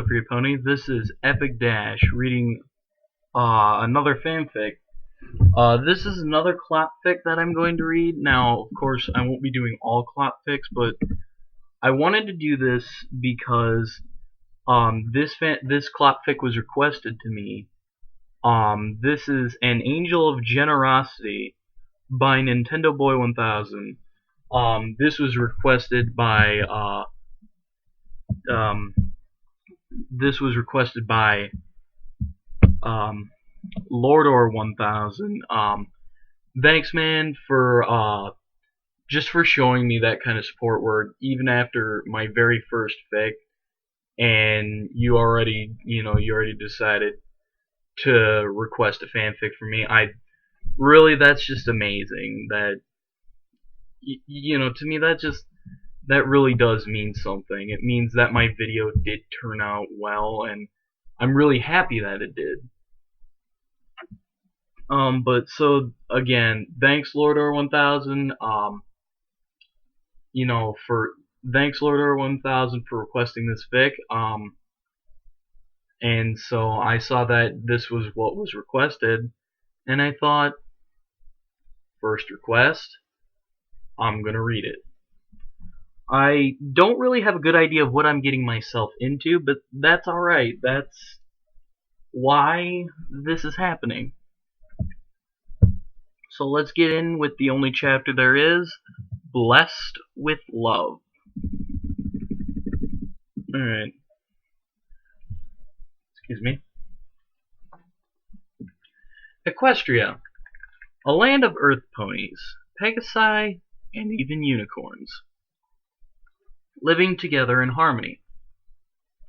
up, your pony? This is Epic Dash reading another fanfic. This is another clopfic that I'm going to read. Now, of course, I won't be doing all clopfics, but I wanted to do this because this clopfic was requested to me. This is An Angel of Generosity by Nintendo Boy 1000. This was requested by Lordor 1000. Thanks, man, for just for showing me that kind of support work, even after my very first fic, and you already decided to request a fanfic for me. That's just amazing. That to me, that really does mean something. It means that my video did turn out well, and I'm really happy that it did. But so again, thanks Lordor 1000. Thanks Lordor 1000 for requesting this fic. And so I saw that this was what was requested, and I thought, first request, I'm gonna read it. I don't really have a good idea of what I'm getting myself into, but that's alright. That's why this is happening. So let's get in with the only chapter there is, Blessed with Love. Alright. Excuse me. Equestria, a land of earth ponies, Pegasi, and even unicorns, living together in harmony,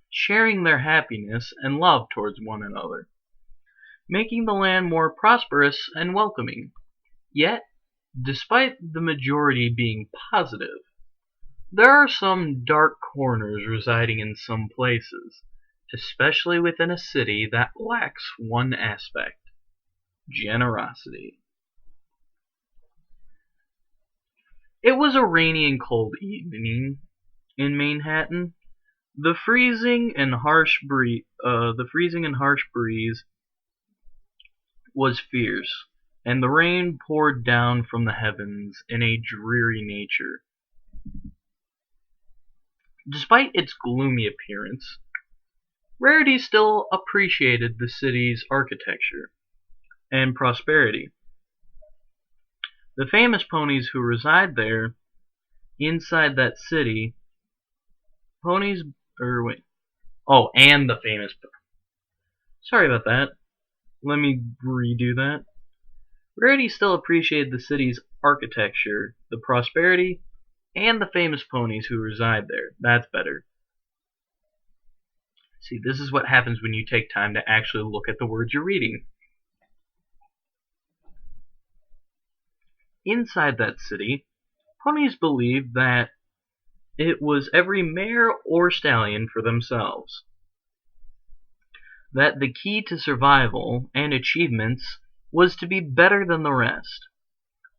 sharing their happiness and love towards one another, making the land more prosperous and welcoming. Yet, despite the majority being positive, there are some dark corners residing in some places, especially within a city that lacks one aspect: generosity. It was a rainy and cold evening in Manhattan. The freezing and harsh breeze was fierce, and the rain poured down from the heavens in a dreary nature. Despite its gloomy appearance, Rarity still appreciated the city's architecture and prosperity. The famous ponies who reside there, inside that city, and the famous. Sorry about that. Let me redo that. Rarity still appreciated the city's architecture, the prosperity, and the famous ponies who reside there. That's better. See, this is what happens when you take time to actually look at the words you're reading. Inside that city, ponies believed that it was every mare or stallion for themselves. That the key to survival and achievements was to be better than the rest,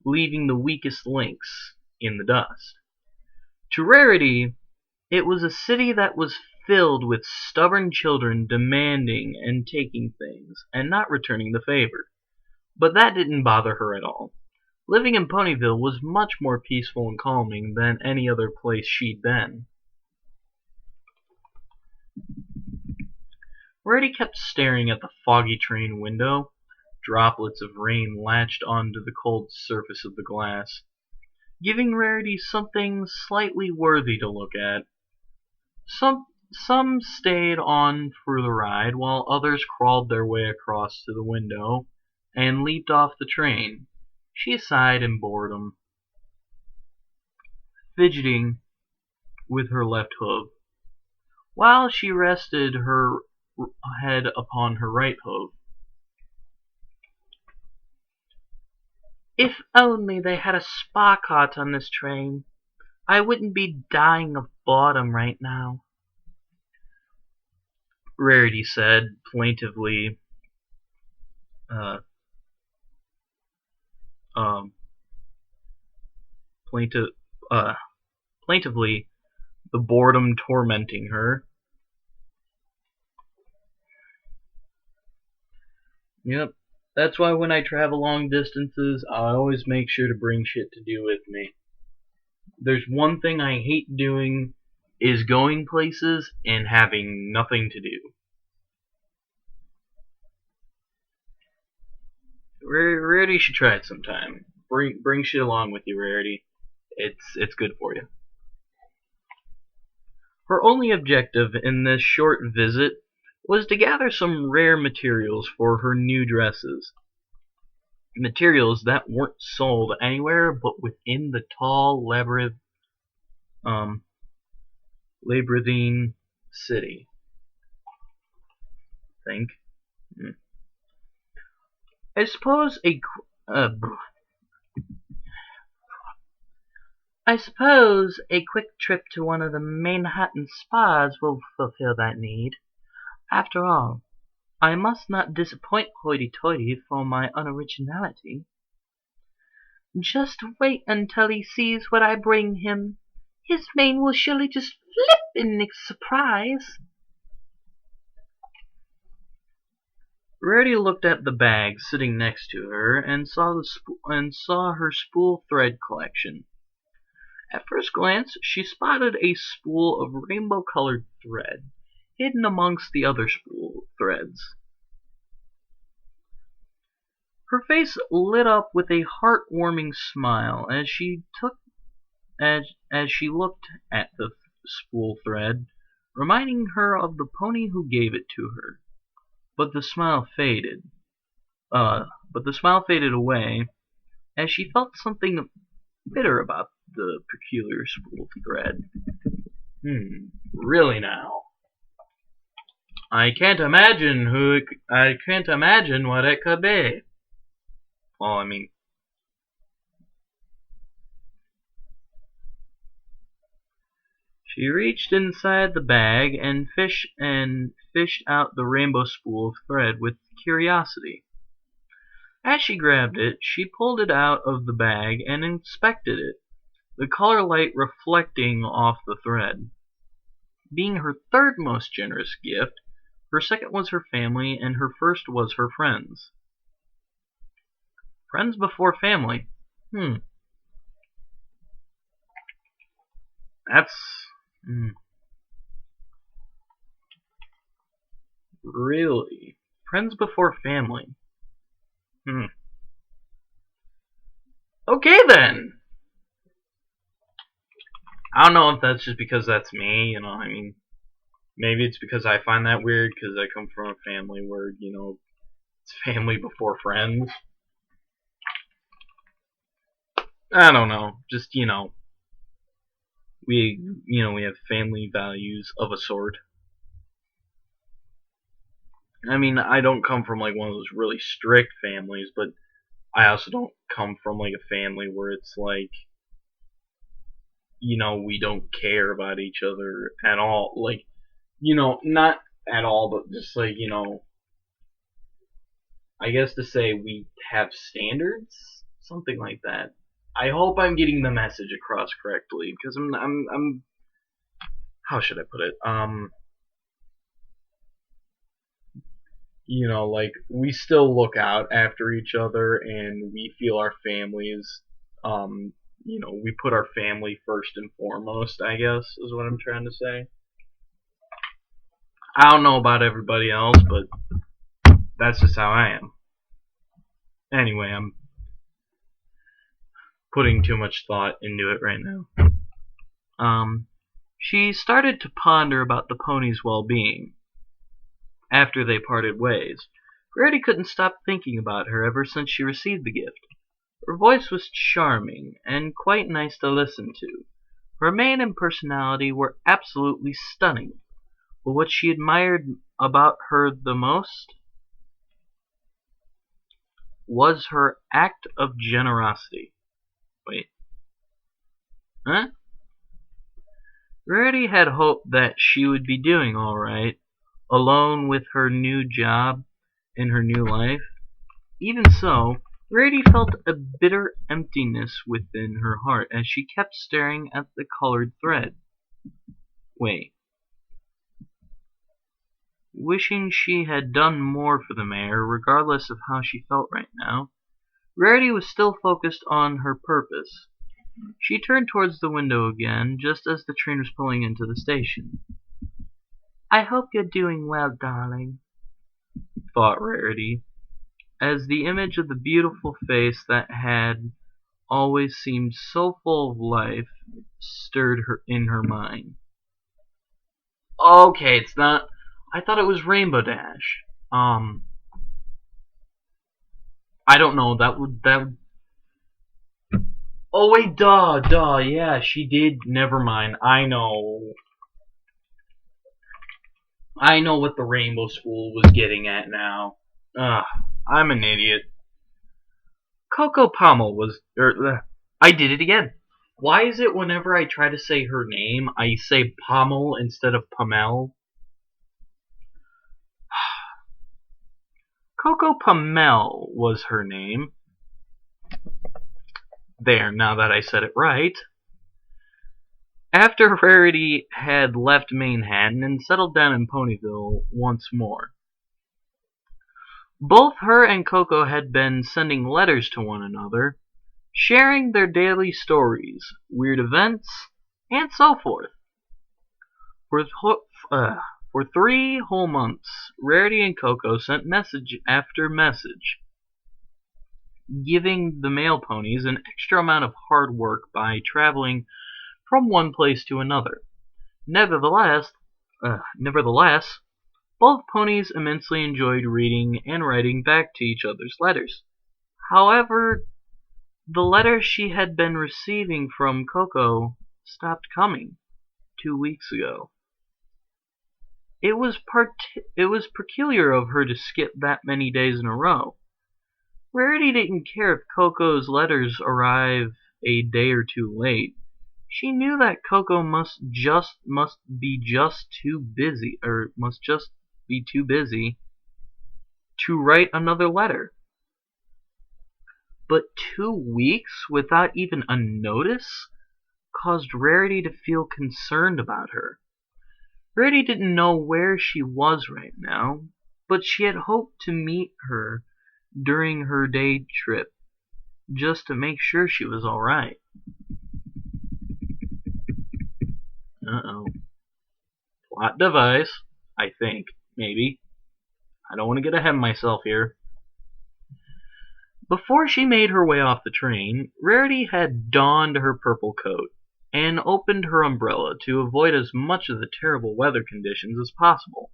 leaving the weakest links in the dust. To Rarity, it was a city that was filled with stubborn children demanding and taking things and not returning the favor. But that didn't bother her at all. Living in Ponyville was much more peaceful and calming than any other place she'd been. Rarity kept staring at the foggy train window. Droplets of rain latched onto the cold surface of the glass, giving Rarity something slightly worthy to look at. Some stayed on for the ride, while others crawled their way across to the window and leaped off the train. She sighed in boredom, fidgeting with her left hoof, while she rested her head upon her right hoof. If only they had a spa cart on this train, I wouldn't be dying of boredom right now, Rarity said plaintively. Plaintively, the boredom tormenting her. Yep. That's why when I travel long distances, I always make sure to bring shit to do with me. There's one thing I hate doing is going places and having nothing to do. Rarity should try it sometime. Bring shit along with you, Rarity. It's good for you. Her only objective in this short visit was to gather some rare materials for her new dresses. Materials that weren't sold anywhere but within the tall labyrinthine city. Think. I suppose a quick trip to one of the Manhattan spas will fulfill that need. After all, I must not disappoint hoity-toity for my unoriginality. Just wait until he sees what I bring him. His mane will surely just flip in surprise. Rarity looked at the bag sitting next to her and saw her spool thread collection. At first glance, she spotted a spool of rainbow-colored thread hidden amongst the other spool threads. Her face lit up with a heartwarming smile as she looked at the spool thread, reminding her of the pony who gave it to her. But the smile faded. Away as she felt something bitter about the peculiar spool thread. Really now. I can't imagine what it could be. Well, I mean, she reached inside the bag and fished out the rainbow spool of thread with curiosity. As she grabbed it, she pulled it out of the bag and inspected it, the color light reflecting off the thread. Being her third most generous gift, her second was her family, and her first was her friends. Friends before family. That's... Really? Friends before family. Okay then! I don't know if that's just because that's me, I mean, maybe it's because I find that weird because I come from a family where, it's family before friends. I don't know. Just, we have family values of a sort. I mean, I don't come from like one of those really strict families, but I also don't come from like a family where it's like, we don't care about each other at all. Like, not at all, but just like, I guess to say we have standards, something like that. I hope I'm getting the message across correctly because I'm how should I put it? Like we still look out after each other and we feel our families, we put our family first and foremost, I guess, is what I'm trying to say. I don't know about everybody else, but that's just how I am. Anyway, I'm putting too much thought into it right now. She started to ponder about the pony's well-being. After they parted ways, Rarity couldn't stop thinking about her ever since she received the gift. Her voice was charming and quite nice to listen to. Her mane and personality were absolutely stunning. But what she admired about her the most was her act of generosity. Wait. Huh? Rarity had hoped that she would be doing all right, alone with her new job and her new life. Even so, Rarity felt a bitter emptiness within her heart as she kept staring at the colored thread. Wait. wishing she had done more for the mayor, regardless of how she felt right now. Rarity was still focused on her purpose. She turned towards the window again, just as the train was pulling into the station. "I hope you're doing well, darling," thought Rarity, as the image of the beautiful face that had always seemed so full of life stirred in her mind. Okay, it's not. I thought it was Rainbow Dash. I don't know. That would. Oh wait, duh. Yeah, she did. Never mind. I know. I know what the Rainbow School was getting at now. Ugh, I'm an idiot. Coco Pommel was. I did it again. Why is it whenever I try to say her name, I say Pommel instead of Pamel? Coco Pommel was her name. There, now that I said it right. After Rarity had left Manhattan and settled down in Ponyville once more, both her and Coco had been sending letters to one another, sharing their daily stories, weird events, and so forth. For, for 3 whole months, Rarity and Coco sent message after message, giving the mail ponies an extra amount of hard work by traveling from one place to another. Nevertheless, both ponies immensely enjoyed reading and writing back to each other's letters. However, the letters she had been receiving from Coco stopped coming 2 weeks ago. It was peculiar of her to skip that many days in a row. Rarity didn't care if Coco's letters arrived a day or two late. She knew that Coco must just be too busy to write another letter. But 2 weeks without even a notice caused Rarity to feel concerned about her. Rarity didn't know where she was right now, but she had hoped to meet her during her day trip, just to make sure she was alright. Uh-oh. Plot device, I think, maybe. I don't want to get ahead of myself here. Before she made her way off the train, Rarity had donned her purple coat and opened her umbrella to avoid as much of the terrible weather conditions as possible.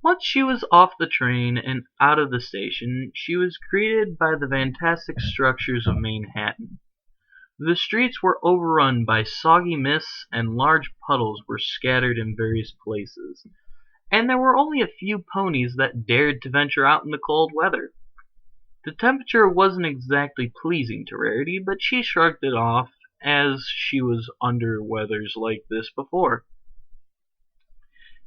Once she was off the train and out of the station, she was greeted by the fantastic structures of Manhattan. The streets were overrun by soggy mists and large puddles were scattered in various places, and there were only a few ponies that dared to venture out in the cold weather. The temperature wasn't exactly pleasing to Rarity, but she shrugged it off as she was under weathers like this before.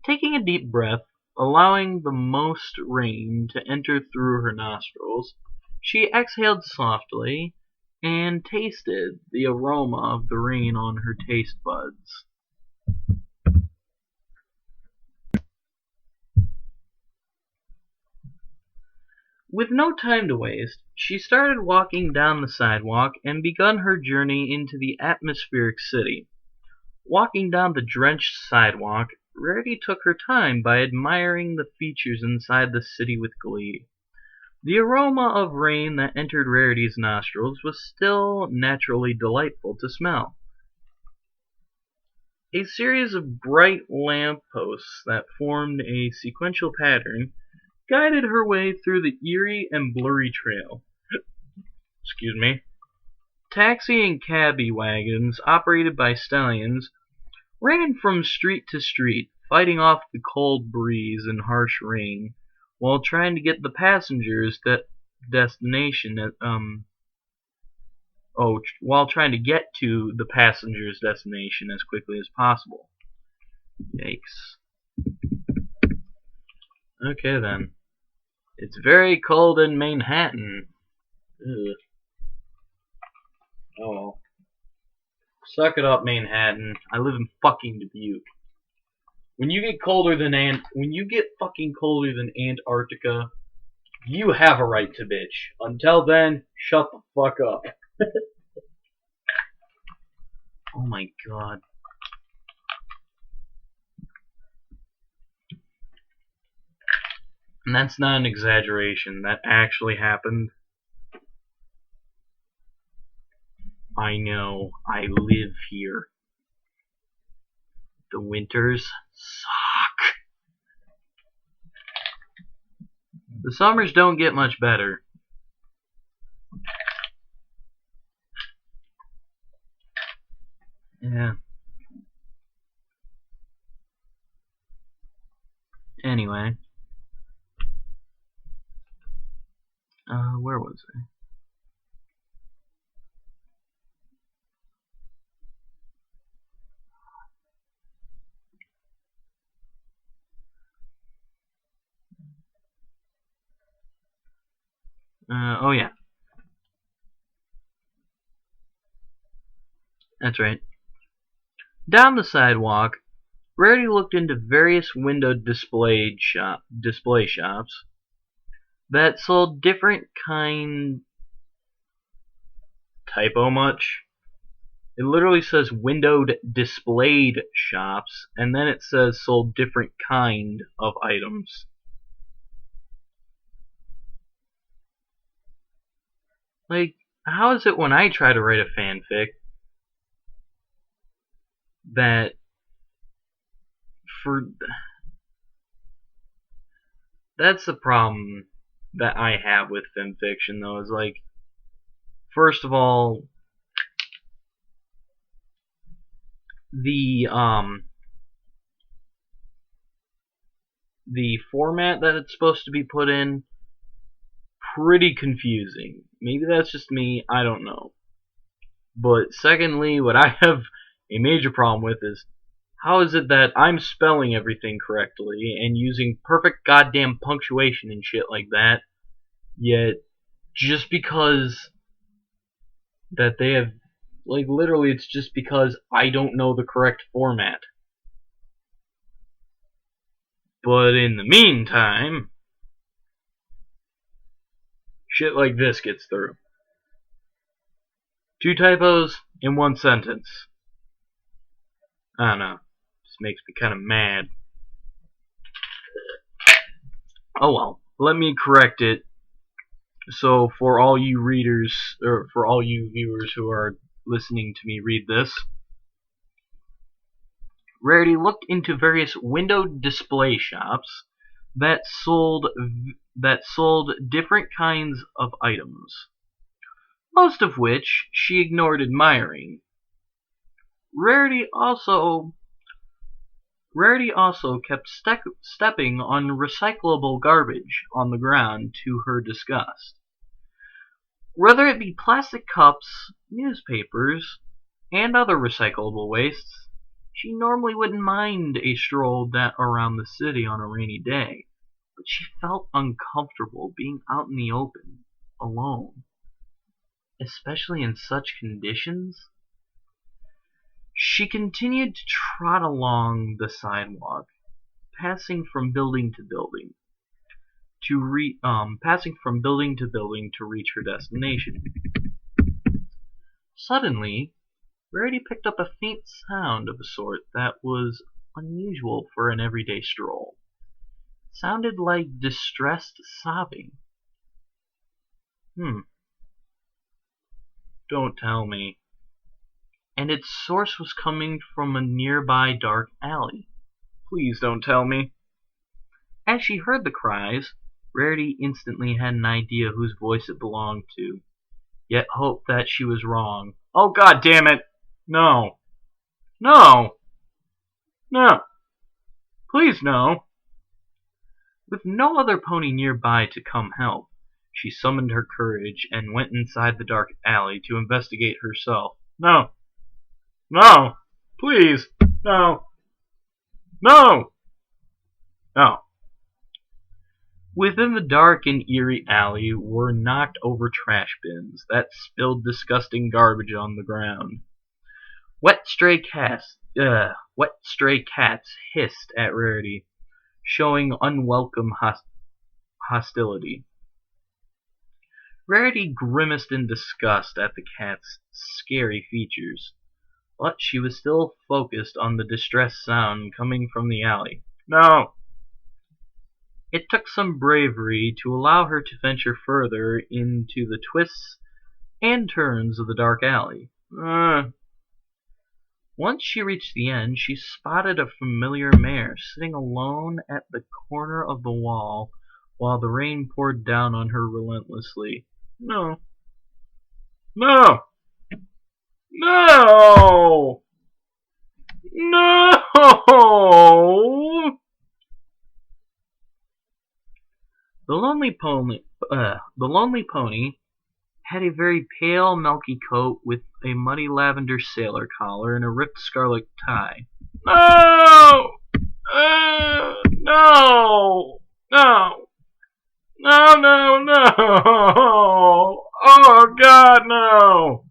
Taking a deep breath, allowing the most rain to enter through her nostrils, she exhaled softly and tasted the aroma of the rain on her taste buds. With no time to waste, she started walking down the sidewalk and begun her journey into the atmospheric city. Walking down the drenched sidewalk, Rarity took her time by admiring the features inside the city with glee. The aroma of rain that entered Rarity's nostrils was still naturally delightful to smell. A series of bright lamp posts that formed a sequential pattern guided her way through the eerie and blurry trail. Excuse me. Taxi and cabbie wagons, operated by stallions, ran from street to street, fighting off the cold breeze and harsh rain, while trying to get the passengers while trying to get to the passenger's destination as quickly as possible. Yikes. Okay then. It's very cold in Manhattan. Ugh. Oh well. Suck it up, Manhattan. I live in fucking Dubuque. When you get when you get fucking colder than Antarctica, you have a right to bitch. Until then, shut the fuck up. Oh my god. And that's not an exaggeration. That actually happened. I know. I live here. The winters suck. The summers don't get much better. Yeah. Anyway. Where was I? Oh yeah. That's right. Down the sidewalk, Rarity looked into various window display shops that sold different kind. Typo much? It literally says windowed displayed shops, and then it says sold different kind of items. Like, how is it when I try to write a fanfic that for that's the problem that I have with fanfiction though, is like, first of all, the format that it's supposed to be put in, pretty confusing. Maybe that's just me, I don't know. But secondly, what I have a major problem with is, how is it that I'm spelling everything correctly and using perfect goddamn punctuation and shit like that, yet just because that they have, like, literally it's just because I don't know the correct format. But in the meantime, shit like this gets through. 2 typos in 1 sentence. I don't know. Just makes me kind of mad. Oh well, let me correct it. So for all you readers, or for all you viewers who are listening to me read this, Rarity looked into various window display shops that sold different kinds of items, most of which she ignored admiring. Rarity also kept stepping on recyclable garbage on the ground to her disgust. Whether it be plastic cups, newspapers, and other recyclable wastes, she normally wouldn't mind a stroll around the city on a rainy day, but she felt uncomfortable being out in the open, alone, especially in such conditions. She continued to trot along the sidewalk, passing from building to building to reach her destination. Suddenly, Rarity picked up a faint sound of a sort that was unusual for an everyday stroll. It sounded like distressed sobbing. Don't tell me. And its source was coming from a nearby dark alley. Please don't tell me. As she heard the cries, Rarity instantly had an idea whose voice it belonged to, yet hoped that she was wrong. Oh god damn it! No. No! No! Please no! With no other pony nearby to come help, she summoned her courage and went inside the dark alley to investigate herself. No! No! Please! No! No! No! Within the dark and eerie alley were knocked over trash bins that spilled disgusting garbage on the ground. Wet Wet stray cats hissed at Rarity, showing unwelcome hostility. Rarity grimaced in disgust at the cat's scary features, but she was still focused on the distressed sound coming from the alley. No! It took some bravery to allow her to venture further into the twists and turns of the dark alley. Once she reached the end, she spotted a familiar mare sitting alone at the corner of the wall while the rain poured down on her relentlessly. No. No! No! No! The lonely pony had a very pale, milky coat with a muddy lavender sailor collar and a ripped scarlet tie. No! No! No! No, no, no! Oh, God, no!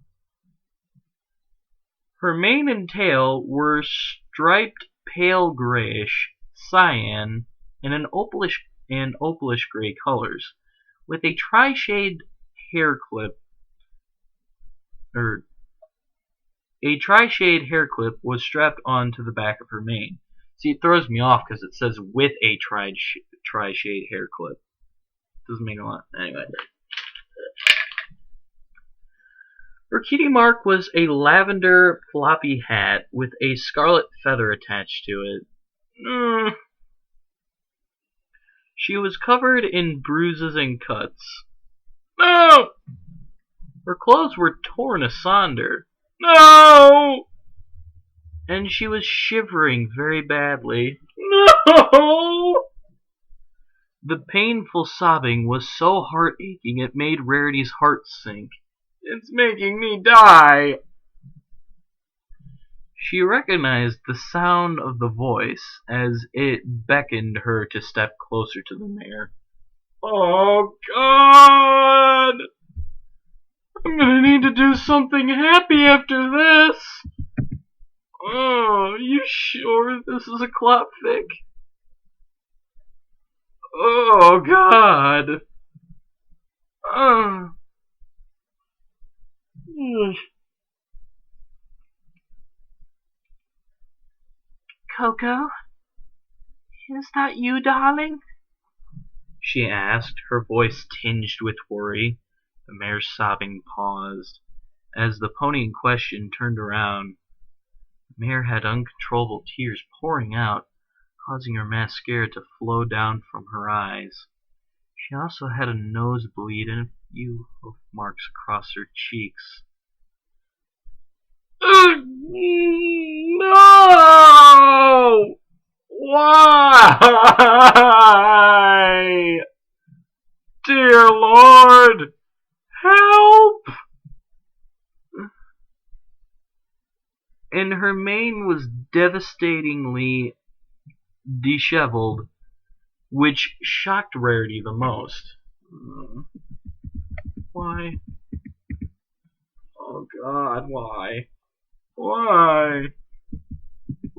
Her mane and tail were striped pale grayish, cyan, and opalish gray colors, with a tri-shade hair clip was strapped onto the back of her mane. See, it throws me off because it says with a tri-shade hair clip. Doesn't make a lot. Anyway. Her kitty mark was a lavender floppy hat with a scarlet feather attached to it. She was covered in bruises and cuts. No! Her clothes were torn asunder. No! And she was shivering very badly. No! The painful sobbing was so heart-aching it made Rarity's heart sink. It's making me die. She recognized the sound of the voice as it beckoned her to step closer to the mare. Oh, God! I'm gonna need to do something happy after this. Oh, you sure this is a clopfic? Oh, God. Coco, is that you, darling? She asked, her voice tinged with worry. The mare's sobbing paused. As the pony in question turned around, the mare had uncontrollable tears pouring out, causing her mascara to flow down from her eyes. She also had a nosebleed and a few hoof marks across her cheeks. No! Why? Dear Lord, help! And her mane was devastatingly disheveled, which shocked Rarity the most. Why? Oh, God, why? Why?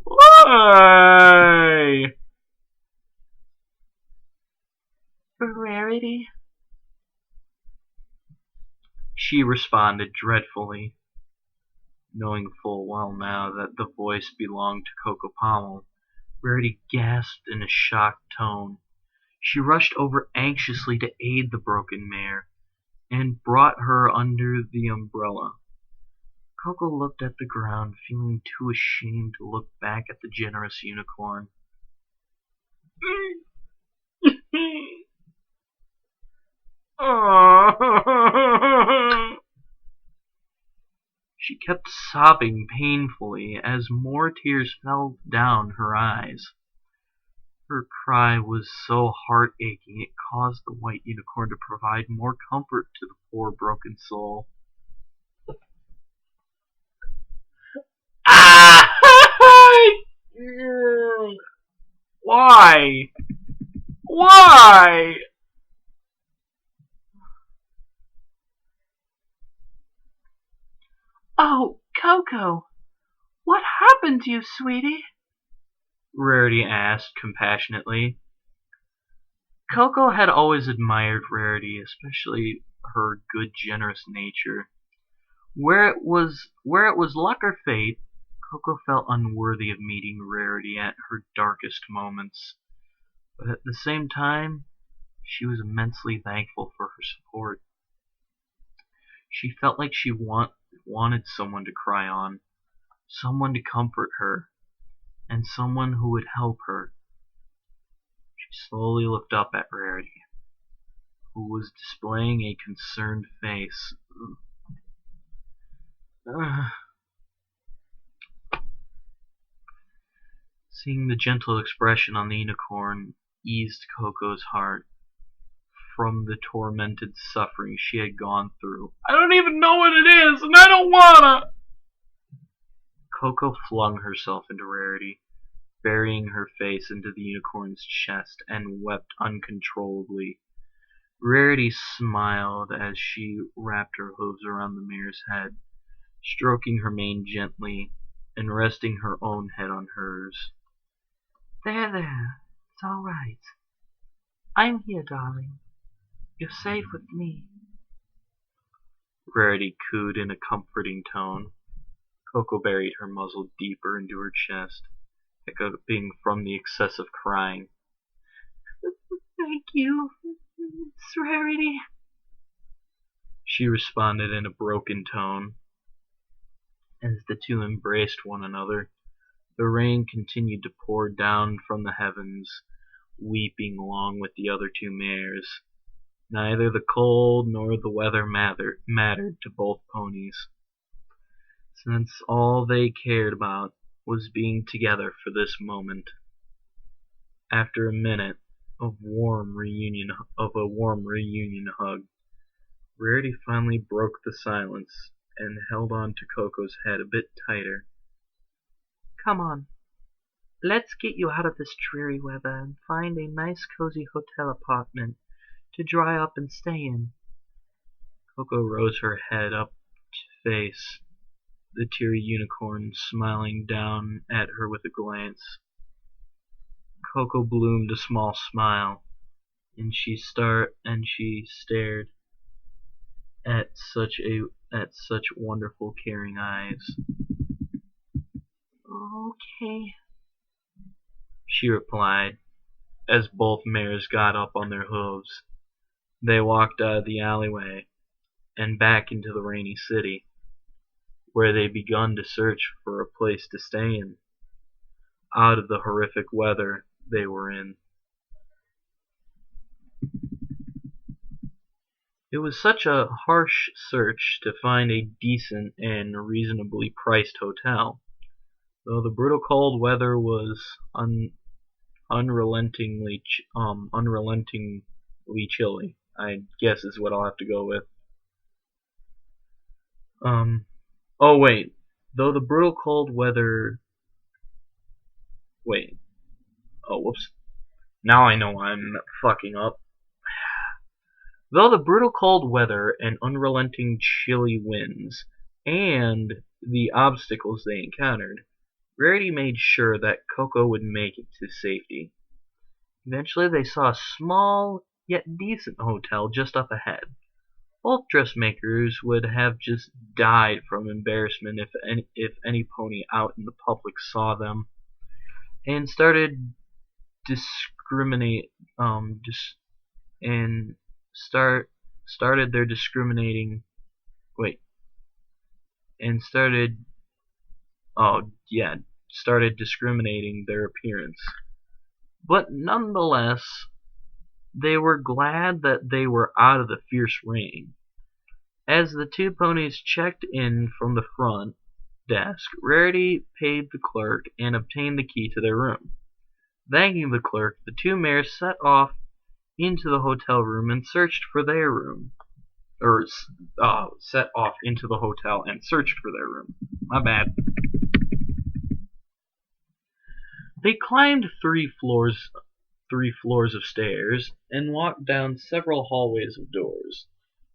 Why? Rarity? She responded dreadfully, knowing full well now that the voice belonged to Coco Pommel. Rarity gasped in a shocked tone. She rushed over anxiously to aid the broken mare, and brought her under the umbrella. Coco looked at the ground, feeling too ashamed to look back at the generous unicorn. She kept sobbing painfully as more tears fell down her eyes. Her cry was so heart-aching it caused the white unicorn to provide more comfort to the poor broken soul. Why? Why? Oh, Coco, what happened to you, sweetie? Rarity asked compassionately. Coco had always admired Rarity, especially her good, generous nature. Where it was luck or fate, Coco felt unworthy of meeting Rarity at her darkest moments. But at the same time, she was immensely thankful for her support. She felt like she wanted someone to cry on, someone to comfort her, and someone who would help her. She slowly looked up at Rarity, who was displaying a concerned face. Seeing the gentle expression on the unicorn eased Coco's heart from the tormented suffering she had gone through. I don't even know what it is, and I don't wanna! Coco flung herself into Rarity, burying her face into the unicorn's chest, and wept uncontrollably. Rarity smiled as she wrapped her hooves around the mare's head, stroking her mane gently and resting her own head on hers. There, it's all right. I'm here, darling. You're safe with me. Rarity cooed in a comforting tone. Coco buried her muzzle deeper into her chest, hiccuping from the excessive crying. Thank you, Miss Rarity, she responded in a broken tone. As the two embraced one another, the rain continued to pour down from the heavens, weeping along with the other two mares. Neither the cold nor the weather mattered to both ponies, since all they cared about was being together for this moment. After a minute of a warm reunion hug, Rarity finally broke the silence and held on to Coco's head a bit tighter. Come on, let's get you out of this dreary weather and find a nice cozy hotel apartment to dry up and stay in. Coco rose her head up to face the teary unicorn, smiling down at her with a glance. Coco bloomed a small smile, and she stared at such wonderful, caring eyes. Okay, she replied, as both mares got up on their hooves. They walked out of the alleyway and back into the rainy city, where they begun to search for a place to stay in, out of the horrific weather they were in. It was such a harsh search to find a decent and reasonably priced hotel, though the brutal cold weather was unrelentingly chilly, I guess is what I'll have to go with. Oh wait, though the brutal cold weather. Wait. Oh, whoops. Now I know I'm fucking up. Though the brutal cold weather and unrelenting chilly winds and the obstacles they encountered, Rarity made sure that Coco would make it to safety. Eventually they saw a small yet decent hotel just up ahead. Both dressmakers would have just died from embarrassment if any pony out in the public saw them, and started started discriminating their appearance. But nonetheless, they were glad that they were out of the fierce rain. As the two ponies checked in from the front desk, Rarity paid the clerk and obtained the key to their room. Thanking the clerk, the two mares set off into the hotel room and searched for their room. Set off into the hotel and searched for their room. My bad. They climbed three floors of stairs and walked down several hallways of doors.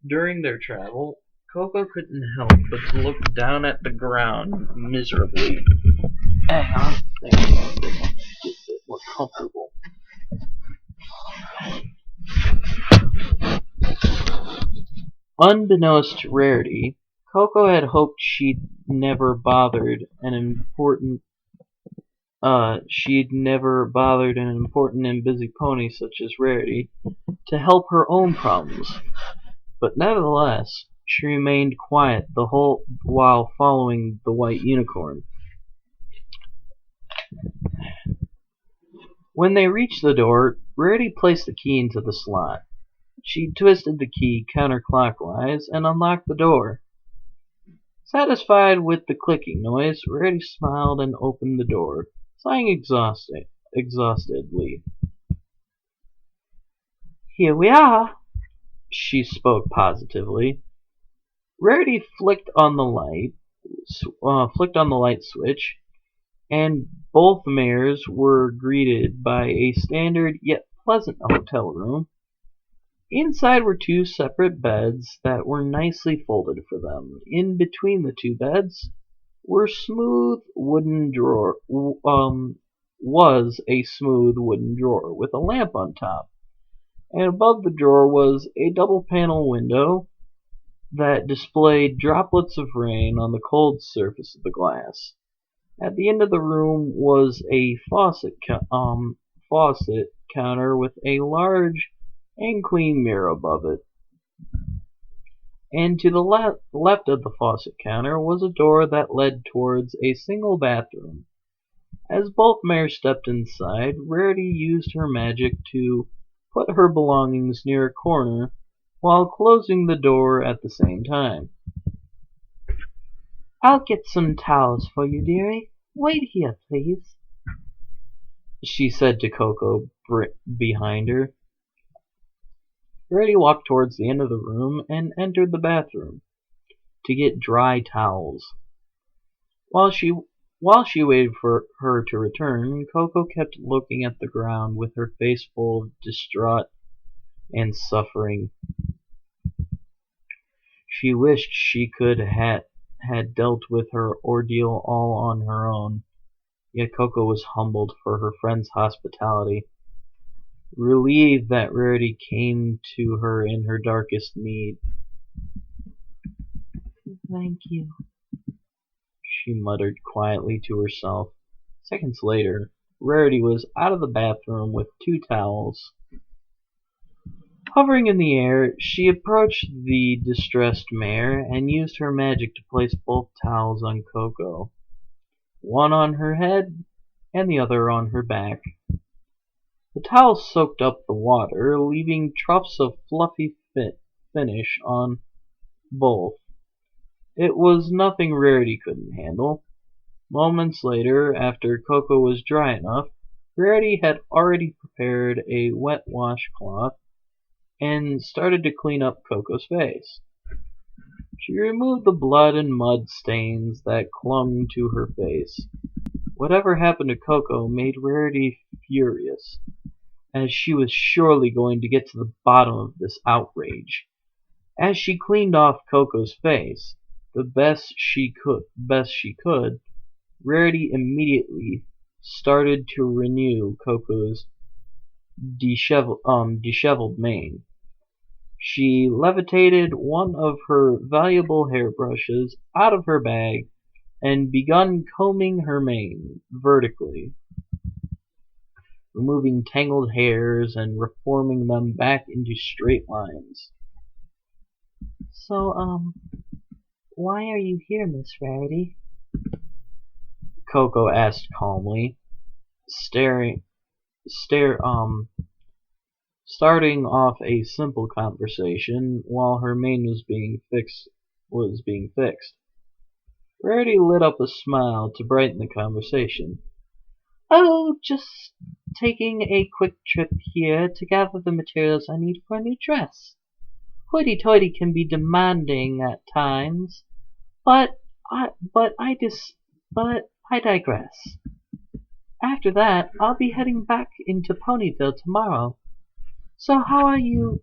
During their travel, Coco couldn't help but to look down at the ground miserably. Hang on. comfortable. Unbeknownst to Rarity, Coco had hoped she'd never bothered an important and busy pony such as Rarity to help her own problems. But nevertheless, she remained quiet the whole while following the white unicorn. When they reached the door, Rarity placed the key into the slot. She twisted the key counterclockwise and unlocked the door. Satisfied with the clicking noise, Rarity smiled and opened the door, sighing exhaustedly. "Here we are," she spoke positively. Rarity flicked on the light switch, and both mares were greeted by a standard yet pleasant hotel room. Inside were two separate beds that were nicely folded for them. In between the two beds was a smooth wooden drawer with a lamp on top, and above the drawer was a double panel window that displayed droplets of rain on the cold surface of the glass. At the end of the room was a faucet counter with a large and clean mirror above it. And to the left of the faucet counter was a door that led towards a single bathroom. As both mares stepped inside, Rarity used her magic to put her belongings near a corner while closing the door at the same time. "I'll get some towels for you, dearie. Wait here, please," she said to Coco behind her. Rarity walked towards the end of the room and entered the bathroom to get dry towels. While she waited for her to return, Coco kept looking at the ground with her face full of distraught and suffering. She wished she could had dealt with her ordeal all on her own. Yet Coco was humbled for her friend's hospitality, relieved that Rarity came to her in her darkest need. "Thank you," she muttered quietly to herself. Seconds later, Rarity was out of the bathroom with two towels. Hovering in the air, she approached the distressed mare and used her magic to place both towels on Coco, one on her head and the other on her back. The towels soaked up the water, leaving troughs of fluffy finish on both. It was nothing Rarity couldn't handle. Moments later, after Coco was dry enough, Rarity had already prepared a wet washcloth and started to clean up Coco's face. She removed the blood and mud stains that clung to her face. Whatever happened to Coco made Rarity furious, as she was surely going to get to the bottom of this outrage. As she cleaned off Coco's face, the best she could, Rarity immediately started to renew Coco's disheveled mane. She levitated one of her valuable hairbrushes out of her bag and begun combing her mane vertically, removing tangled hairs and reforming them back into straight lines. "So, why are you here, Miss Rarity?" Coco asked calmly, starting off a simple conversation while her mane was being fixed. Rarity lit up a smile to brighten the conversation. "Oh, just taking a quick trip here to gather the materials I need for a new dress. Hoity-toity can be demanding at times, but I digress. After that, I'll be heading back into Ponyville tomorrow. So how are you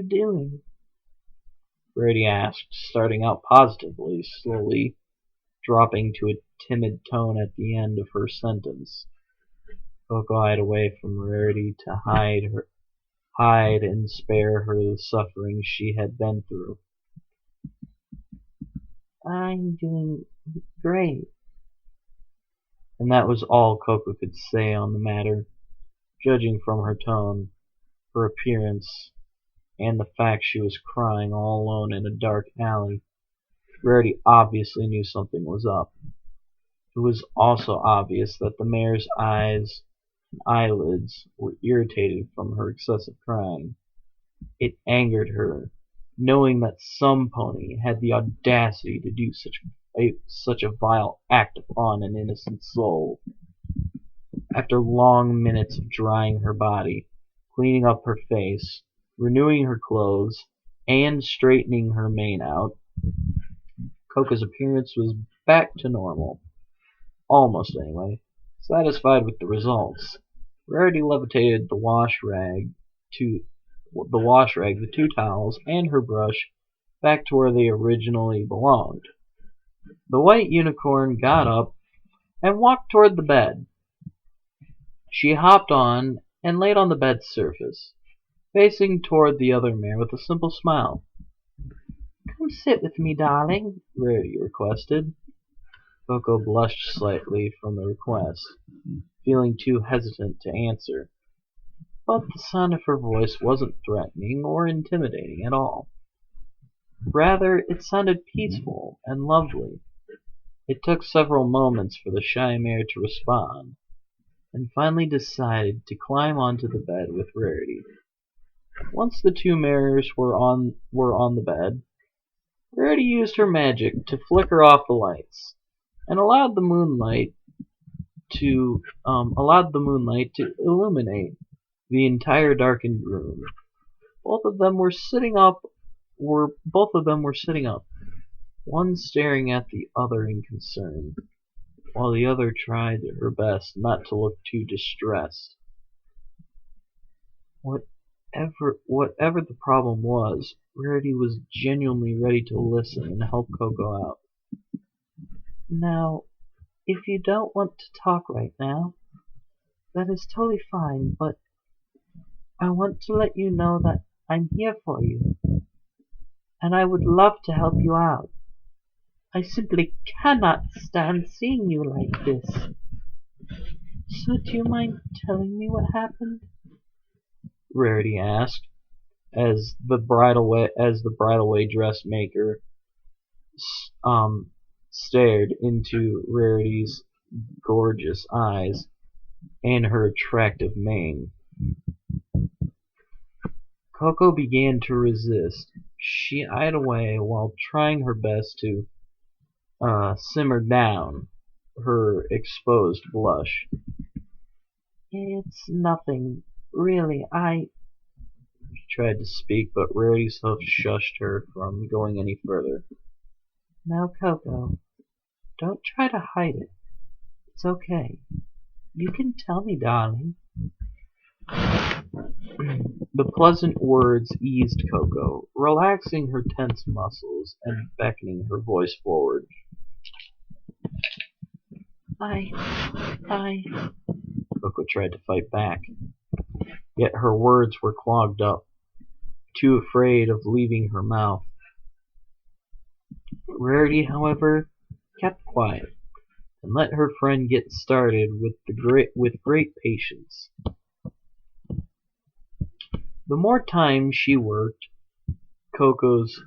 doing?" Rarity asked, starting out positively, slowly dropping to a timid tone at the end of her sentence. Coco hied away from Rarity to hide and spare her the suffering she had been through. I'm doing great. And that was all Coco could say on the matter, judging from her tone, her appearance, and the fact she was crying all alone in a dark alley. Rarity obviously knew something was up. It was also obvious that the mare's eyes and eyelids were irritated from her excessive crying. It angered her, knowing that some pony had the audacity to do such a vile act upon an innocent soul. After long minutes of drying her body, cleaning up her face, renewing her clothes, and straightening her mane out, Coco's appearance was back to normal. Almost, anyway. Satisfied with the results, Rarity levitated the wash rag, the 2 towels, and her brush back to where they originally belonged. The white unicorn got up and walked toward the bed. She hopped on and laid on the bed's surface, facing toward the other mare with a simple smile. "Come sit with me, darling," Rarity requested. Coco blushed slightly from the request, feeling too hesitant to answer. But the sound of her voice wasn't threatening or intimidating at all. Rather, it sounded peaceful and lovely. It took several moments for the shy mare to respond, and finally decided to climb onto the bed with Rarity. Once the 2 mares were on the bed, Rarity used her magic to flicker off the lights, and allowed the moonlight to illuminate the entire darkened room. Both of them were sitting up, one staring at the other in concern, while the other tried her best not to look too distressed. Whatever the problem was, Rarity was genuinely ready to listen and help Coco out. "Now, if you don't want to talk right now, that is totally fine, but I want to let you know that I'm here for you, and I would love to help you out. I simply cannot stand seeing you like this. So do you mind telling me what happened?" Rarity asked, as the bridalway dressmaker stared into Rarity's gorgeous eyes and her attractive mane. Coco began to resist. She eyed away while trying her best to simmer down her exposed blush. "It's nothing, really. She tried to speak, but Rarity's hoof shushed her from going any further. "Now, Coco, don't try to hide it. It's okay. You can tell me, darling." The pleasant words eased Coco, relaxing her tense muscles and beckoning her voice forward. I... Coco tried to fight back, yet her words were clogged up, too afraid of leaving her mouth. Rarity, however, kept quiet, and let her friend get started with great patience. The more time she worked Coco's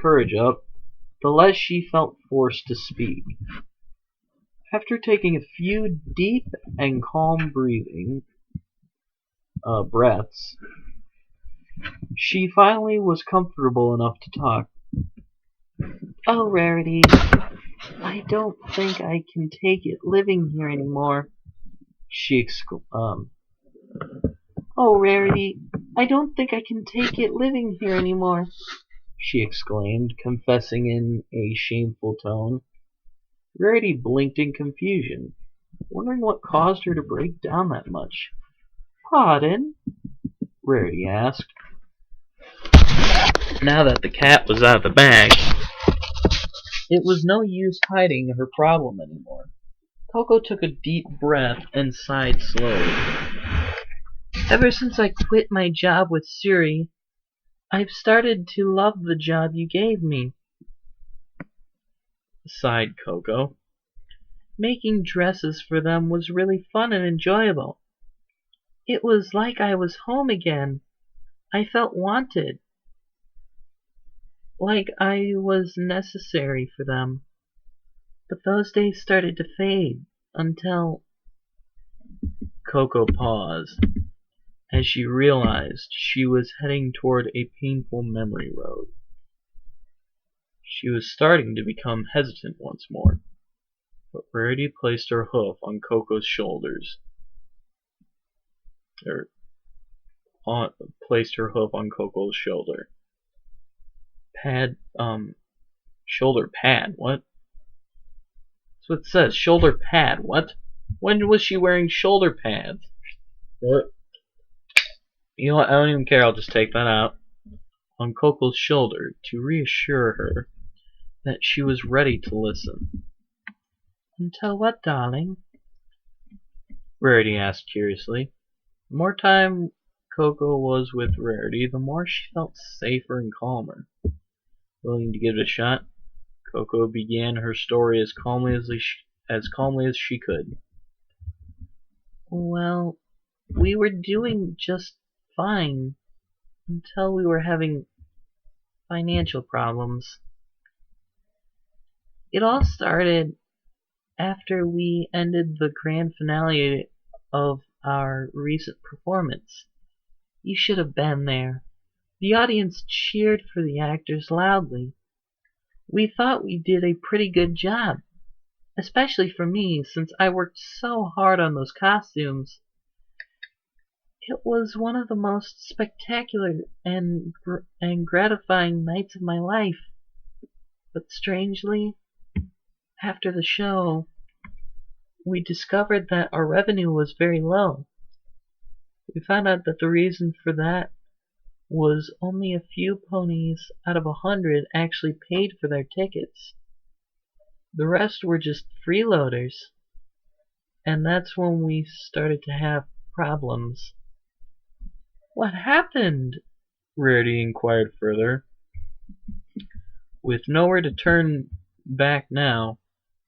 courage up, the less she felt forced to speak. After taking a few deep and calm breaths, she finally was comfortable enough to talk. "Oh, Rarity, I don't think I can take it living here anymore," she exclaimed. "Oh, Rarity, I don't think I can take it living here anymore," she exclaimed, confessing in a shameful tone. Rarity blinked in confusion, wondering what caused her to break down that much. "Pardon?" Rarity asked. Now that the cat was out of the bag, It was no use hiding her problem anymore. Coco took a deep breath and sighed slowly. Ever since I quit my job with Siri, I've started to love the job you gave me, sighed Coco. Making dresses for them was really fun and enjoyable. It was like I was home again. I felt wanted, like I was necessary for them. But those days started to fade until Coco paused as she realized she was heading toward a painful memory road. She was starting to become hesitant once more, but Rarity placed her hoof on Coco's shoulders. Placed her hoof on Coco's shoulder. Shoulder pad, what? That's what it says, shoulder pad, what? When was she wearing shoulder pads? What? You know what, I don't even care, I'll just take that out. On Coco's shoulder to reassure her that she was ready to listen. Until what, darling? Rarity asked curiously. The more time Coco was with Rarity, the more she felt safer and calmer. Willing to give it a shot, Coco began her story as calmly as she could. Well, we were doing just fine until we were having financial problems. It all started after we ended the grand finale of our recent performance. You should have been there. The audience cheered for the actors loudly. We thought we did a pretty good job, especially for me, since I worked so hard on those costumes. It was one of the most spectacular and gratifying nights of my life. But strangely, after the show, we discovered that our revenue was very low. We found out that the reason for that was only a few ponies out of 100 actually paid for their tickets. The rest were just freeloaders. And that's when we started to have problems. What happened? Rarity inquired further. With nowhere to turn back now,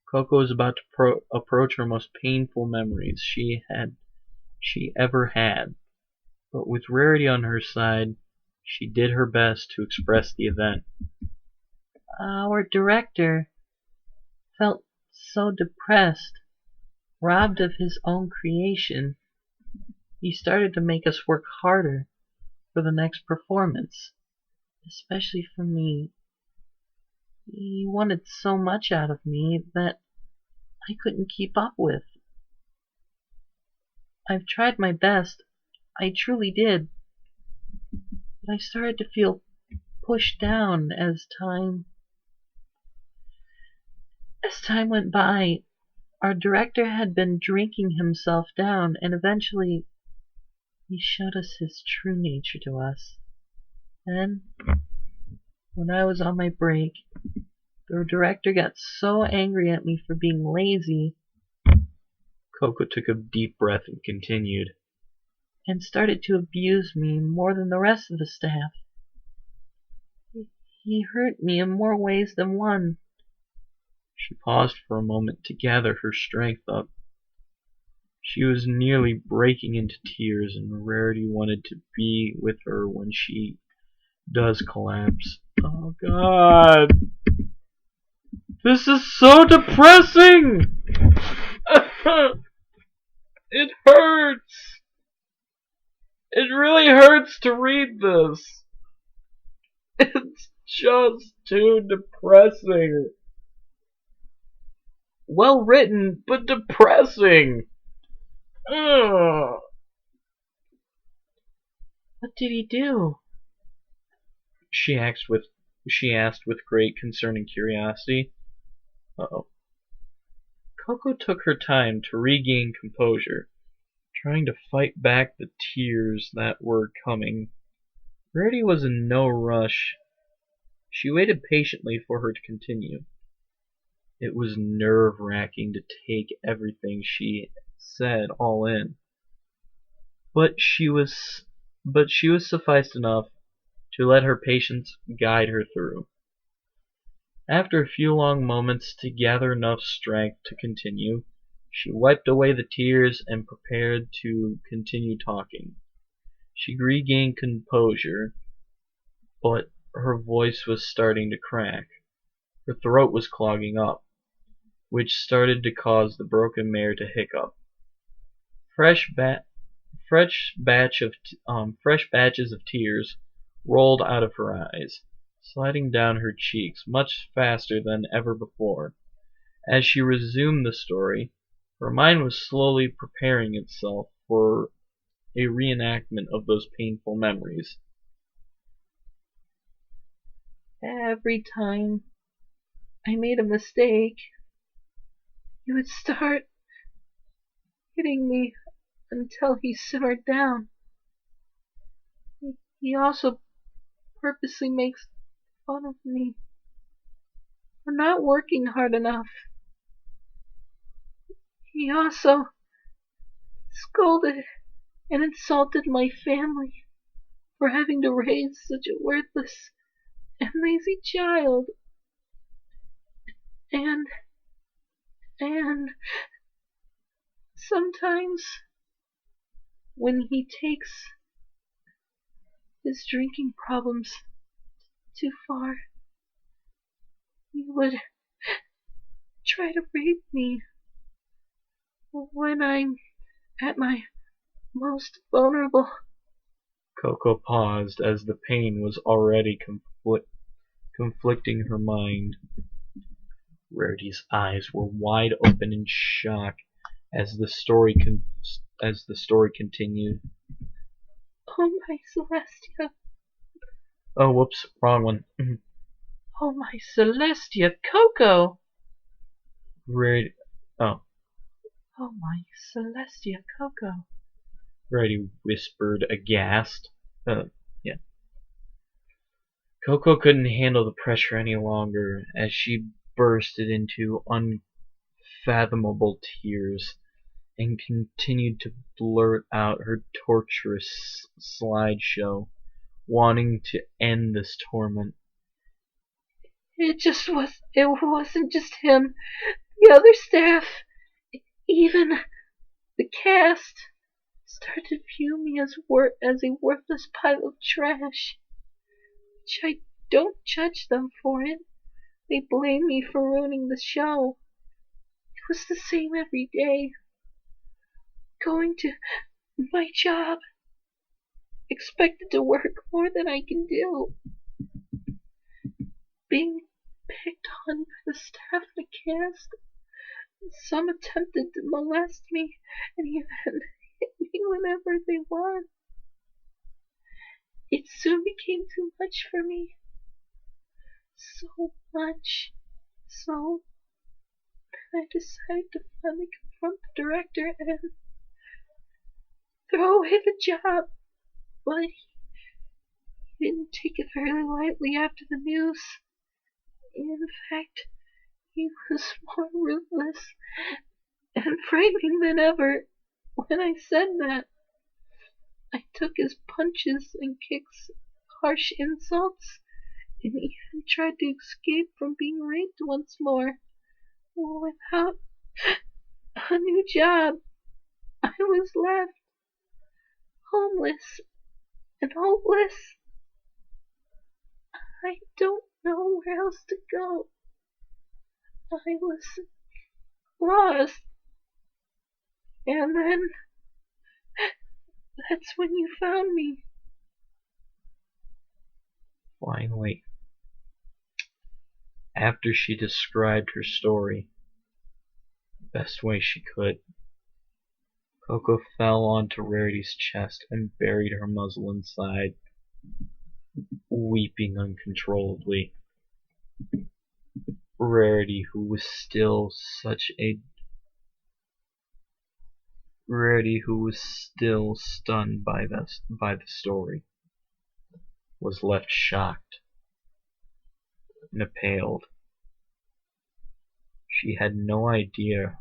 Coco was about to approach her most painful memories she ever had. But with Rarity on her side, she did her best to express the event. Our director felt so depressed, robbed of his own creation. He started to make us work harder for the next performance, especially for me. He wanted so much out of me that I couldn't keep up with. I've tried my best, I truly did, but I started to feel pushed down as time went by. Our director had been drinking himself down, and eventually he showed us his true nature to us. Then, when I was on my break, the director got so angry at me for being lazy. Coco took a deep breath and continued. And started to abuse me more than the rest of the staff. He hurt me in more ways than one. She paused for a moment to gather her strength up. She was nearly breaking into tears, and Rarity wanted to be with her when she does collapse. Oh God! This is so depressing! It hurts! It really hurts to read this. It's just too depressing. Well written, but depressing. Ugh. What did he do? She asked with great concern and curiosity. Uh-oh. Coco took her time to regain composure, trying to fight back the tears that were coming. Rarity was in no rush. She waited patiently for her to continue. It was nerve-wracking to take everything she said all in, but she was sufficed enough to let her patience guide her through. After a few long moments to gather enough strength to continue, she wiped away the tears and prepared to continue talking. She regained composure, but her voice was starting to crack. Her throat was clogging up, which started to cause the broken mare to hiccup. Fresh, ba- fresh batches of tears rolled out of her eyes, sliding down her cheeks much faster than ever before. As she resumed the story, her mind was slowly preparing itself for a reenactment of those painful memories. Every time I made a mistake, he would start hitting me until he simmered down. He also purposely makes fun of me for not working hard enough. He also scolded and insulted my family for having to raise such a worthless and lazy child. And sometimes when he takes his drinking problems too far, he would try to rape me when I'm at my most vulnerable. Coco paused as the pain was already conflicting her mind. Rarity's eyes were wide open in shock as the story continued. Oh, my Celestia. Oh, whoops, wrong one. Oh, my Celestia, Coco. Rarity, Oh, my Celestia, Coco. Rarity whispered, aghast. Yeah. Coco couldn't handle the pressure any longer as she bursted into unfathomable tears and continued to blurt out her torturous slideshow, wanting to end this torment. It wasn't just him. The other staff, even the cast, started to view me as a worthless pile of trash. Which I don't judge them for it. They blame me for ruining the show. It was the same every day. Going to my job, expected to work more than I can do. Being picked on by the staff and the cast. Some attempted to molest me and even hit me whenever they want. It soon became too much for me. So much. So I decided to finally confront the director and throw away the job. But he didn't take it very lightly after the news. In fact, he was more ruthless and frightening than ever. When I said that, I took his punches and kicks, harsh insults, and even tried to escape from being raped once more. Without a new job, I was left homeless and hopeless. I don't know where else to go. I was lost. And then that's when you found me. Finally, after she described her story the best way she could, Coco fell onto Rarity's chest and buried her muzzle inside, weeping uncontrollably. Rarity, who was still stunned by the story, was left shocked and appalled. She had no idea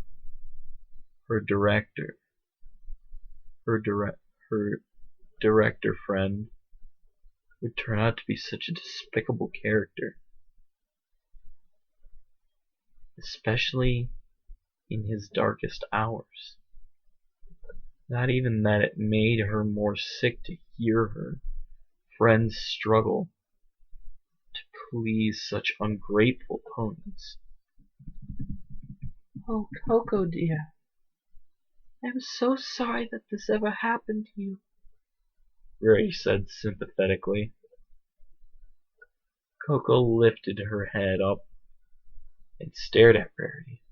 her director, her director friend, would turn out to be such a despicable character, especially in his darkest hours. Not even that it made her more sick to hear her friends struggle to please such ungrateful ponies. Oh, Coco dear, I'm so sorry that this ever happened to you. Ray said sympathetically. Coco lifted her head up and stared at Rarity,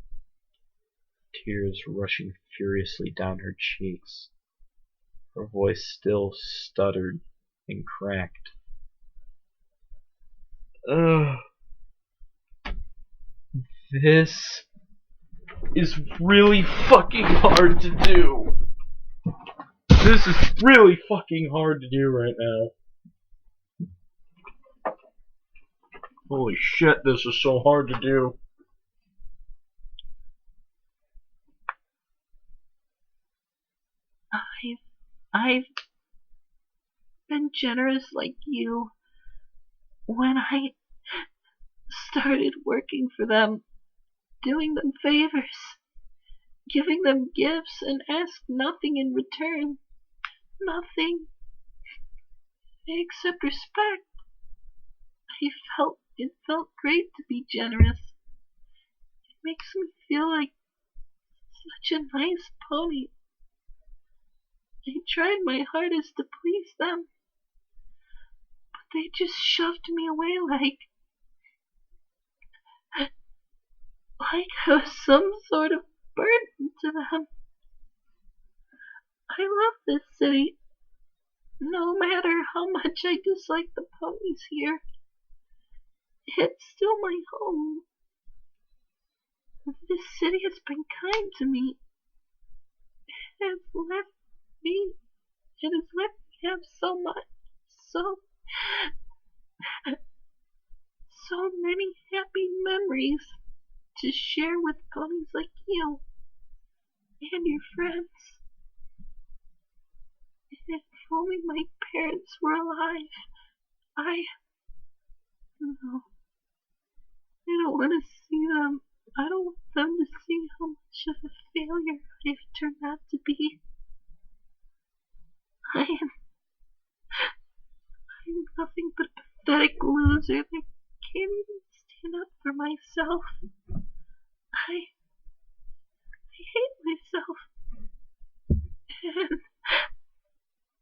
tears rushing furiously down her cheeks. Her voice still stuttered and cracked. Ugh. This is really fucking hard to do. This is really fucking hard to do right now. Holy shit, this is so hard to do. I've been generous like you when I started working for them, doing them favors, giving them gifts, and asked nothing in return. Nothing except respect. It felt great to be generous. It makes me feel like such a nice pony. I tried my hardest to please them, but they just shoved me away like I was some sort of burden to them. I love this city, no matter how much I dislike the ponies here. It's still my home. This city has been kind to me. It has let me have so much, so many happy memories to share with ponies like you and your friends. If only my parents were alive, I don't want to see them. I don't want them to see how much of a failure I've turned out to be. I'm nothing but a pathetic loser that can't even stand up for myself. I hate myself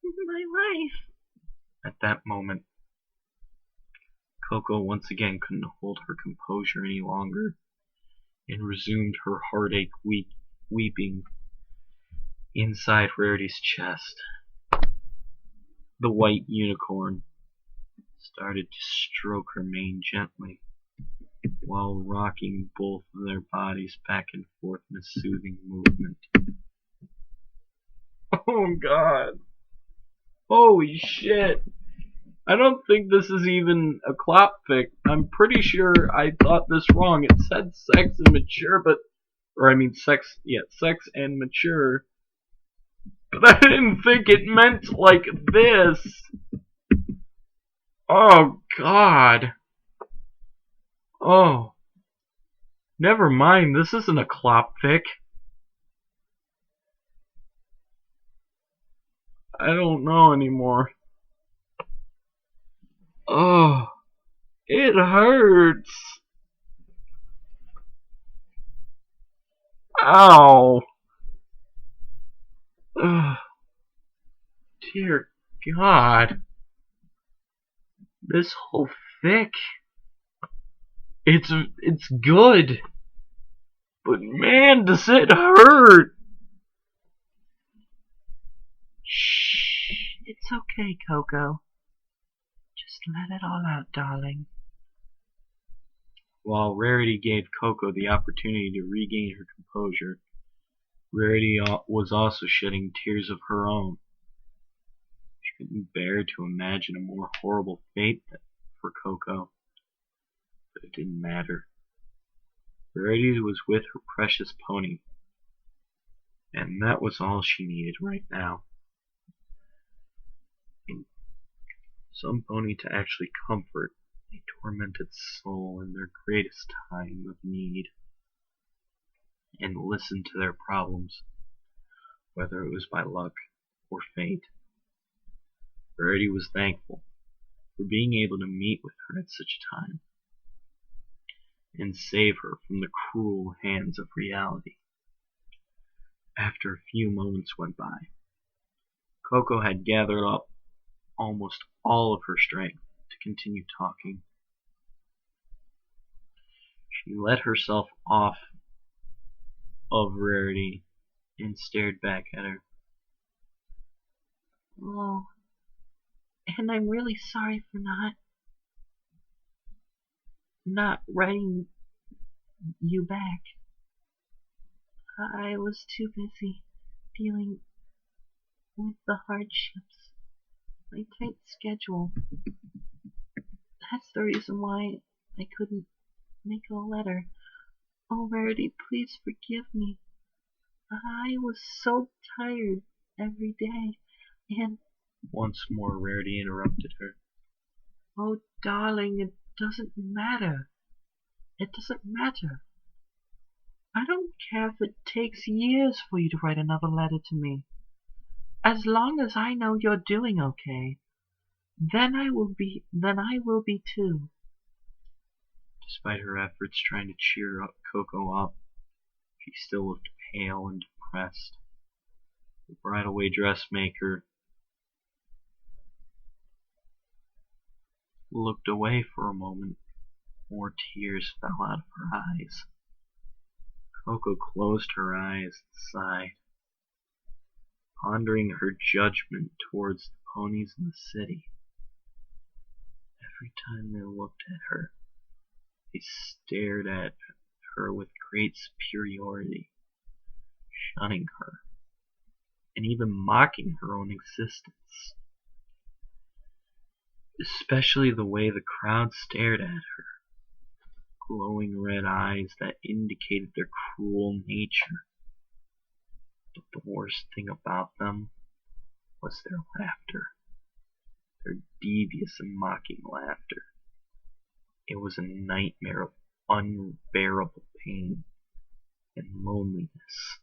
and my life. At that moment, Coco once again couldn't hold her composure any longer and resumed her heartache weeping inside Rarity's chest. The white unicorn started to stroke her mane gently while rocking both of their bodies back and forth in a soothing movement. Oh god. Holy shit. I don't think this is even a clopfic. I'm pretty sure I thought this wrong. It said sex and mature, sex and mature. But I didn't think it meant like this. Oh god. Oh. Never mind, this isn't a clopfic. I don't know anymore. Oh, it hurts. Ow. Ugh. Dear God. This whole fic. It's good. But man, does it hurt. Shh. It's okay, Coco. Just let it all out, darling. While Rarity gave Coco the opportunity to regain her composure, Rarity was also shedding tears of her own. She couldn't bear to imagine a more horrible fate for Coco, but it didn't matter. Rarity was with her precious pony, and that was all she needed right now. And some pony to actually comfort a tormented soul in their greatest time of need, and listen to their problems, whether it was by luck or fate. Rarity was thankful for being able to meet with her at such a time, and save her from the cruel hands of reality. After a few moments went by, Coco had gathered up almost all of her strength to continue talking. She let herself off of Rarity and stared back at her. Oh, and I'm really sorry for not writing you back. I was too busy dealing with the hardships, my tight schedule. That's the reason why I couldn't make a letter. Oh, Rarity, please forgive me. I was so tired every day, and... Once more Rarity interrupted her. Oh, darling, it doesn't matter. It doesn't matter. I don't care if it takes years for you to write another letter to me. As long as I know you're doing okay, then I will be too. Despite her efforts trying to cheer Coco up, she still looked pale and depressed. The bridal-way dressmaker looked away for a moment. More tears fell out of her eyes. Coco closed her eyes and sighed, pondering her judgment towards the ponies in the city. Every time they looked at her, they stared at her with great superiority, shunning her, and even mocking her own existence. Especially the way the crowd stared at her, glowing red eyes that indicated their cruel nature. But the worst thing about them was their laughter, their devious and mocking laughter. It was a nightmare of unbearable pain and loneliness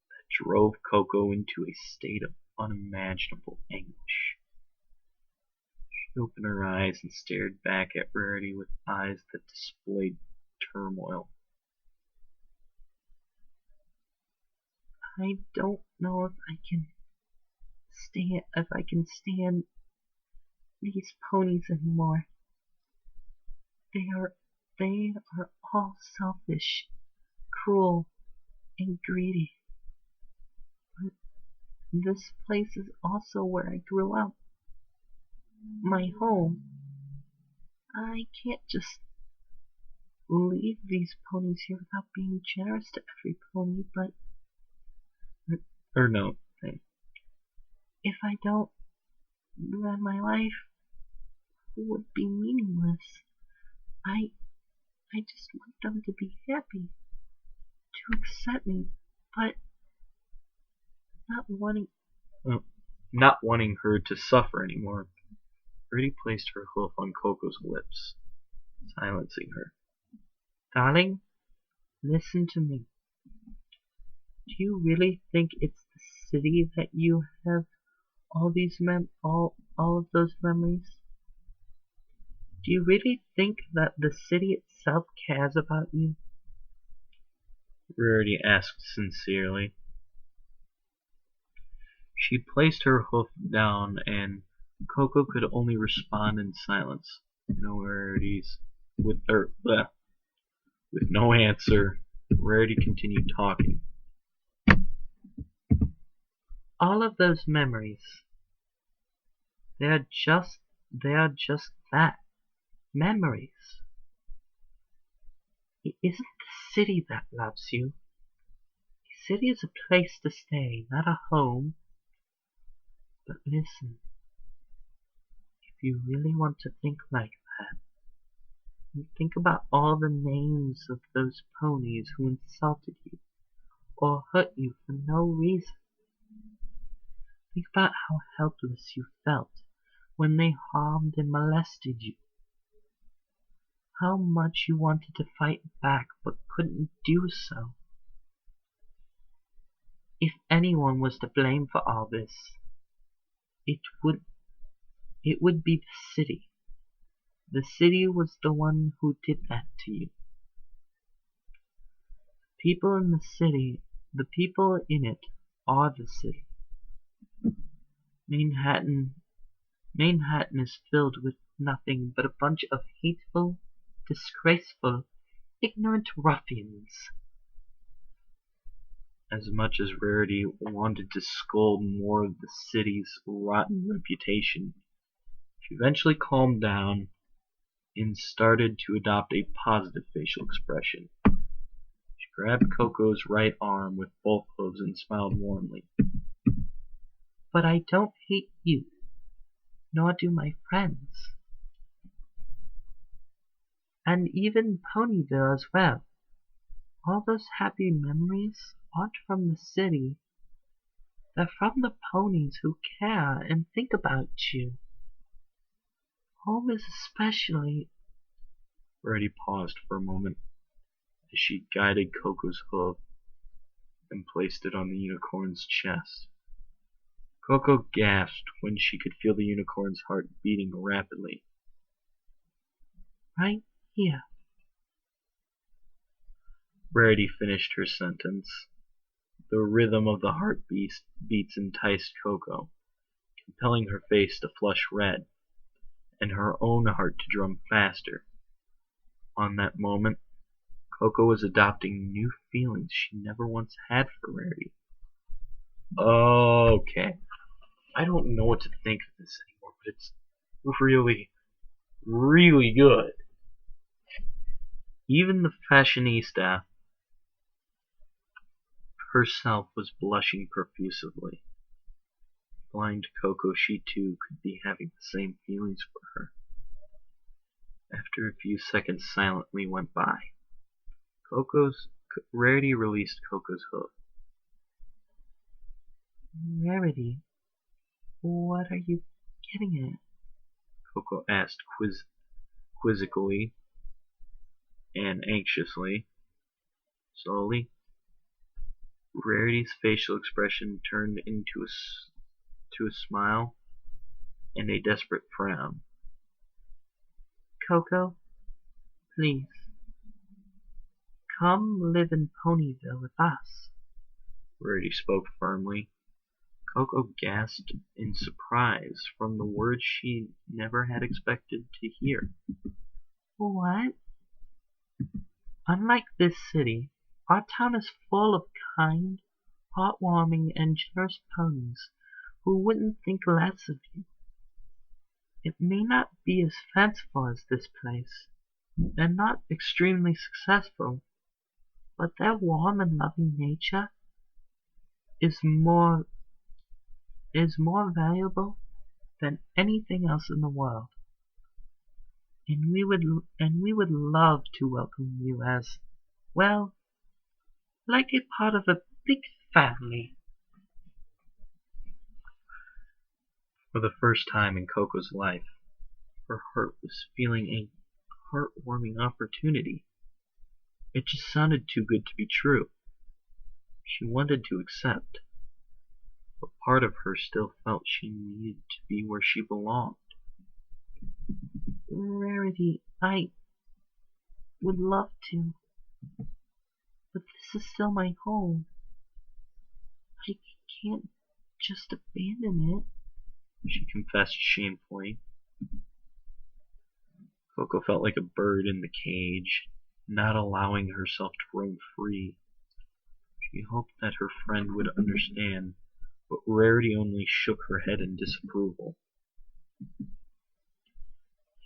that drove Coco into a state of unimaginable anguish. She opened her eyes and stared back at Rarity with eyes that displayed turmoil. I don't know if I can stand these ponies anymore. They are all selfish, cruel, and greedy. But this place is also where I grew up. My home. I can't just leave these ponies here without being generous to every pony, but... No, if I don't, then my life would be meaningless. I just want them to be happy, to accept me, but not wanting her to suffer anymore. Rarity placed her hoof on Coco's lips, silencing her. Darling, listen to me. Do you really think it's the city that you have all of those memories? Do you really think that the city itself cares about you? Rarity asked sincerely. She placed her hoof down, and Coco could only respond in silence. With no answer, Rarity continued talking. All of those memories, they are just that, memories. It isn't the city that loves you. A city is a place to stay, not a home. But listen, if you really want to think like that, And think about all the names of those ponies who insulted you or hurt you for no reason. Think about how helpless you felt when they harmed and molested you. How much you wanted to fight back but couldn't do so. If anyone was to blame for all this, it would be the city. The city was the one who did that to you. People in the city, the people in it are the city. Manhattan is filled with nothing but a bunch of hateful, disgraceful, ignorant ruffians. As much as Rarity wanted to scold more of the city's rotten reputation, she eventually calmed down and started to adopt a positive facial expression. She grabbed Coco's right arm with both hooves and smiled warmly. But I don't hate you, nor do my friends. And even Ponyville as well. All those happy memories aren't from the city. They're from the ponies who care and think about you. Home is especially... Rarity paused for a moment as she guided Coco's hoof and placed it on the unicorn's chest. Coco gasped when she could feel the unicorn's heart beating rapidly. Right here. Rarity finished her sentence. The rhythm of the heartbeats enticed Coco, compelling her face to flush red, and her own heart to drum faster. On that moment, Coco was adopting new feelings she never once had for Rarity. Okay. I don't know what to think of this anymore, but it's really, really good. Even the fashionista herself was blushing profusely. Blind Coco, she too could be having the same feelings for her. After a few seconds silently went by, Rarity released Coco's hoof. Rarity, what are you getting at? Coco asked quizzically and anxiously. Slowly, Rarity's facial expression turned into a smile and a desperate frown. Coco, please, come live in Ponyville with us. Rarity spoke firmly. Coco gasped in surprise from the words she never had expected to hear. What? Unlike this city, our town is full of kind, heartwarming, and generous ponies who wouldn't think less of you. It may not be as fanciful as this place, and not extremely successful, but their warm and loving nature is more valuable than anything else in the world. And we would love to welcome you as, well, like a part of a big family. For the first time in Coco's life, her heart was feeling a heartwarming opportunity. It just sounded too good to be true. She wanted to accept, but part of her still felt she needed to be where she belonged. Rarity, I would love to, but this is still my home. I can't just abandon it, she confessed shamefully. Coco felt like a bird in the cage, not allowing herself to roam free. She hoped that her friend would understand, but Rarity only shook her head in disapproval.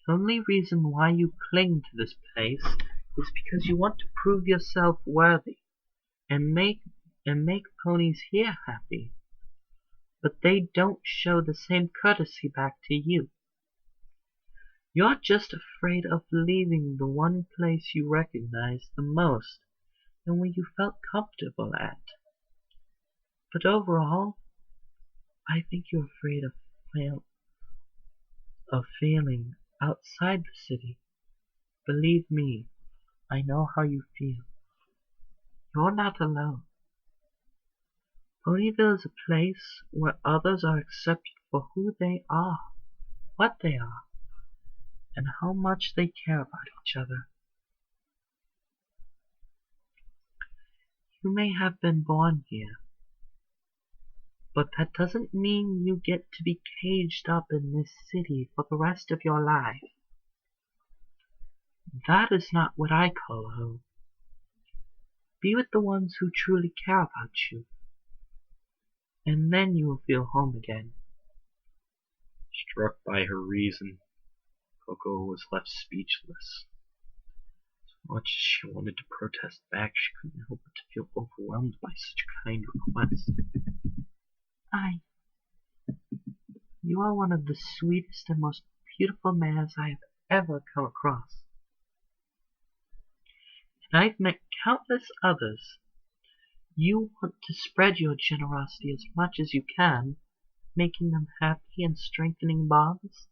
The only reason why you cling to this place is because you want to prove yourself worthy and make ponies here happy. But they don't show the same courtesy back to you. You're just afraid of leaving the one place you recognize the most and where you felt comfortable at. But overall, I think you're afraid of failing outside the city. Believe me, I know how you feel. You're not alone. Ponyville is a place where others are accepted for who they are, what they are, and how much they care about each other. You may have been born here, but that doesn't mean you get to be caged up in this city for the rest of your life. That is not what I call home. Be with the ones who truly care about you, and then you will feel home again. Struck by her reason, Coco was left speechless. As much as she wanted to protest back, she couldn't help but to feel overwhelmed by such a kind request. You are one of the sweetest and most beautiful mares I have ever come across. And I've met countless others. You want to spread your generosity as much as you can, making them happy and strengthening bonds.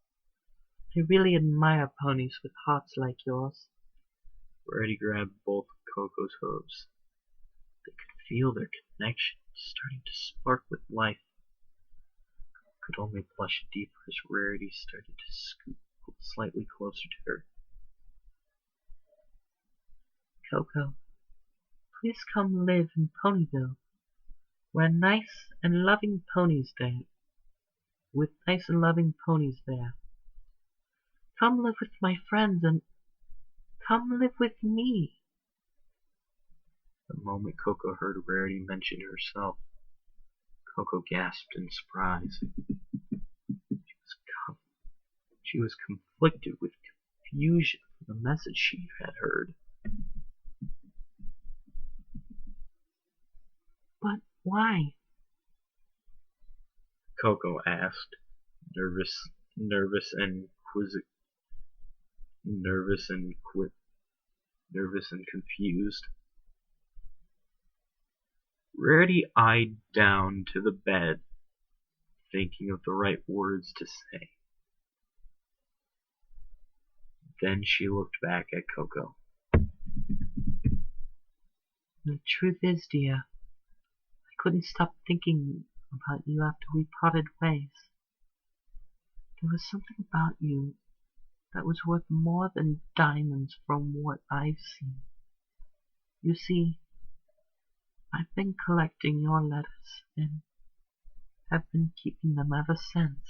I really admire ponies with hearts like yours. Reddy grabbed both of Coco's hooves. They could feel their connection starting to spark with life. Could only blush deeper as Rarity started to scoot slightly closer to her. Coco, please come live in Ponyville, where nice and loving ponies there. With nice and loving ponies there. Come live with my friends and come live with me. The moment Coco heard Rarity mention herself, Coco gasped in surprise. She was conflicted with confusion for the message she had heard. But why? Coco asked, nervous and confused. Rarity eyed down to the bed, thinking of the right words to say. Then she looked back at Coco. The truth is, dear, I couldn't stop thinking about you after we parted ways. There was something about you that was worth more than diamonds from what I've seen. You see, I've been collecting your letters and have been keeping them ever since,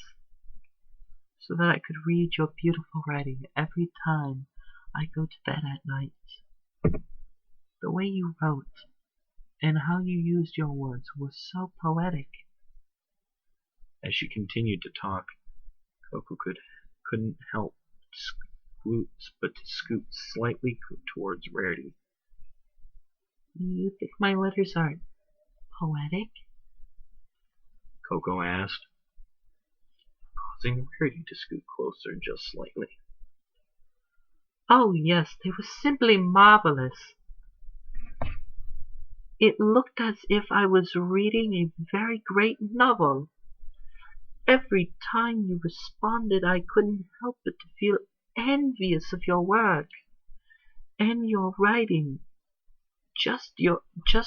so that I could read your beautiful writing every time I go to bed at night. The way you wrote and how you used your words was so poetic. As she continued to talk, Coco couldn't help but to scoot slightly towards Rarity. You think my letters are poetic? Coco asked, causing Rarity to scoot closer just slightly. Oh yes, they were simply marvelous. It looked as if I was reading a very great novel. Every time you responded, I couldn't help but to feel envious of your work and your writing, just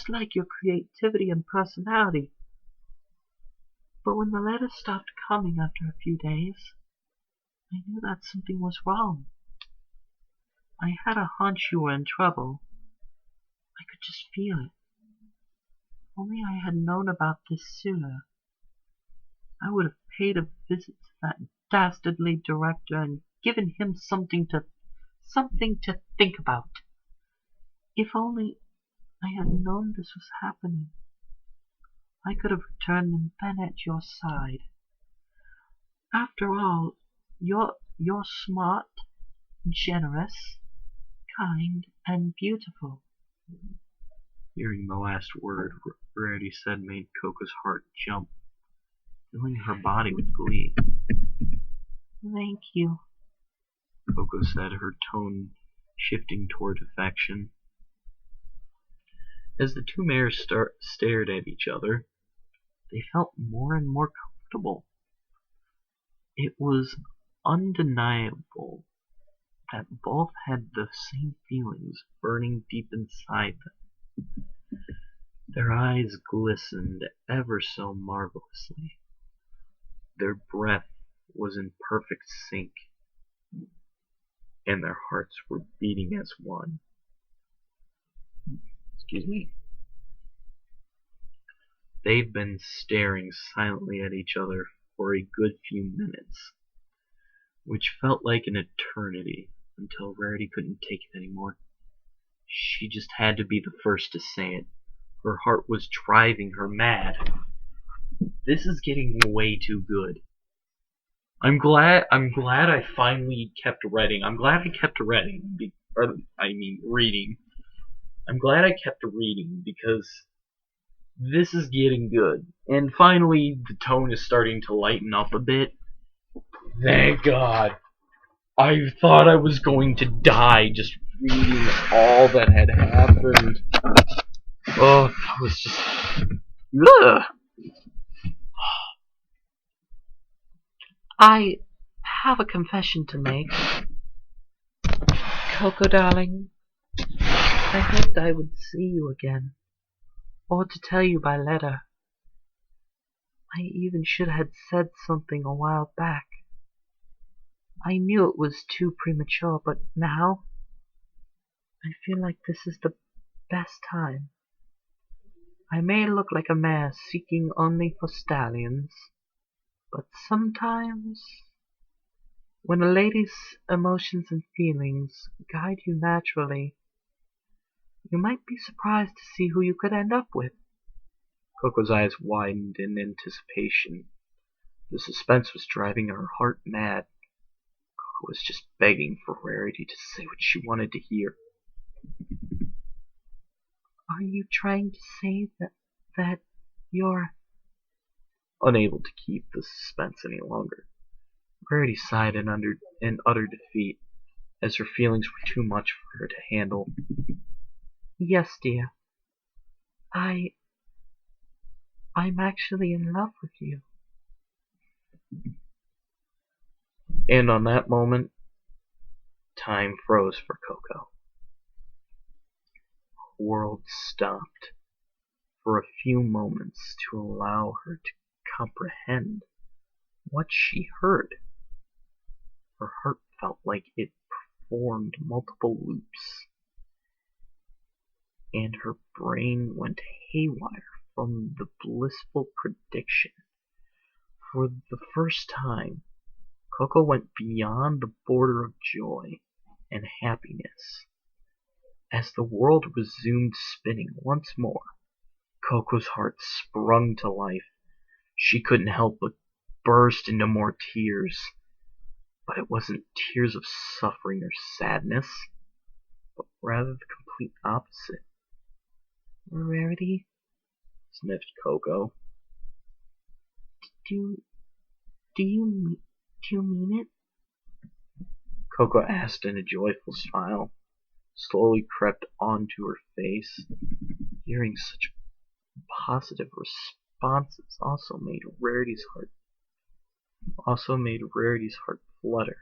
like your creativity and personality. But when the letters stopped coming after a few days, I knew that something was wrong. I had a hunch you were in trouble. I could just feel it. If only I had known about this sooner, I would have paid a visit to that dastardly director and given him something to think about. If only I had known this was happening, I could have returned and been at your side. After all, you're smart, generous, kind, and beautiful. Hearing the last word Rarity said made Coco's heart jump, filling her body with glee. Thank you. Coco said, her tone shifting toward affection. As the two mares stared at each other, they felt more and more comfortable. It was undeniable that both had the same feelings burning deep inside them. Their eyes glistened ever so marvelously. Their breath was in perfect sync, and their hearts were beating as one. Excuse me. They'd been staring silently at each other for a good few minutes, which felt like an eternity, until Rarity couldn't take it anymore. She just had to be the first to say it. Her heart was driving her mad. This is getting way too good. I'm glad I finally kept reading. I'm glad I kept reading. Reading. I'm glad I kept reading because this is getting good. And finally, the tone is starting to lighten up a bit. Thank God. I thought I was going to die just reading all that had happened. Oh, that was just... Ugh. I have a confession to make. Coco, darling, I hoped I would see you again, or to tell you by letter. I even should have said something a while back. I knew it was too premature, but now I feel like this is the best time. I may look like a mare seeking only for stallions, but sometimes, when a lady's emotions and feelings guide you naturally, you might be surprised to see who you could end up with. Coco's eyes widened in anticipation. The suspense was driving her heart mad. Coco was just begging for Rarity to say what she wanted to hear. Are you trying to say that you're... Unable to keep the suspense any longer, Rarity sighed in utter defeat, as her feelings were too much for her to handle. Yes, dear. I'm actually in love with you. And on that moment, time froze for Coco. The world stopped for a few moments to allow her to comprehend what she heard. Her heart felt like it performed multiple loops, and her brain went haywire from the blissful prediction. For the first time, Coco went beyond the border of joy and happiness. As the world resumed spinning once more, Coco's heart sprung to life. She couldn't help but burst into more tears. But it wasn't tears of suffering or sadness, but rather the complete opposite. Rarity, Sniffed Coco. do you mean it? Coco asked, and a joyful smile slowly crept onto her face. Hearing such positive responses also made Rarity's heart flutter.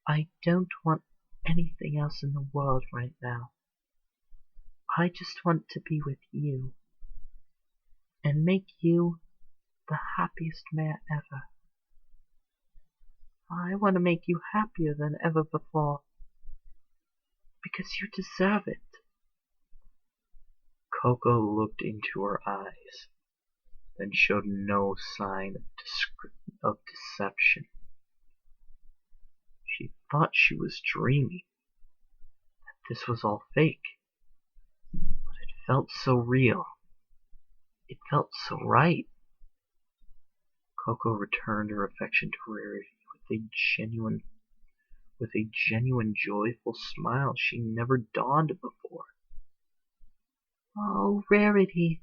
I don't want anything else in the world right now. I just want to be with you and make you the happiest mare ever. I want to make you happier than ever before, because you deserve it. Coco looked into her eyes, then showed no sign of deception. She thought she was dreaming, that this was all fake, but it felt so real. It felt so right. Coco returned her affection to Rarity with a genuine joyful smile she never donned before. Oh, Rarity,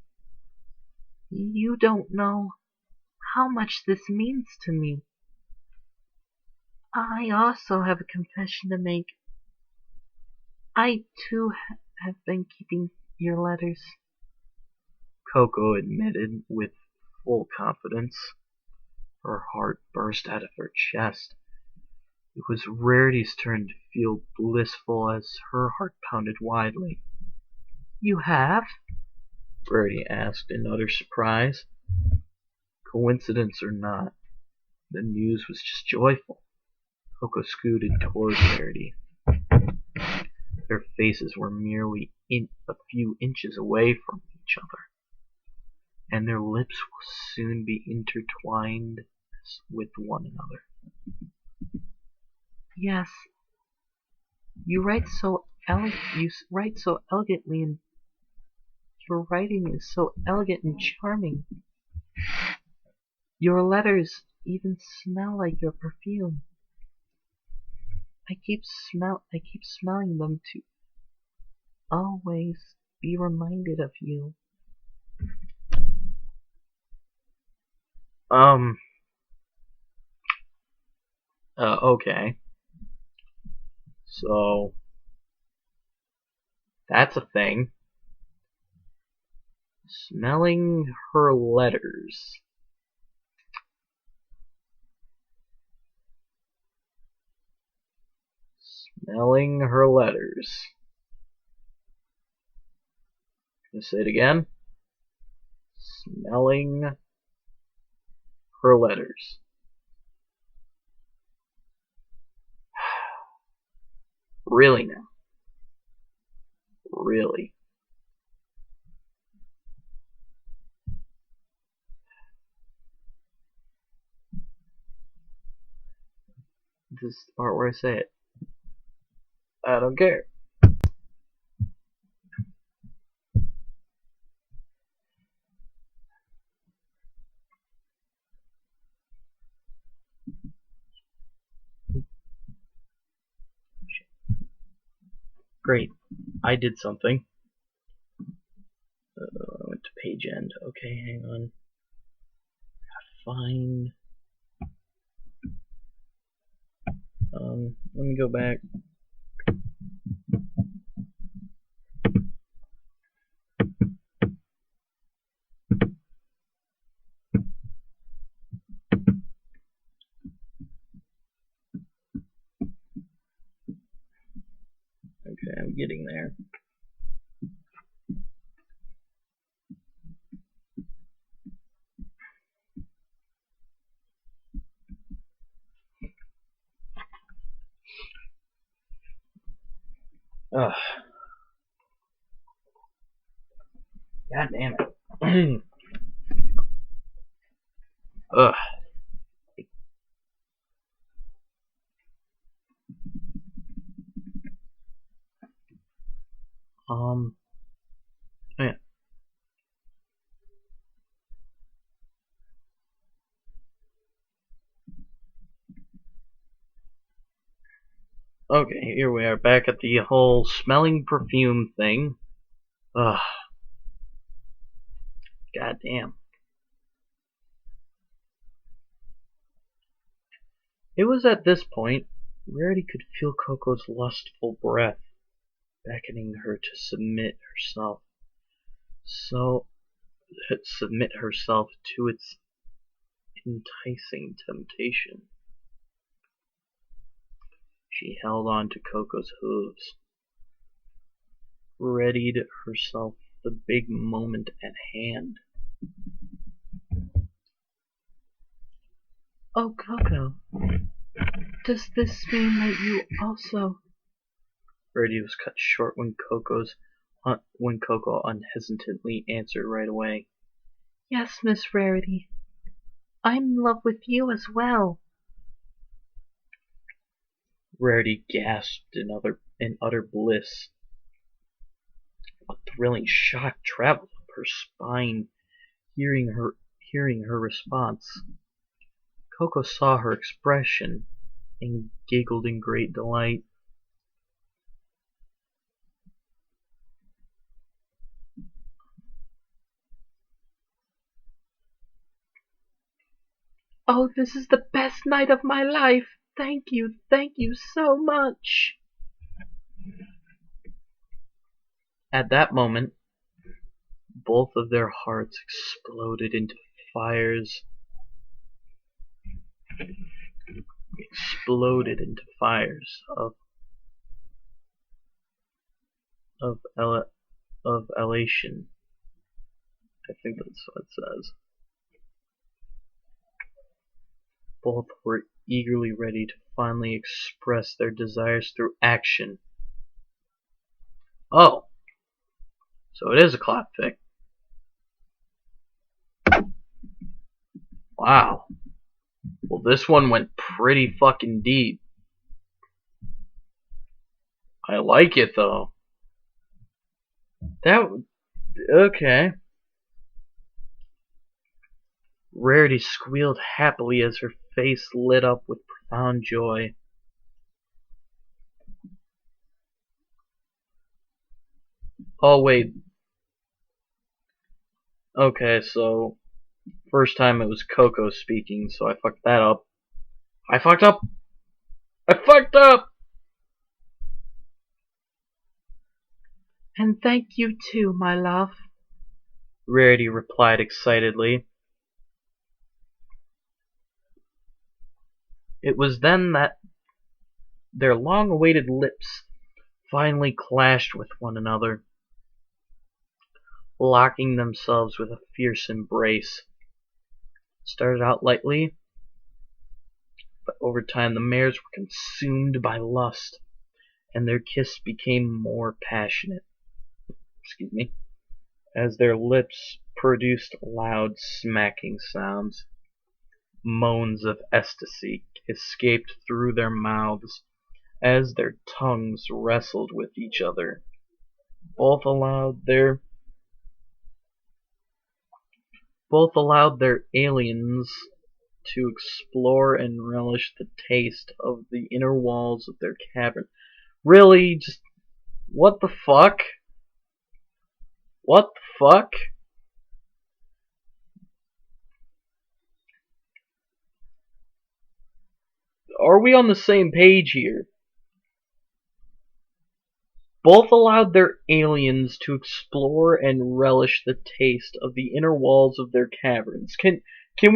you don't know how much this means to me. I also have a confession to make. I too have been keeping your letters. Coco admitted with full confidence. Her heart burst out of her chest. It was Rarity's turn to feel blissful as her heart pounded wildly. You have? Rarity asked in utter surprise. Coincidence or not, the news was just joyful. Coco scooted toward Rarity. Their faces were merely a few inches away from each other, and their lips will soon be intertwined with one another. Yes. You write so elegantly, and your writing is so elegant and charming. Your letters even smell like your perfume. I keep smelling them to always be reminded of you. Okay. So, that's a thing. Smelling her letters. Smelling her letters. Can I say it again? Smelling her letters. Really now? Really? This is the part where I say it. I don't care. Great. I did something. I went to page end. Okay, hang on. Find. Let me go back. Okay, I'm getting there. Ugh. God damn it. Ugh. Yeah. Okay, here we are back at the whole smelling perfume thing. Ugh. God damn. It was at this point Rarity could feel Coco's lustful breath beckoning her to submit herself to its enticing temptation. She held on to Coco's hooves, readied herself for the big moment at hand. Oh, Coco, does this mean that you also... Rarity was cut short when Coco unhesitatingly answered right away. Yes, Miss Rarity. I'm in love with you as well. Rarity gasped in utter bliss. A thrilling shock traveled up her spine, hearing her response. Coco saw her expression and giggled in great delight. Oh, this is the best night of my life. thank you so much. At that moment, both of their hearts exploded into fires. Exploded into fires of elation. I think that's what it says. Both were eagerly ready to finally express their desires through action. Oh, so it is a clopfic. Wow. Well, this one went pretty fucking deep. I like it though. Okay. Rarity squealed happily as her face lit up with profound joy. Oh wait. Okay, so first time it was Coco speaking, so I fucked that up. I fucked up! I fucked up! And thank you too, my love, Rarity replied excitedly. It was then that their long-awaited lips finally clashed with one another, locking themselves with a fierce embrace. It started out lightly, but over time the mares were consumed by lust, and their kiss became more passionate. Excuse me. As their lips produced loud smacking sounds. Moans of ecstasy escaped through their mouths as their tongues wrestled with each other. Both allowed their aliens to explore and relish the taste of the inner walls of their cavern. Really? Just what the fuck? What the fuck? Are we on the same page here? Both allowed their aliens to explore and relish the taste of the inner walls of their caverns. Can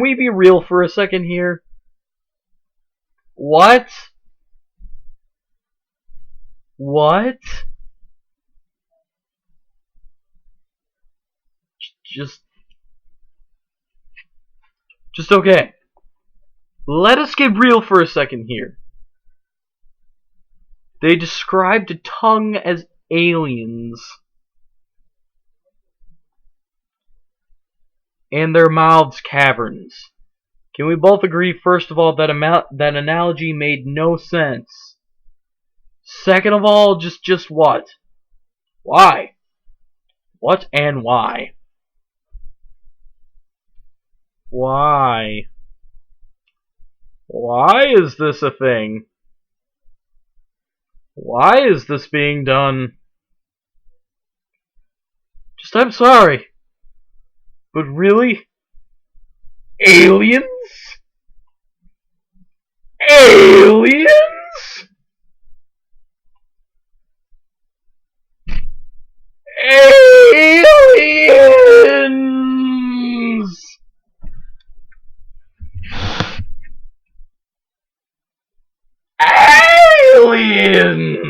we be real for a second here? What? What? Just okay. Let us get real for a second here. They described a tongue as aliens, and their mouths caverns. Can we both agree, first of all, that analogy made no sense? Second of all, just what? Why? What and why? Why? Why is this a thing? Why is this being done? I'm sorry. But really? Aliens? Aliens? Aliens! Aliens!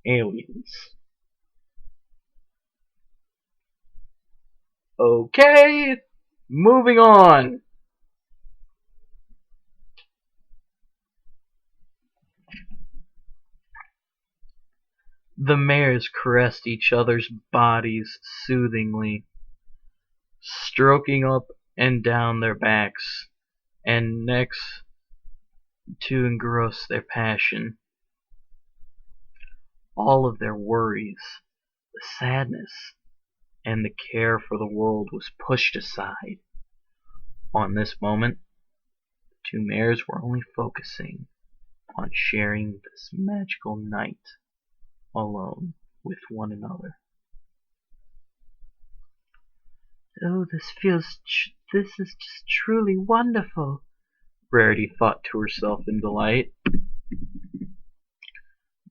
Aliens. Okay, moving on. The mares caressed each other's bodies soothingly, stroking up and down their backs and necks to engross their passion. All of their worries, the sadness, and the care for the world was pushed aside. On this moment, the two mares were only focusing on sharing this magical night alone with one another. Oh, This is just truly wonderful, Rarity thought to herself in delight.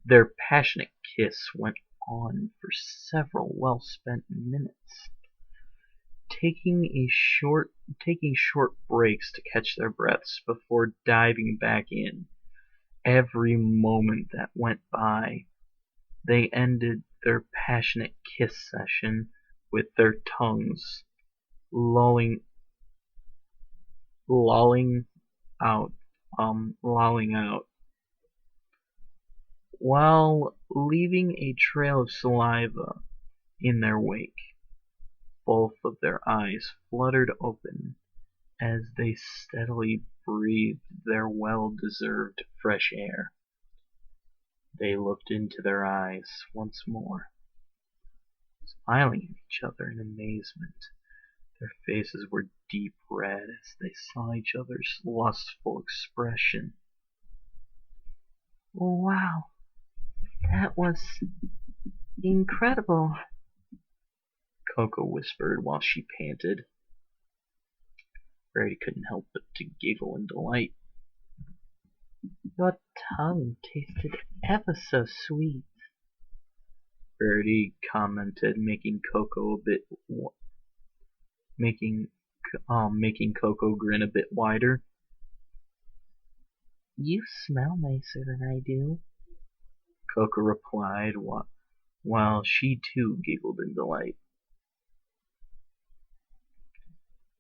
Their passionate kiss went on for several well-spent minutes, taking short breaks to catch their breaths before diving back in. Every moment that went by, they ended their passionate kiss session with their tongues lolling out, lolling out, while leaving a trail of saliva in their wake. Both of their eyes fluttered open as they steadily breathed their well-deserved fresh air. They looked into their eyes once more, smiling at each other in amazement. Their faces were deep red as they saw each other's lustful expression. Wow, that was incredible, Coco whispered while she panted. Rarity couldn't help but to giggle in delight. Your tongue tasted ever so sweet, Rarity commented, making Coco grin a bit wider. You smell nicer than I do, Coco replied while she too giggled in delight.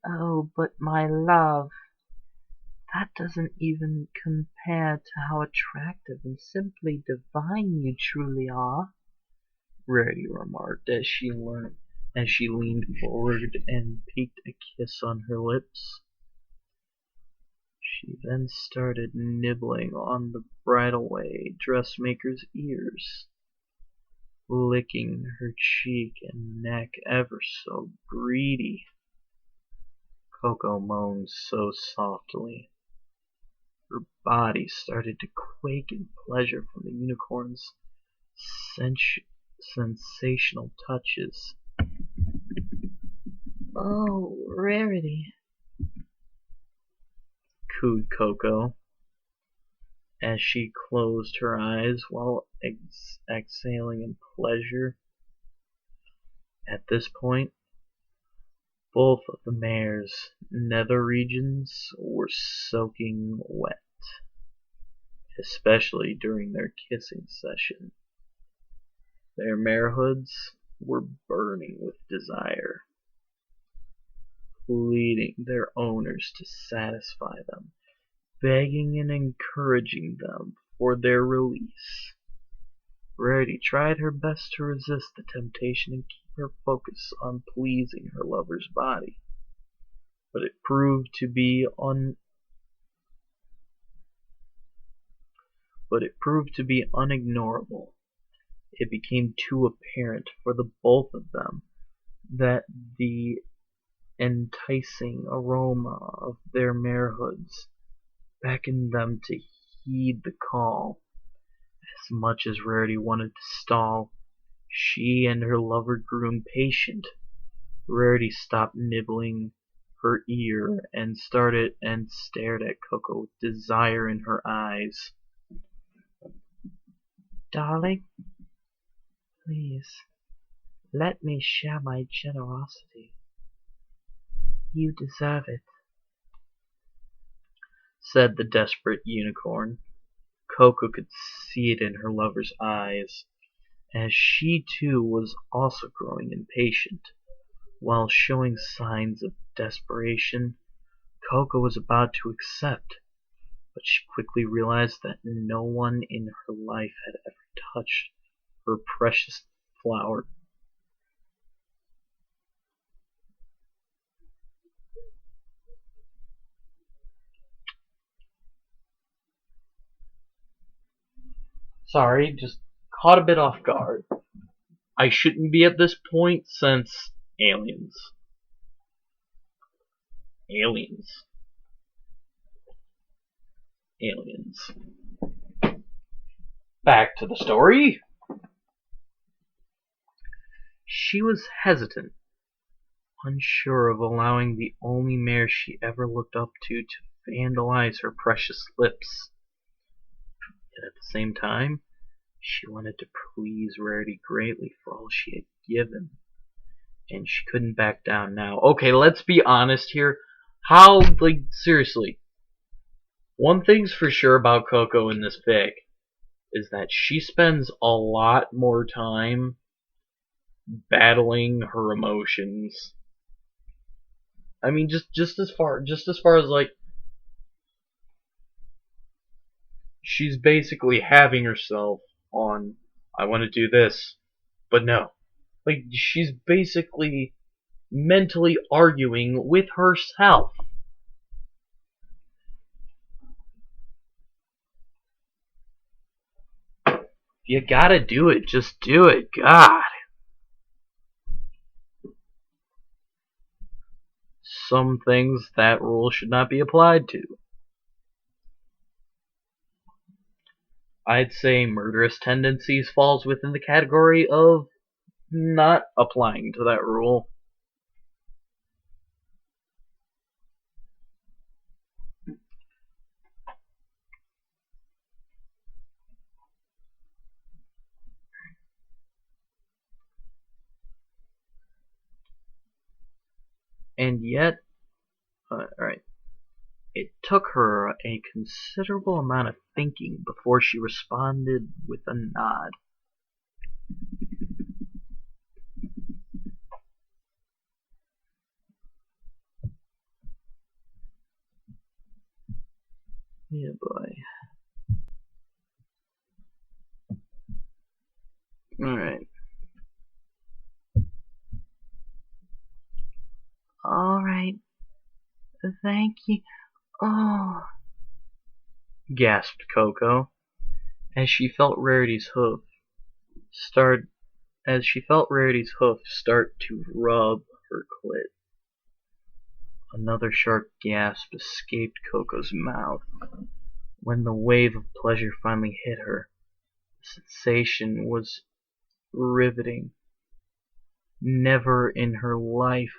Oh, but my love, that doesn't even compare to how attractive and simply divine you truly are, Rarity remarked as she leaned forward and peeked a kiss on her lips. She then started nibbling on the bridalway dressmaker's ears, licking her cheek and neck ever so greedy. Coco moaned so softly. Her body started to quake in pleasure from the unicorn's sensational touches. Oh, Rarity, cooed Coco as she closed her eyes while exhaling in pleasure. At this point, both of the mare's nether regions were soaking wet, especially during their kissing session. Their marehoods were burning with desire, pleading their owners to satisfy them, begging and encouraging them for their release. Rarity tried her best to resist the temptation and keep her focus on pleasing her lover's body, but it proved to be unignorable. It became too apparent for the both of them that the enticing aroma of their marehoods beckoned them to heed the call. As much as Rarity wanted to stall, she and her lover grew impatient. Rarity stopped nibbling her ear and stared at Coco with desire in her eyes. darling, please, let me share my generosity. You deserve it, said the desperate unicorn. Coco could see it in her lover's eyes, as she too was also growing impatient. While showing signs of desperation, Coco was about to accept, but she quickly realized that no one in her life had ever touched her precious flower. Sorry, just caught a bit off guard. I shouldn't be at this point since aliens. Aliens. Aliens. Back to the story. She was hesitant, unsure of allowing the only mare she ever looked up to vandalize her precious lips. Yet at the same time, she wanted to please Rarity greatly for all she had given, and she couldn't back down now. Okay, let's be honest here. Seriously, one thing's for sure about Coco in this fic is that she spends a lot more time battling her emotions. I mean, just as far as like she's basically having herself on, I want to do this, but no. Like, she's basically mentally arguing with herself. You gotta do it, just do it, God. Some things that rule should not be applied to. I'd say murderous tendencies falls within the category of not applying to that rule. And yet, alright, it took her a considerable amount of thinking before she responded with a nod. Yeah, boy. Alright. Alright. Thank you. Oh, gasped Coco as she felt Rarity's hoof start to rub her clit. Another sharp gasp escaped Coco's mouth. When the wave of pleasure finally hit her, the sensation was riveting. Never in her life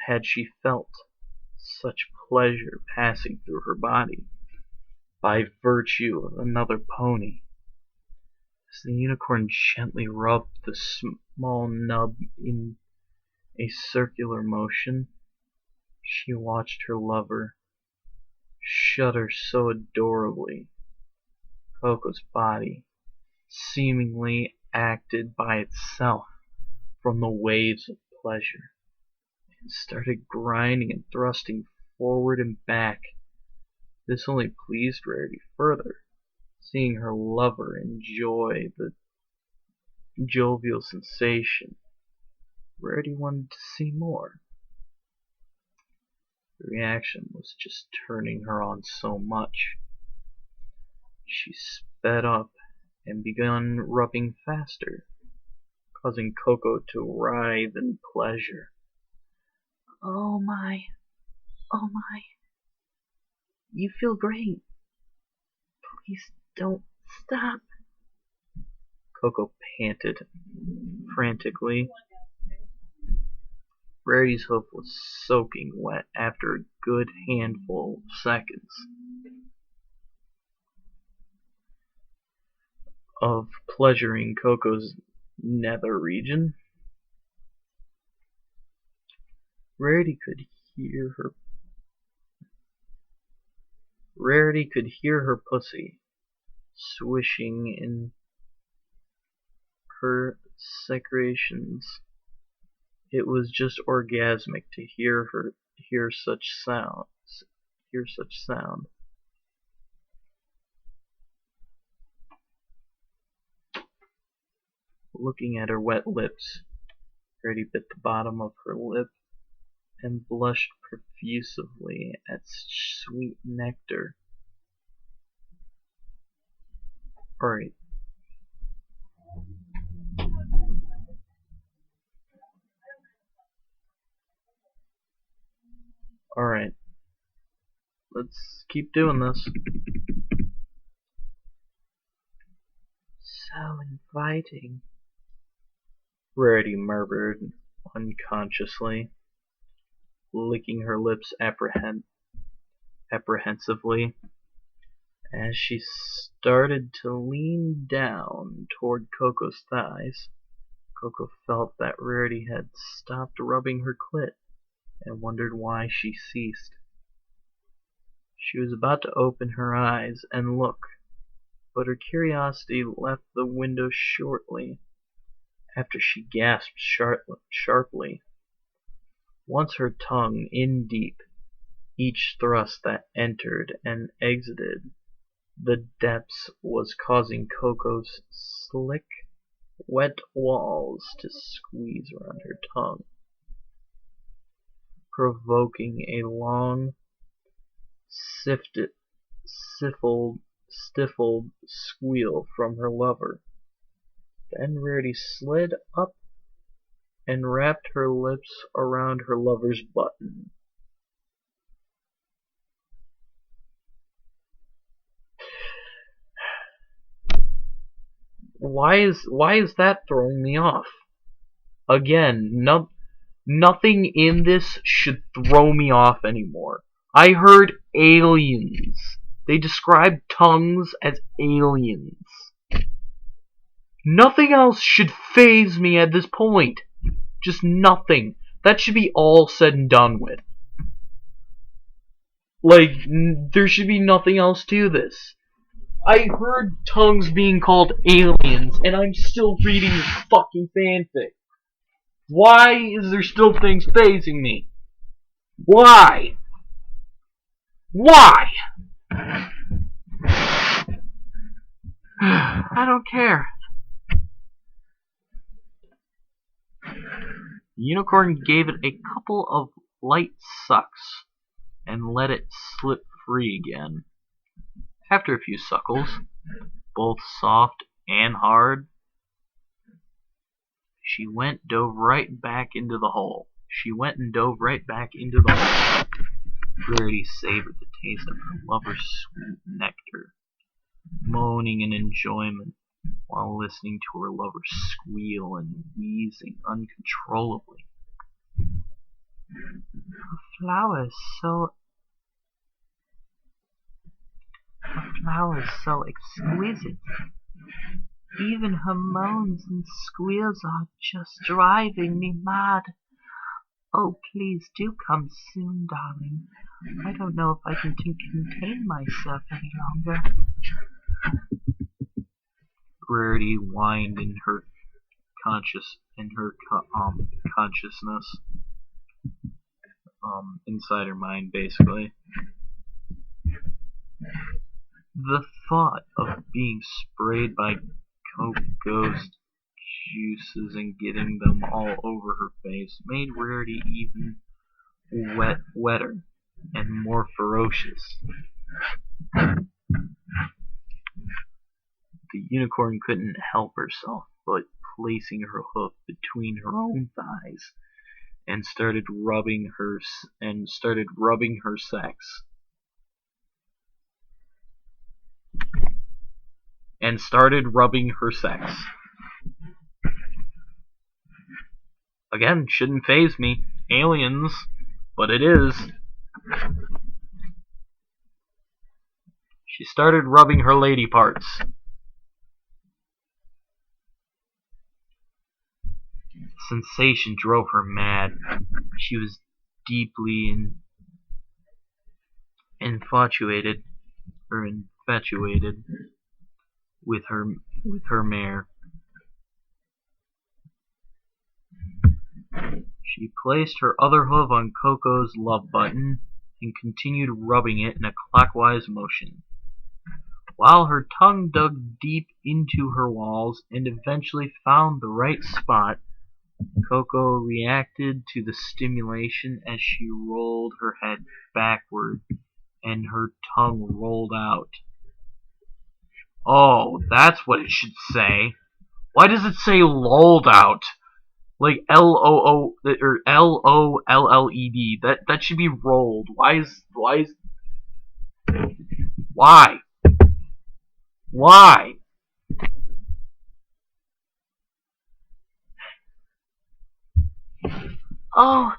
had she felt such pleasure passing through her body by virtue of another pony. As the unicorn gently rubbed the small nub in a circular motion, she watched her lover shudder so adorably. Coco's body seemingly acted by itself from the waves of pleasure and started grinding and thrusting forward and back. This only pleased Rarity further, seeing her lover enjoy the jovial sensation. Rarity wanted to see more. The reaction was just turning her on so much. She sped up and began rubbing faster, causing Coco to writhe in pleasure. Oh my, you feel great. Please don't stop. Coco panted frantically. Rarity's hoof was soaking wet after a good handful of seconds of pleasuring Coco's nether region. Rarity could hear her pussy swishing in her secretions. It was just orgasmic to hear such sound. Looking at her wet lips, Rarity bit the bottom of her lip and blushed profusely at such sweet nectar. Alright. Alright. Let's keep doing this. So inviting. Rarity murmured unconsciously, licking her lips apprehensively. As she started to lean down toward Coco's thighs, Coco felt that Rarity had stopped rubbing her clit and wondered why she ceased. She was about to open her eyes and look, but her curiosity left the window shortly after she gasped sharply. Once her tongue in deep, each thrust that entered and exited the depths was causing Coco's slick, wet walls to squeeze around her tongue, provoking a long, stifled squeal from her lover. Then Rarity slid up and wrapped her lips around her lover's button. Why is that throwing me off? Again, nothing in this should throw me off anymore. I heard aliens. They described tongues as aliens. Nothing else should faze me at this point. Just nothing. That should be all said and done with. Like, there should be nothing else to this. I heard tongues being called aliens, and I'm still reading this fucking fanfic. Why is there still things phasing me? Why? Why? I don't care. The unicorn gave it a couple of light sucks and let it slip free again. After a few suckles, both soft and hard, she dove right back into the hole. Rarity savored the taste of her lover's sweet nectar, moaning in enjoyment while listening to her lover squeal and wheezing uncontrollably. Her flower is so exquisite. Even her moans and squeals are just driving me mad. Oh, please do come soon, darling. I don't know if I can contain myself any longer. Rarity whined in her consciousness, inside her mind, basically. The thought of being sprayed by Coco's juices and getting them all over her face made Rarity even wetter and more ferocious. The unicorn couldn't help herself but placing her hoof between her own thighs and started rubbing her sex. Again, shouldn't faze me. Aliens, but it is. She started rubbing her lady parts. Sensation drove her mad. She was deeply infatuated with her mare. She placed her other hoof on Coco's love button and continued rubbing it in a clockwise motion, while her tongue dug deep into her walls and eventually found the right spot. Coco reacted to the stimulation as she rolled her head backward and her tongue rolled out. Oh, that's what it should say. Why does it say lolled out? Like L-O-O or L-O-L-L-E-D. That should be rolled. Why? Why? Oh,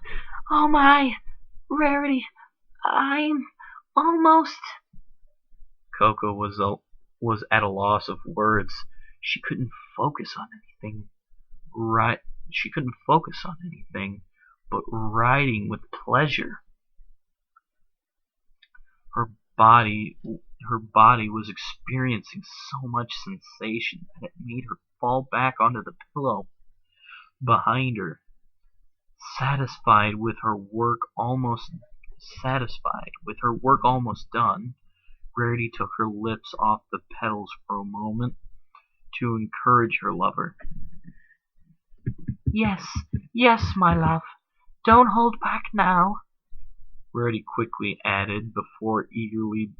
oh my, Rarity, I'm almost... Coco was at a loss of words. She couldn't focus on anything. She couldn't focus on anything but riding with pleasure. Her body was experiencing so much sensation that it made her fall back onto the pillow behind her. Satisfied with her work almost done, Rarity took her lips off the petals for a moment to encourage her lover. Yes, yes, my love. Don't hold back now. Rarity quickly added before eagerly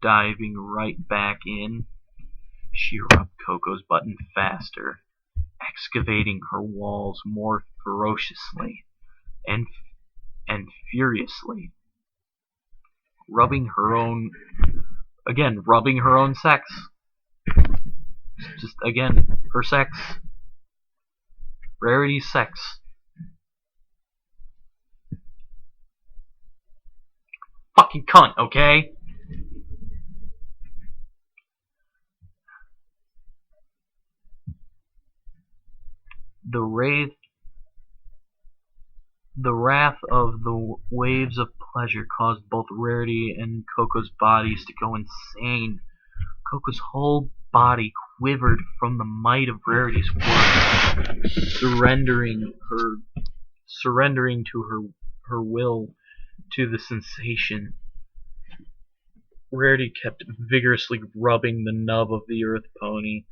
diving right back in. She rubbed Coco's button faster, excavating her walls more ferociously and furiously, rubbing her own sex. Just again, her sex. Rarity's sex. Fucking cunt, okay? The wrath of the waves of pleasure caused both Rarity and Coco's bodies to go insane. Coco's whole body quivered from the might of Rarity's work, surrendering to her will to the sensation. Rarity kept vigorously rubbing the nub of the earth pony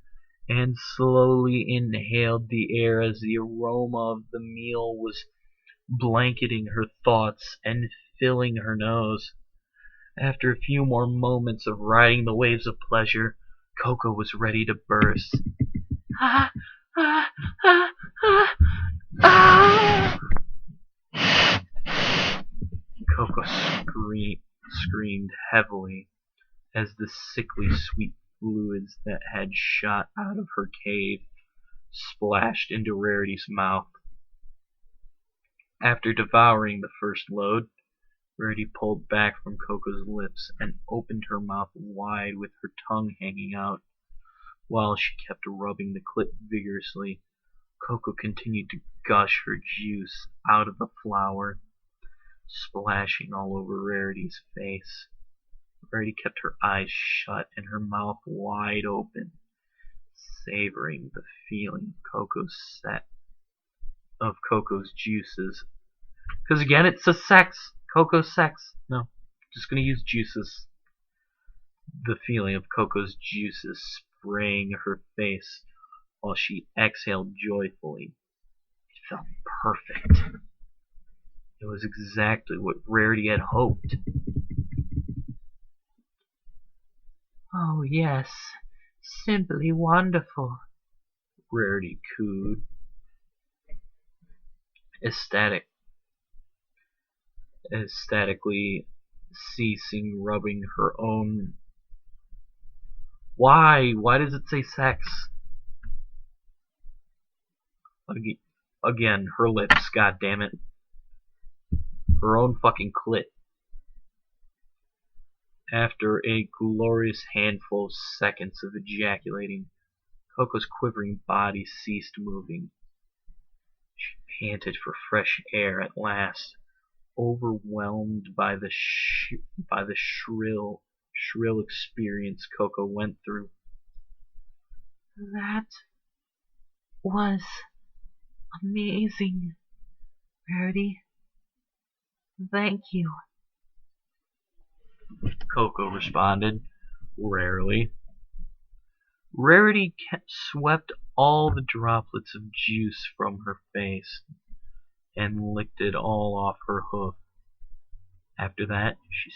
and slowly inhaled the air as the aroma of the meal was blanketing her thoughts and filling her nose. After a few more moments of riding the waves of pleasure, Coco was ready to burst. Ah, ah, ah, ah, ah. Coco screamed heavily as the sickly sweet fluids that had shot out of her cave splashed into Rarity's mouth. After devouring the first load, Rarity pulled back from Coco's lips and opened her mouth wide with her tongue hanging out. While she kept rubbing the clit vigorously, Coco continued to gush her juice out of the flower, splashing all over Rarity's face. Rarity kept her eyes shut and her mouth wide open, savoring the feeling of Coco's juices. Because again, it's a sex. Coco's sex. No, just gonna use juices. The feeling of Coco's juices spraying her face while she exhaled joyfully. It felt perfect. It was exactly what Rarity had hoped. Oh, yes. Simply wonderful. Rarity cooed, ecstatically ceasing rubbing her own. Why? Why does it say sex? Again, her lips, god damn it. Her own fucking clit. After a glorious handful of seconds of ejaculating, Coco's quivering body ceased moving. She panted for fresh air at last, overwhelmed by the shrill experience Coco went through. That was amazing, Rarity. Thank you. Coco responded, rarely. Rarity swept all the droplets of juice from her face and licked it all off her hoof. After that, she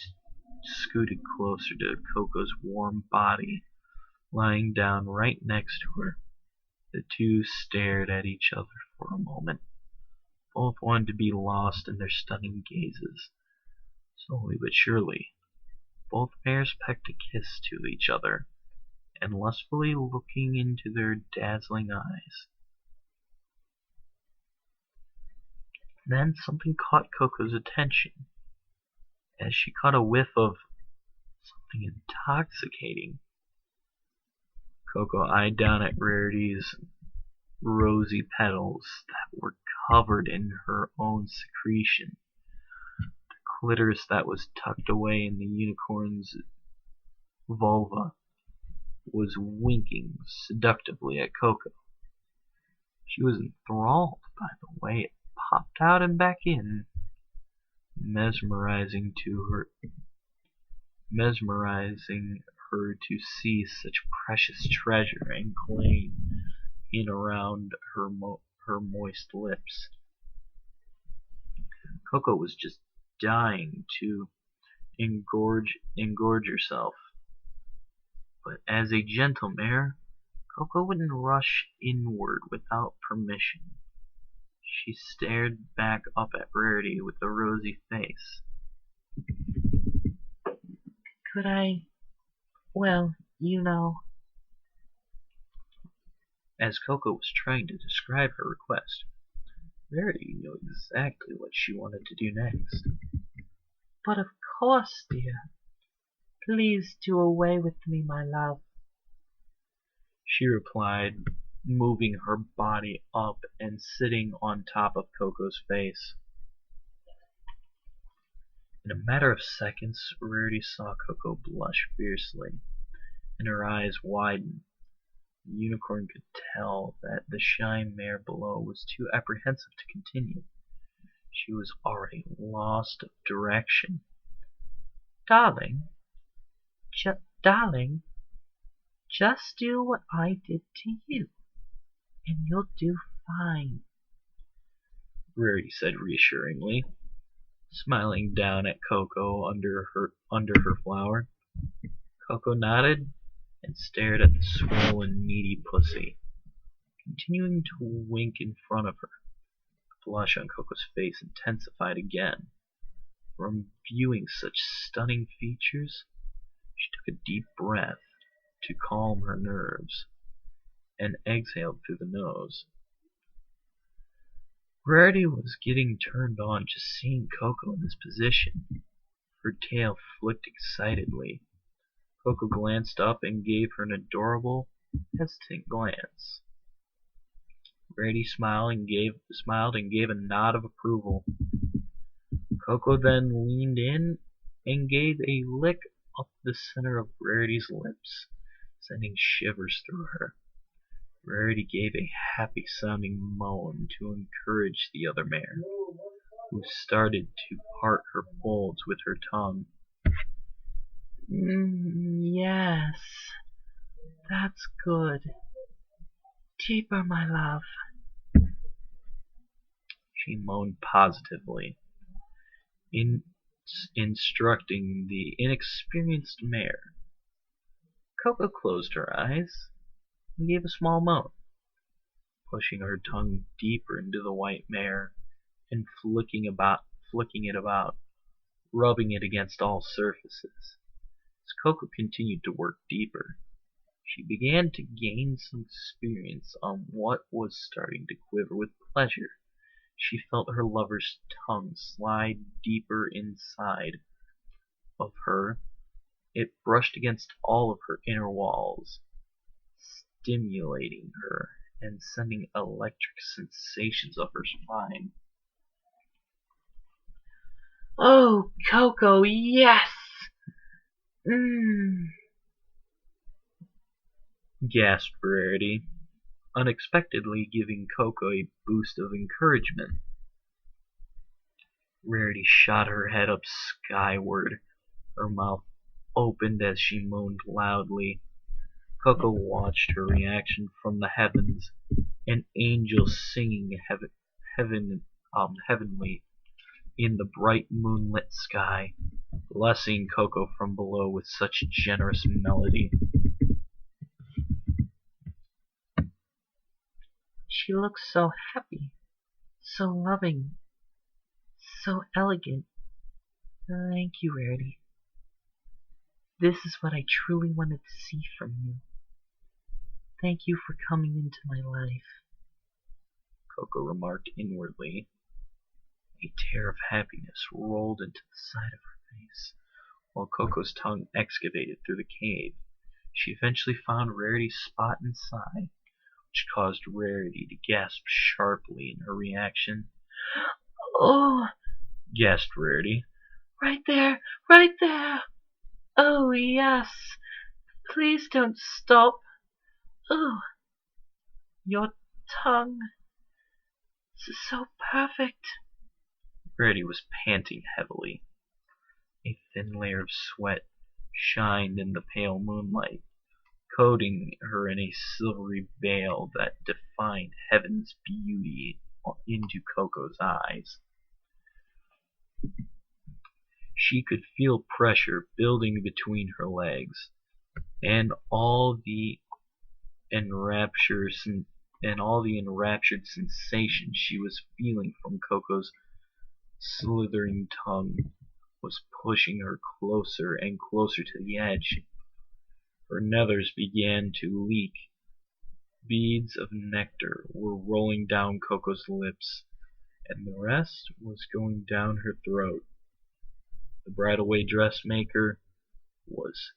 scooted closer to Coco's warm body, lying down right next to her. The two stared at each other for a moment. Both wanted to be lost in their stunning gazes. Slowly but surely, both pairs pecked a kiss to each other, and lustfully looking into their dazzling eyes. Then something caught Coco's attention as she caught a whiff of something intoxicating. Coco eyed down at Rarity's rosy petals that were covered in her own secretion. The clitoris that was tucked away in the unicorn's vulva was winking seductively at Coco. She was enthralled by the way it popped out and back in, mesmerizing her to see such precious treasure and claim in around her moist lips. Coco was just dying to engorge herself, but as a gentle mare, Coco wouldn't rush inward without permission. She stared back up at Rarity with a rosy face. Could I, well, you know. As Coco was trying to describe her request, Rarity knew exactly what she wanted to do next. But of course, dear. Please do away with me, my love, she replied, moving her body up and sitting on top of Coco's face. In a matter of seconds, Rarity saw Coco blush fiercely, and her eyes widen. The unicorn could tell that the shy mare below was too apprehensive to continue. She was already lost of direction. Darling, darling, just do what I did to you, and you'll do fine, Rarity said reassuringly, smiling down at Coco under her flower. Coco nodded and stared at the swollen, meaty pussy, continuing to wink in front of her. The blush on Coco's face intensified again. From viewing such stunning features, she took a deep breath to calm her nerves, and exhaled through the nose. Rarity was getting turned on just seeing Coco in this position. Her tail flicked excitedly. Coco glanced up and gave her an adorable, hesitant glance. Rarity smiled and gave a nod of approval. Coco then leaned in and gave a lick up the center of Rarity's lips, sending shivers through her. Rarity gave a happy-sounding moan to encourage the other mare, who started to part her folds with her tongue. Yes, that's good. Deeper, my love, she moaned positively, instructing the inexperienced mare. Coco closed her eyes and gave a small moan, pushing her tongue deeper into the white mare and flicking it about, rubbing it against all surfaces. As Coco continued to work deeper, she began to gain some experience on what was starting to quiver with pleasure. She felt her lover's tongue slide deeper inside of her. It brushed against all of her inner walls, stimulating her and sending electric sensations up her spine. Oh, Coco, yes! Gasped Rarity, unexpectedly giving Coco a boost of encouragement. Rarity shot her head up skyward, her mouth opened as she moaned loudly. Coco watched her reaction from the heavens, an angel singing heavenly in the bright moonlit sky, blessing Coco from below with such generous melody. She looks so happy, so loving, so elegant. Thank you, Rarity. This is what I truly wanted to see from you. Thank you for coming into my life, Coco remarked inwardly. A tear of happiness rolled into the side of her face, while Coco's tongue excavated through the cave. She eventually found Rarity's spot inside, which caused Rarity to gasp sharply in her reaction. Oh, Gasped Rarity. right there, right there. Oh, yes. Please don't stop. Oh, your tongue is so perfect. Rarity was panting heavily. A thin layer of sweat shined in the pale moonlight, coating her in a silvery veil that defined heaven's beauty into Coco's eyes. She could feel pressure building between her legs, and all the enraptured sensation she was feeling from Coco's slithering tongue was pushing her closer and closer to the edge. Her nethers began to leak. Beads of nectar were rolling down Coco's lips, and the rest was going down her throat. The bridal-way dressmaker was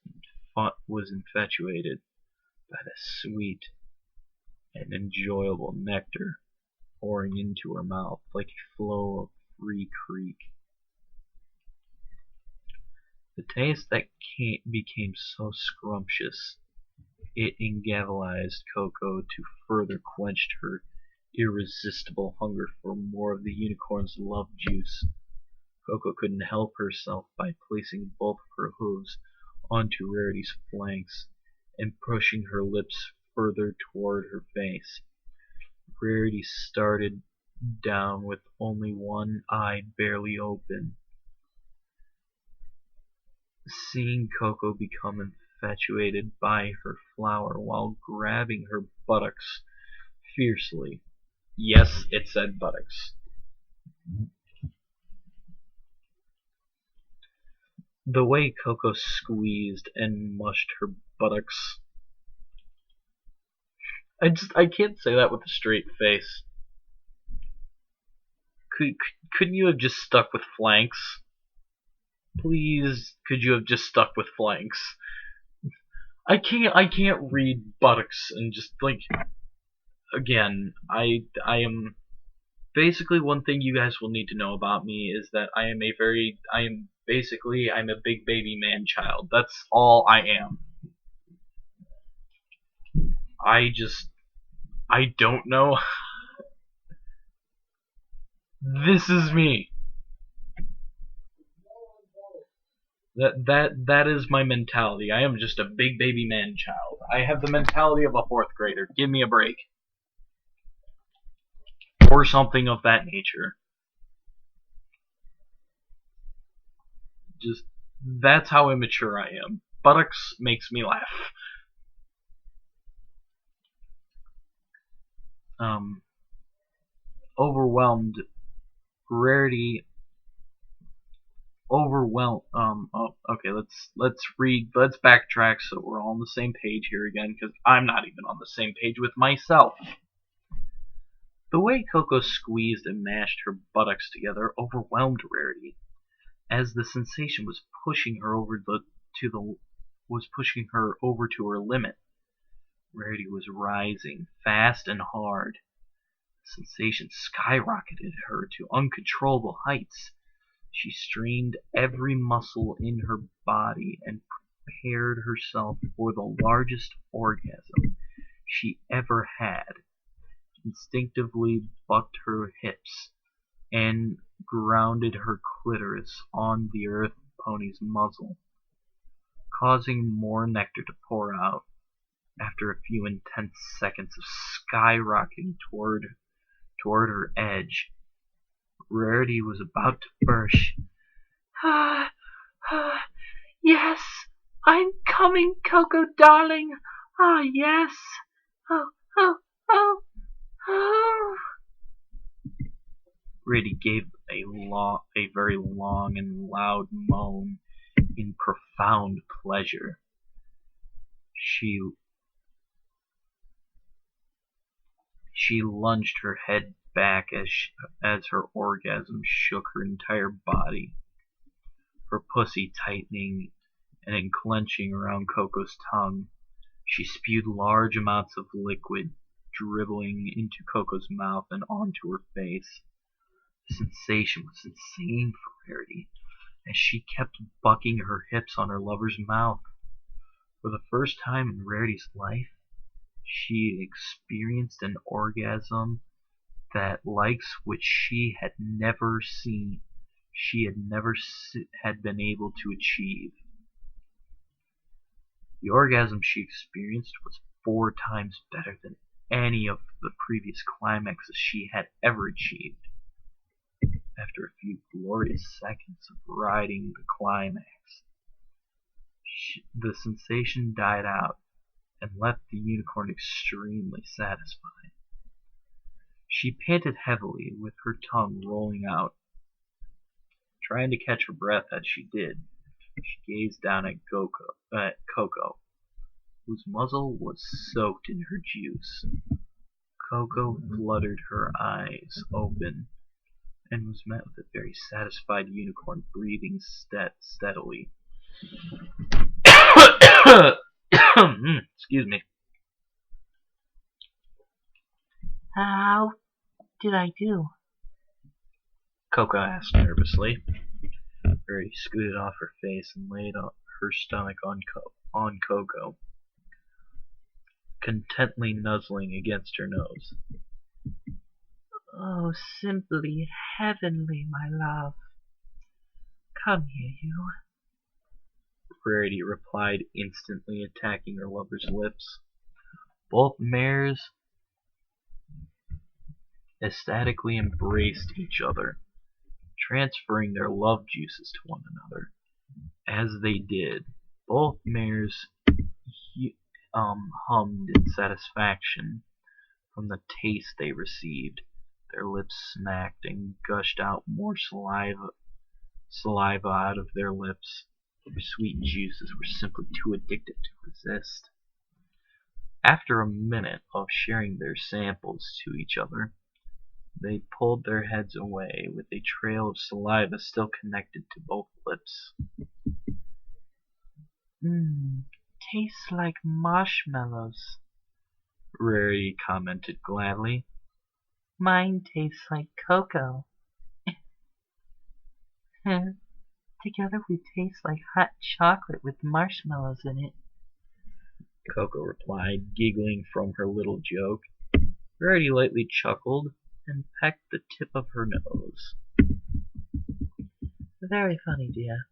infatuated by the sweet and enjoyable nectar pouring into her mouth like a flow of free creek. The taste that became so scrumptious it engavelized Coco to further quench her irresistible hunger for more of the unicorn's love juice. Coco couldn't help herself by placing both of her hooves onto Rarity's flanks and pushing her lips further toward her face. Rarity started down with only one eye barely open. Seeing Coco become infatuated by her flower while grabbing her buttocks fiercely. Yes, it said buttocks. The way Coco squeezed and mushed her buttocks. I can't say that with a straight face. Couldn't you have just stuck with flanks? Please, could you have just stuck with flanks? I can't read buttocks and just like again, I am basically one thing you guys will need to know about me is that I'm a big baby man child. That's all I am. I don't know. This is me. That is my mentality. I am just a big baby man child. I have the mentality of a 4th grader. Give me a break. Or something of that nature. Just that's how immature I am. Buttocks makes me laugh. Overwhelmed. Rarity. Overwhelmed. Okay. Let's backtrack so we're all on the same page here again, because I'm not even on the same page with myself. The way Coco squeezed and mashed her buttocks together overwhelmed Rarity, as the sensation was pushing her over to her limit. Rarity was rising fast and hard. The sensation skyrocketed her to uncontrollable heights. She strained every muscle in her body and prepared herself for the largest orgasm she ever had. Instinctively bucked her hips and grounded her clitoris on the earth pony's muzzle, causing more nectar to pour out. After a few intense seconds of skyrocketing toward her edge, Rarity was about to burst. Yes, I'm coming, Coco, darling. Ah, yes. Oh, oh, oh, oh. Rarity gave a very long and loud moan in profound pleasure. She lunged her head back as her orgasm shook her entire body, her pussy tightening and enclenching around Coco's tongue. She spewed large amounts of liquid, dribbling into Coco's mouth and onto her face. The sensation was insane for Rarity, as she kept bucking her hips on her lover's mouth. For the first time in Rarity's life, she experienced an orgasm that likes which she had never seen, had been able to achieve. The orgasm she experienced was 4 times better than any of the previous climaxes she had ever achieved. After a few glorious seconds of riding the climax, the sensation died out and left the unicorn extremely satisfied. She panted heavily, with her tongue rolling out. Trying to catch her breath as she did, she gazed down at Coco, whose muzzle was soaked in her juice. Coco fluttered her eyes open and was met with a very satisfied unicorn breathing steadily. Excuse me. How did I do? Coco asked nervously. Rarity scooted off her face and laid her stomach on Coco, contently nuzzling against her nose. Oh, simply heavenly, my love. Come here, you. Rarity replied, instantly attacking her lover's lips. Both mares ecstatically embraced each other, transferring their love juices to one another. As they did, both mares hummed in satisfaction from the taste they received. Their lips smacked and gushed out more saliva out of their lips. Their sweet juices were simply too addictive to resist. After a minute of sharing their samples to each other, they pulled their heads away with a trail of saliva still connected to both lips. Tastes like marshmallows, Rarity commented gladly. Mine tastes like cocoa. Together we taste like hot chocolate with marshmallows in it. Coco replied, giggling from her little joke. Rarity lightly chuckled and pecked the tip of her nose. Very funny, dear.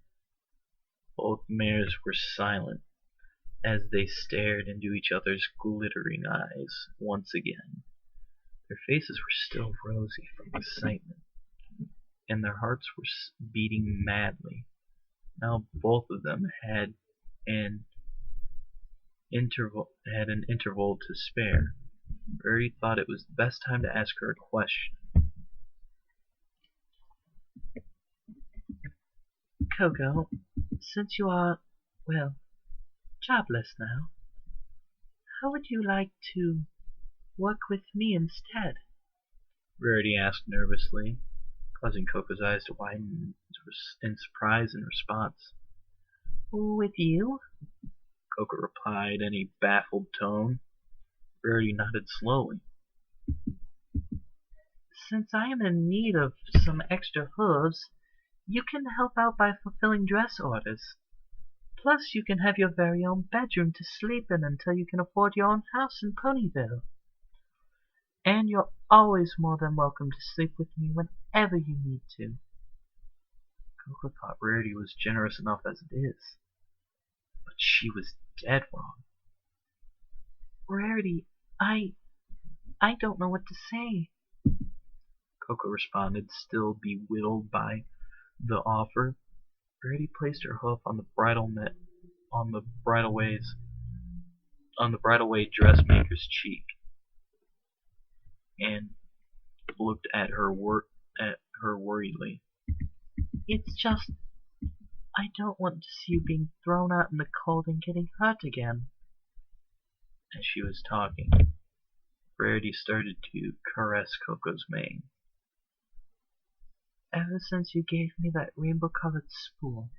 Both mares were silent as they stared into each other's glittering eyes once again. Their faces were still rosy from excitement, and their hearts were beating madly. Now both of them had an interval to spare. Rarity thought it was the best time to ask her a question. Coco, since you are, well, jobless now, how would you like to work with me instead? Rarity asked nervously, causing Coco's eyes to widen in surprise and response. With you? Coco replied in a baffled tone. Rarity nodded slowly. Since I am in need of some extra hooves, you can help out by fulfilling dress orders. Plus, you can have your very own bedroom to sleep in until you can afford your own house in Ponyville. And you're always more than welcome to sleep with me whenever you need to. Coco thought Rarity was generous enough as it is, but she was dead wrong. Rarity, I don't know what to say. Coco responded, still bewildered by the offer. Rarity placed her hoof on the bridalway dressmaker's cheek, and looked at her worriedly. It's just, I don't want to see you being thrown out in the cold and getting hurt again. As she was talking, Rarity started to caress Coco's mane. Ever since you gave me that rainbow-colored spool,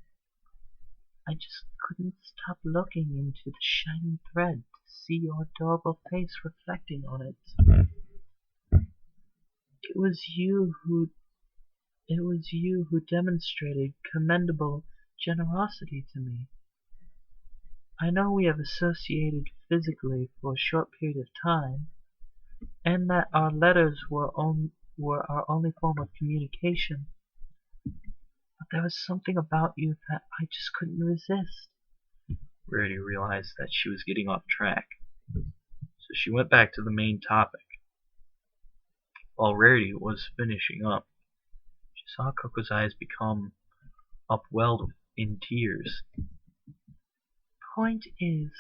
I just couldn't stop looking into the shining thread to see your adorable face reflecting on it. It was you who demonstrated commendable generosity to me. I know we have associated physically for a short period of time, and that our letters were our only form of communication, but there was something about you that I just couldn't resist. Rarity realized that she was getting off track, so she went back to the main topic. While Rarity was finishing up, she saw Coco's eyes become upwelled in tears. Point is,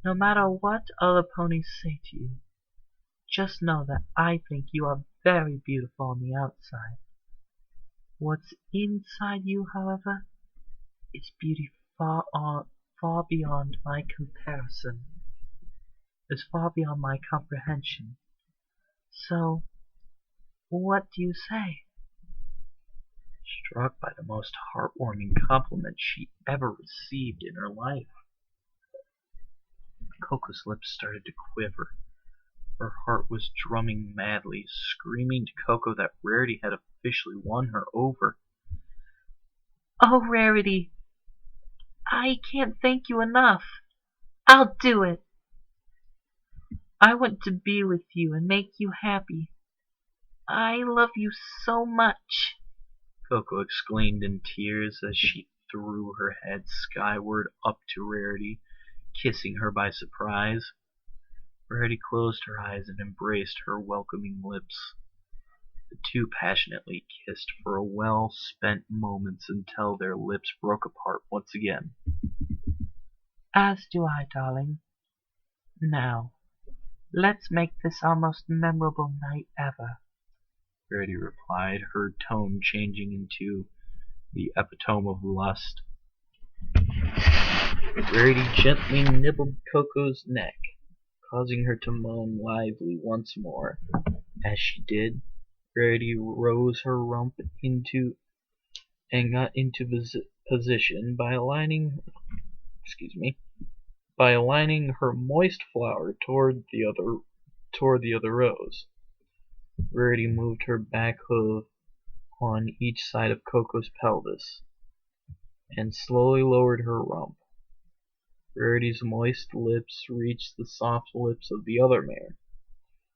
no matter what other ponies say to you, just know that I think you are very beautiful on the outside. What's inside you, however, is beauty far beyond my comparison. Is far beyond my comprehension. So, what do you say? Struck by the most heartwarming compliment she ever received in her life, Coco's lips started to quiver. Her heart was drumming madly, screaming to Coco that Rarity had officially won her over. Oh, Rarity, I can't thank you enough. I'll do it. I want to be with you and make you happy. I love you so much, Coco exclaimed in tears as she threw her head skyward up to Rarity, kissing her by surprise. Rarity closed her eyes and embraced her welcoming lips. The two passionately kissed for well-spent moments until their lips broke apart once again. As do I, darling. Now, let's make this our most memorable night ever, Rarity replied, her tone changing into the epitome of lust. Rarity gently nibbled Coco's neck, causing her to moan lively once more. As she did, Rarity rose her rump and got into position by aligning her moist flower toward the other rose. Rarity moved her back hoof on each side of Coco's pelvis and slowly lowered her rump. Rarity's moist lips reached the soft lips of the other mare,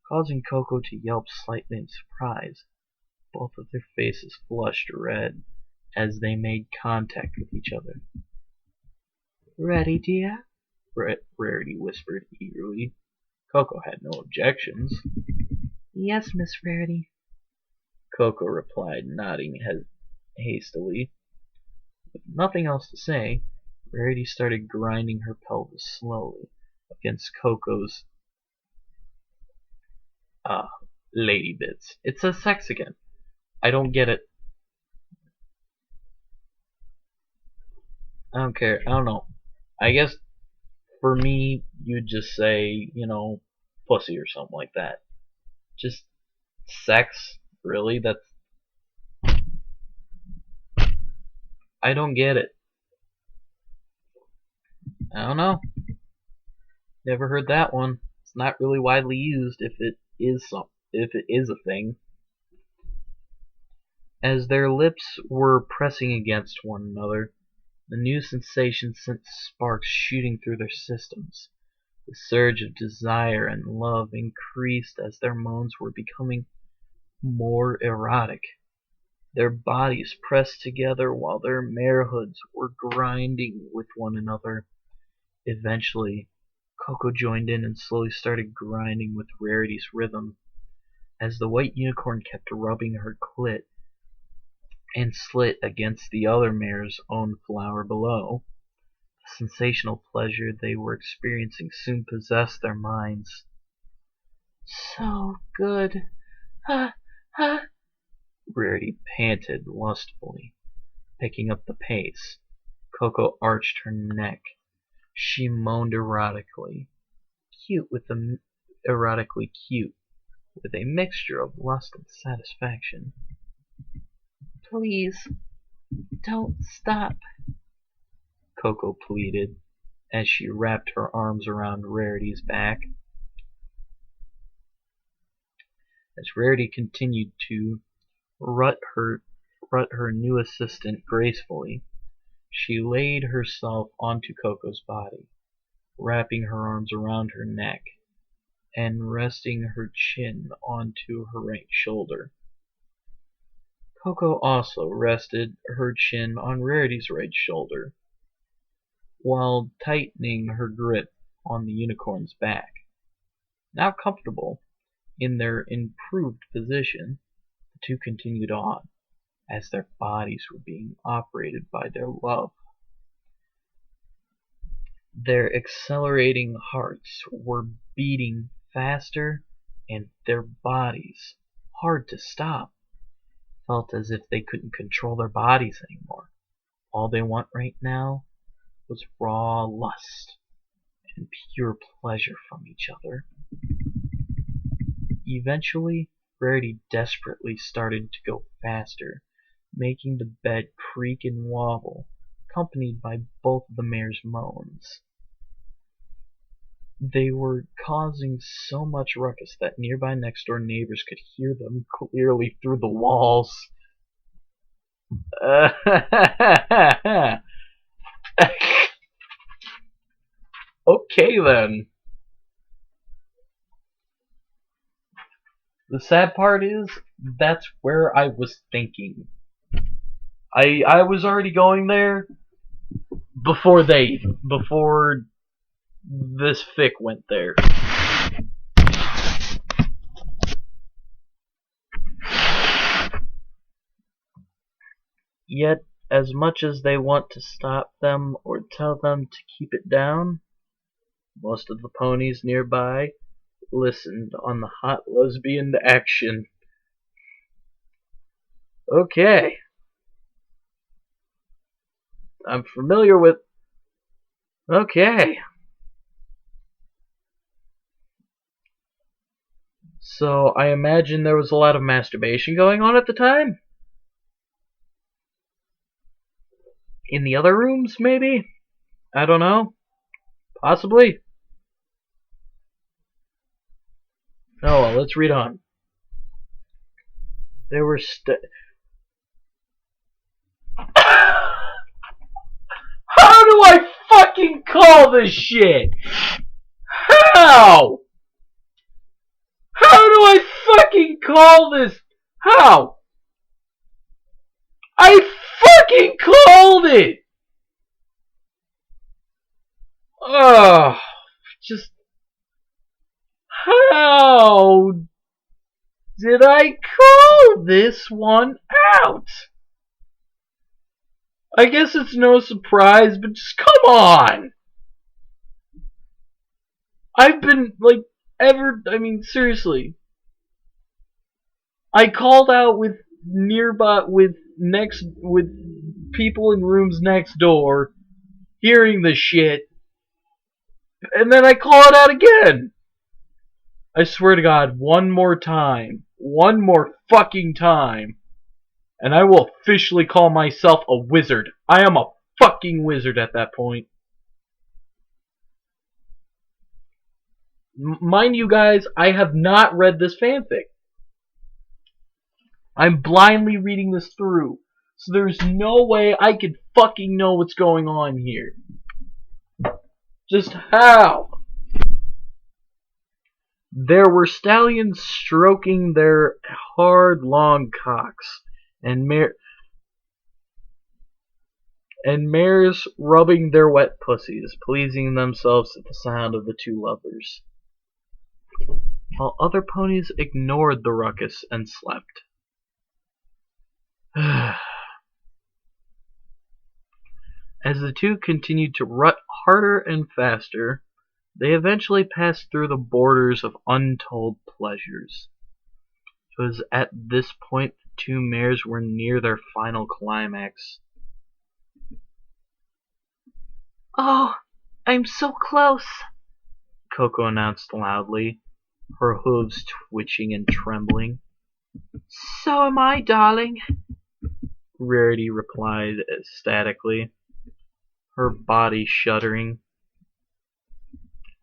causing Coco to yelp slightly in surprise. Both of their faces flushed red as they made contact with each other. Ready, dear? Rarity whispered eagerly. Coco had no objections. Yes, Miss Rarity, Coco replied, nodding hastily. With nothing else to say, Rarity started grinding her pelvis slowly against Coco's lady bits. It says sex again. I don't get it. I don't care. I don't know. I guess for me, you'd just say, pussy or something like that. Just sex? Really? I don't get it. I don't know. Never heard that one. It's not really widely used if it is a thing. As their lips were pressing against one another, the new sensation sent sparks shooting through their systems. The surge of desire and love increased as their moans were becoming more erotic. Their bodies pressed together while their marehoods were grinding with one another. Eventually, Coco joined in and slowly started grinding with Rarity's rhythm. As the white unicorn kept rubbing her clit and slit against the other mare's own flower below, the sensational pleasure they were experiencing soon possessed their minds. So good. Ha, ha. Rarity panted lustfully, picking up the pace. Coco arched her neck. She moaned erotically, cute with the erotically cute, with a mixture of lust and satisfaction. Please, don't stop. Coco pleaded, as she wrapped her arms around Rarity's back. As Rarity continued to rut her new assistant gracefully, she laid herself onto Coco's body, wrapping her arms around her neck and resting her chin onto her right shoulder. Coco also rested her chin on Rarity's right shoulder, while tightening her grip on the unicorn's back. Now comfortable in their improved position, the two continued on, as their bodies were being operated by their love. Their accelerating hearts were beating faster, and their bodies, hard to stop, felt as if they couldn't control their bodies anymore. All they want right now was raw lust and pure pleasure from each other. Eventually, Rarity desperately started to go faster, making the bed creak and wobble, accompanied by both of the mare's moans. They were causing so much ruckus that nearby next-door neighbors could hear them clearly through the walls. Okay then. The sad part is, that's where I was thinking. I was already going there before this fic went there. Yet, as much as they want to stop them or tell them to keep it down, most of the ponies nearby listened on the hot lesbian action. Okay. I'm familiar with... Okay. So I imagine there was a lot of masturbation going on at the time? In the other rooms, maybe? I don't know. Possibly. Oh well, let's read on. There were How do I fucking call this shit? How? How do I fucking call this? How? I fucking called it! Oh, just... How did I call this one out? I guess it's no surprise, but just come on! I've been, seriously. I called out with people in rooms next door, hearing the shit, and then I call it out again. I swear to God, one more fucking time, and I will officially call myself a wizard. I am a fucking wizard at that point. Mind you guys, I have not read this fanfic. I'm blindly reading this through, so there's no way I could fucking know what's going on here. Just how? There were stallions stroking their hard, long cocks, and mares rubbing their wet pussies, pleasing themselves at the sound of the two lovers, while other ponies ignored the ruckus and slept. As the two continued to rut harder and faster, they eventually passed through the borders of untold pleasures. It was at this point the two mares were near their final climax. Oh, I'm so close, Coco announced loudly, her hooves twitching and trembling. So am I, darling. Rarity replied ecstatically, her body shuddering.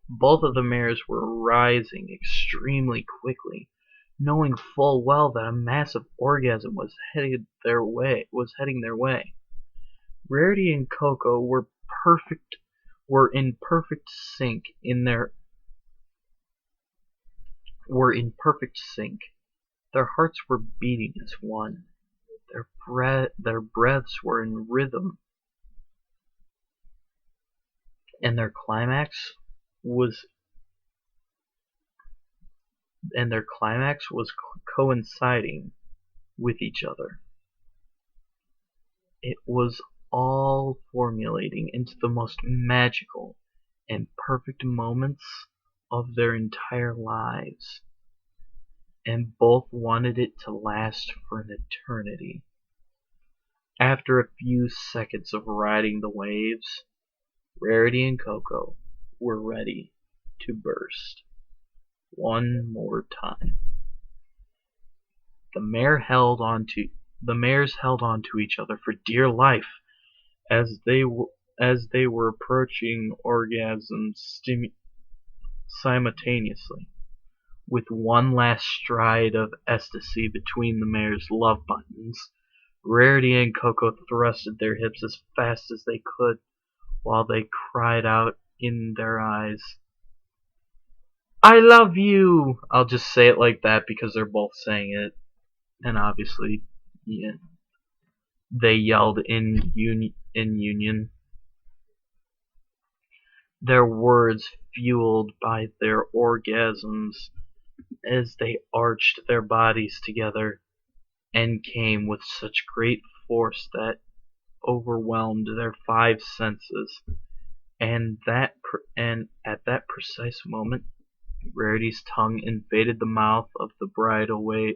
Both of the mares were rising extremely quickly, knowing full well that a massive orgasm was heading their way. Rarity and Coco were in perfect sync. Their hearts were beating as one. Their breaths were in rhythm, and their climax was coinciding with each other. It was all formulating into the most magical and perfect moments of their entire lives, and both wanted it to last for an eternity. After a few seconds of riding the waves, Rarity and Coco were ready to burst one more time. The mares held on to each other for dear life as they were approaching orgasm simultaneously. With one last stride of ecstasy between the mares' love buttons, Rarity and Coco thrusted their hips as fast as they could while they cried out in their eyes, "I love you!" I'll just say it like that because they're both saying it, and obviously, yeah, they yelled in union. Their words fueled by their orgasms as they arched their bodies together and came with such great force that overwhelmed their five senses, and at that precise moment, Rarity's tongue invaded the mouth of the bridalway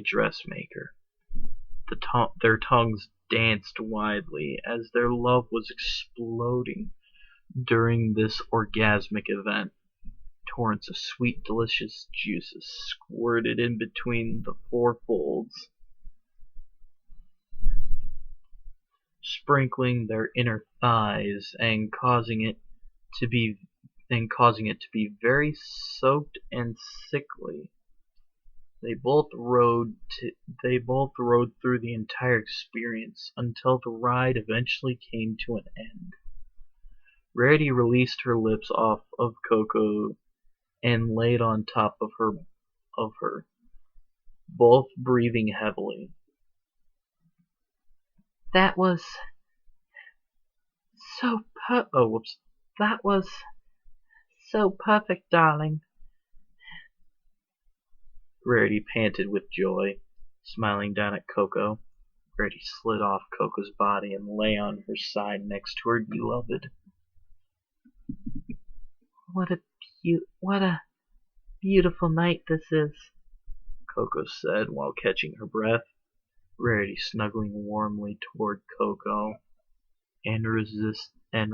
dressmaker. Their tongues danced wildly as their love was exploding during this orgasmic event. Torrents of sweet, delicious juices squirted in between the four folds, sprinkling their inner thighs and causing it to be very soaked and sickly. They both rode through the entire experience until the ride eventually came to an end. Rarity released her lips off of Coco and laid on top of her, both breathing heavily. That was so that was so perfect, darling. Rarity panted with joy, smiling down at Coco. Rarity slid off Coco's body and lay on her side next to her beloved. What a beautiful night this is, Coco said while catching her breath. Rarity snuggling warmly toward Coco and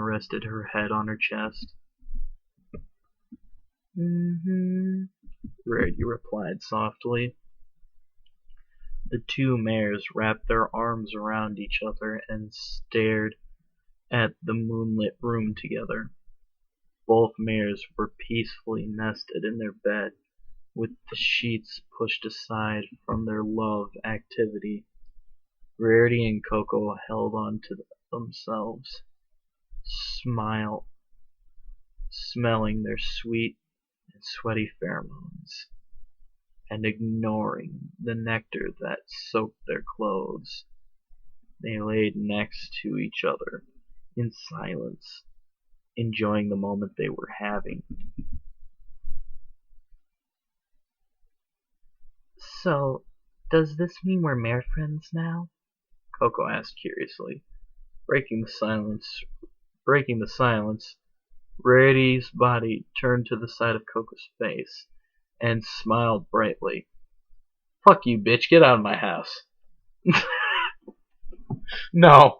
rested her head on her chest. Rarity replied softly. The two mares wrapped their arms around each other and stared at the moonlit room together. Both mares were peacefully nested in their bed, with the sheets pushed aside from their love activity. Rarity and Coco held on to themselves, smelling their sweet and sweaty pheromones, and ignoring the nectar that soaked their clothes. They laid next to each other in silence, enjoying the moment they were having. So, does this mean we're mare friends now? Coco asked curiously. Breaking the silence, Rarity's body turned to the side of Coco's face and smiled brightly. "Fuck you, bitch, get out of my house." No.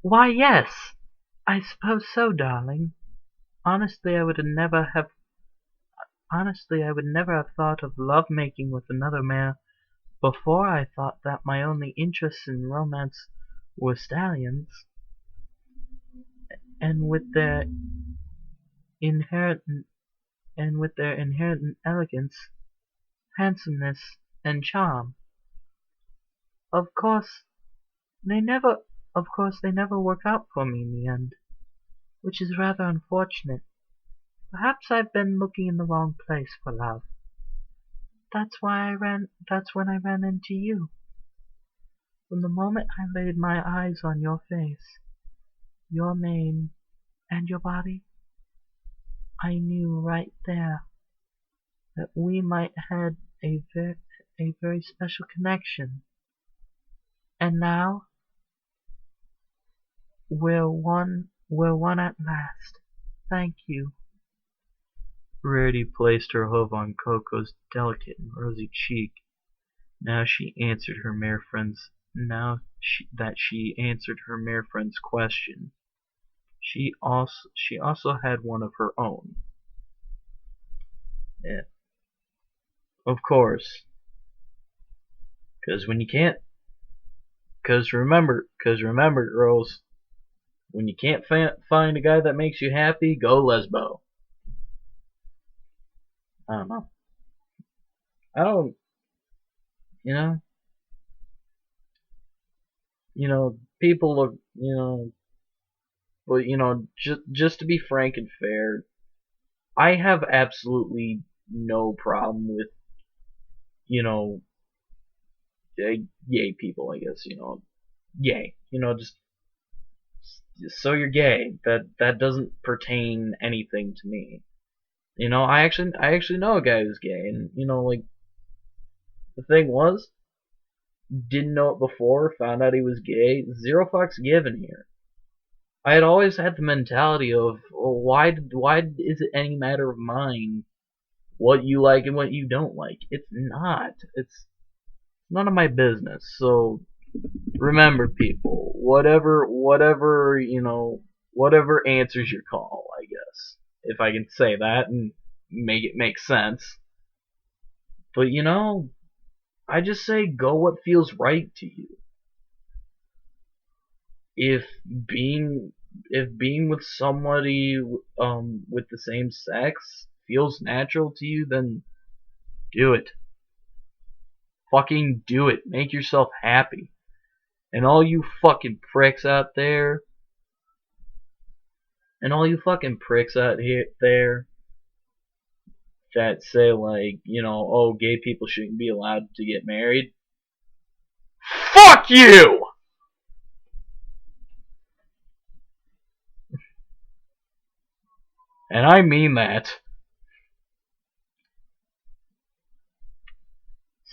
Why, yes, I suppose so, darling. Honestly, I would never have thought of love making with another man before. I thought that my only interests in romance were stallions, and inherent with their inherent elegance, handsomeness, and charm. Of course, they never, of course, they never work out for me in the end, which is rather unfortunate. Perhaps I've been looking in the wrong place for love. That's when I ran into you. From the moment I laid my eyes on your face, your mane, and your body, I knew right there that we might have a very special connection. And now we're one at last. Thank you. Rarity placed her hoof on Coco's delicate and rosy cheek. Now that she answered her mare friend's question, she also had one of her own. Yeah, of course. Cause remember, girls, when you can't find a guy that makes you happy, go lesbo. I don't know. I don't, you know, people look, but just to be frank and fair, I have absolutely no problem with, you know, gay people. I guess gay. Just so you're gay. That doesn't pertain anything to me. I actually know a guy who's gay, and like the thing was, didn't know it before, found out he was gay. Zero fucks given here. I had always had the mentality of, well, why is it any matter of mine what you like and what you don't like? It's not. It's none of my business. So remember, people, whatever answers your call, I guess, if I can say that and make it make sense. But I just say go what feels right to you. If being with somebody with the same sex feels natural to you, then do it. Fucking do it. Make yourself happy. And all you fucking pricks out there, that say like, oh, gay people shouldn't be allowed to get married. Fuck you! And I mean that.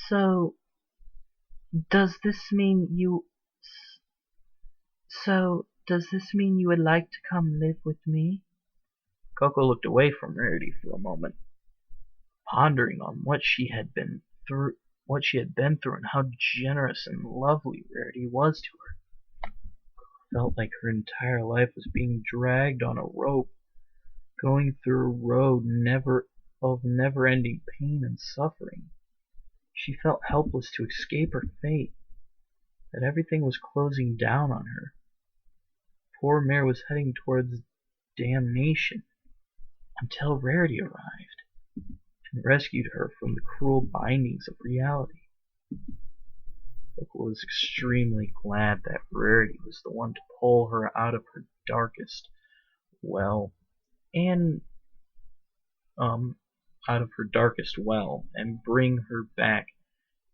So, does this mean you would like to come live with me? Coco looked away from Rarity for a moment, pondering on what she had been through, and how generous and lovely Rarity was to her. Felt like her entire life was being dragged on a rope, going through a road of never-ending pain and suffering. She felt helpless to escape her fate, that everything was closing down on her. Poor Mare was heading towards damnation until Rarity arrived and rescued her from the cruel bindings of reality. Coco was extremely glad that Rarity was the one to pull her out of her darkest well and bring her back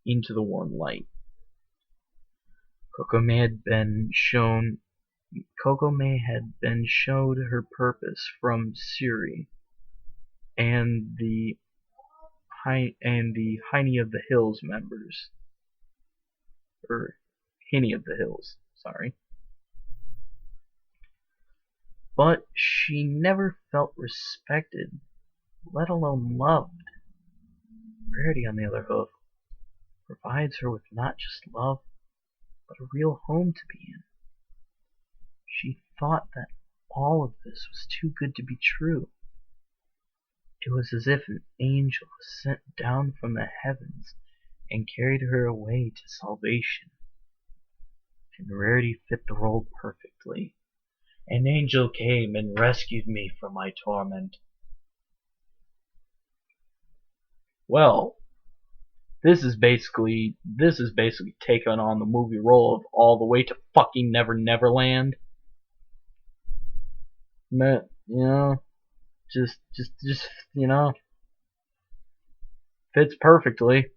into the warm light. Coco May had been showed her purpose from Siri and the Hiney of the Hills members, or Hiney of the Hills, sorry. But she never felt respected, let alone loved. Rarity, on the other hand, provides her with not just love, but a real home to be in. She thought that All of this was too good to be true. It was as if an angel was sent down from the heavens and carried her away to salvation. And Rarity fit the role perfectly. An angel came and rescued me from my torment. Well, this is basically taking on the movie role of All the Way to fucking Never Neverland. But, just fits perfectly.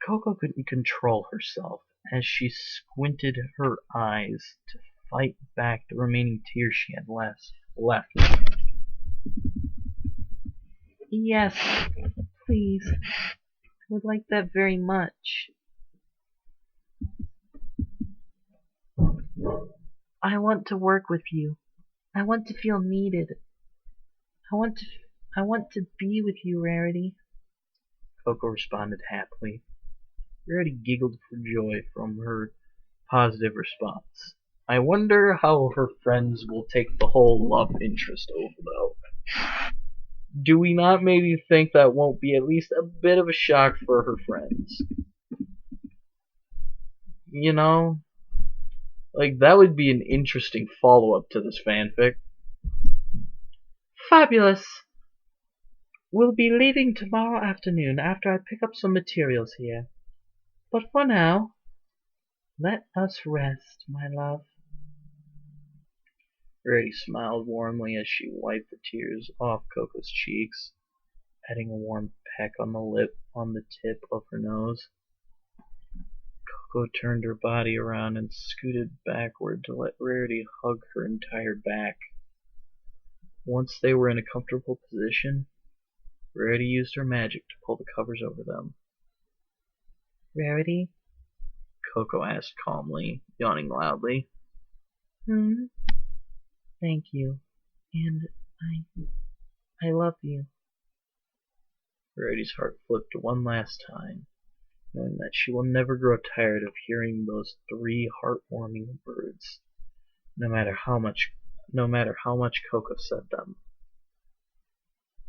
Coco couldn't control herself as she squinted her eyes to fight back the remaining tears she had left. Yes, please. I would like that very much. I want to work with you. I want to feel needed. I want to be with you, Rarity. Coco responded happily. Rarity giggled for joy from her positive response. I wonder how her friends will take the whole love interest over, though. Do we not maybe think that won't be at least a bit of a shock for her friends? Like, that would be an interesting follow-up to this fanfic. Fabulous! We'll be leaving tomorrow afternoon after I pick up some materials here. But for now, let us rest, my love. Rarity smiled warmly as she wiped the tears off Coco's cheeks, adding a warm peck on the tip of her nose. Coco turned her body around and scooted backward to let Rarity hug her entire back. Once they were in a comfortable position, Rarity used her magic to pull the covers over them. Rarity? Coco asked calmly, yawning loudly. Thank you. And I love you. Rarity's heart flipped one last time, knowing that she will never grow tired of hearing those 3 heartwarming words, no matter how much Coco said them.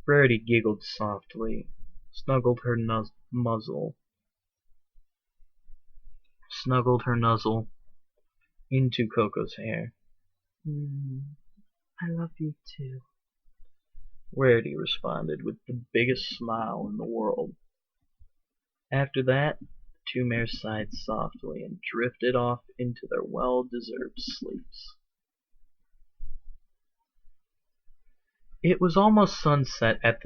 Rarity giggled softly, snuggled her muzzle into Coco's hair. I love you too. Rarity responded with the biggest smile in the world. After that, the 2 mares sighed softly and drifted off into their well-deserved sleeps. It was almost sunset as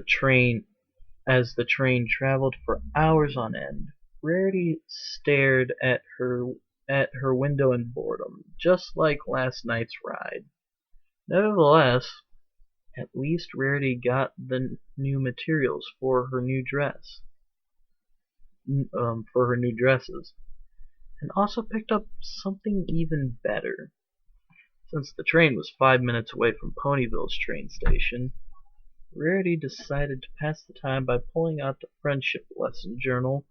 the train traveled for hours on end. Rarity stared at her window in boredom, just like last night's ride. Nevertheless, at least Rarity got the new materials for her new dresses, and also picked up something even better. Since the train was 5 minutes away from Ponyville's train station, Rarity decided to pass the time by pulling out the friendship lesson journal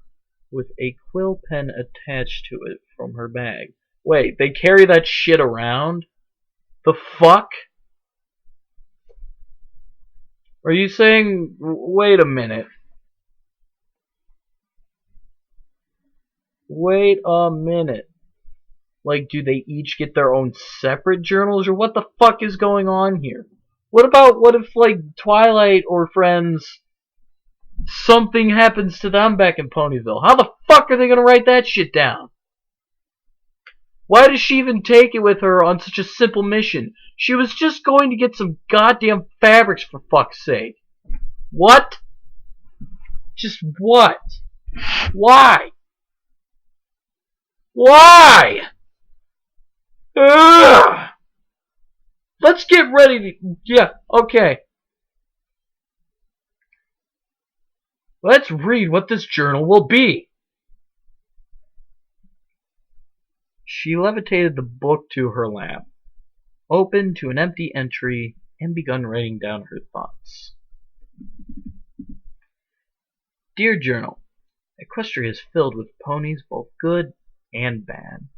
with a quill pen attached to it from her bag. Wait, they carry that shit around? The fuck? Are you saying... Wait a minute. Wait a minute. Like, do they each get their own separate journals, or what the fuck is going on here? What if, like, Twilight or Friends, something happens to them back in Ponyville? How the fuck are they gonna write that shit down? Why does she even take it with her on such a simple mission? She was just going to get some goddamn fabrics, for fuck's sake. What? Just what? Why? Why? Ugh! Let's get ready to... Yeah, okay. Let's read what this journal will be. She levitated the book to her lap, opened to an empty entry, and began writing down her thoughts. Dear Journal, Equestria is filled with ponies both good and bad.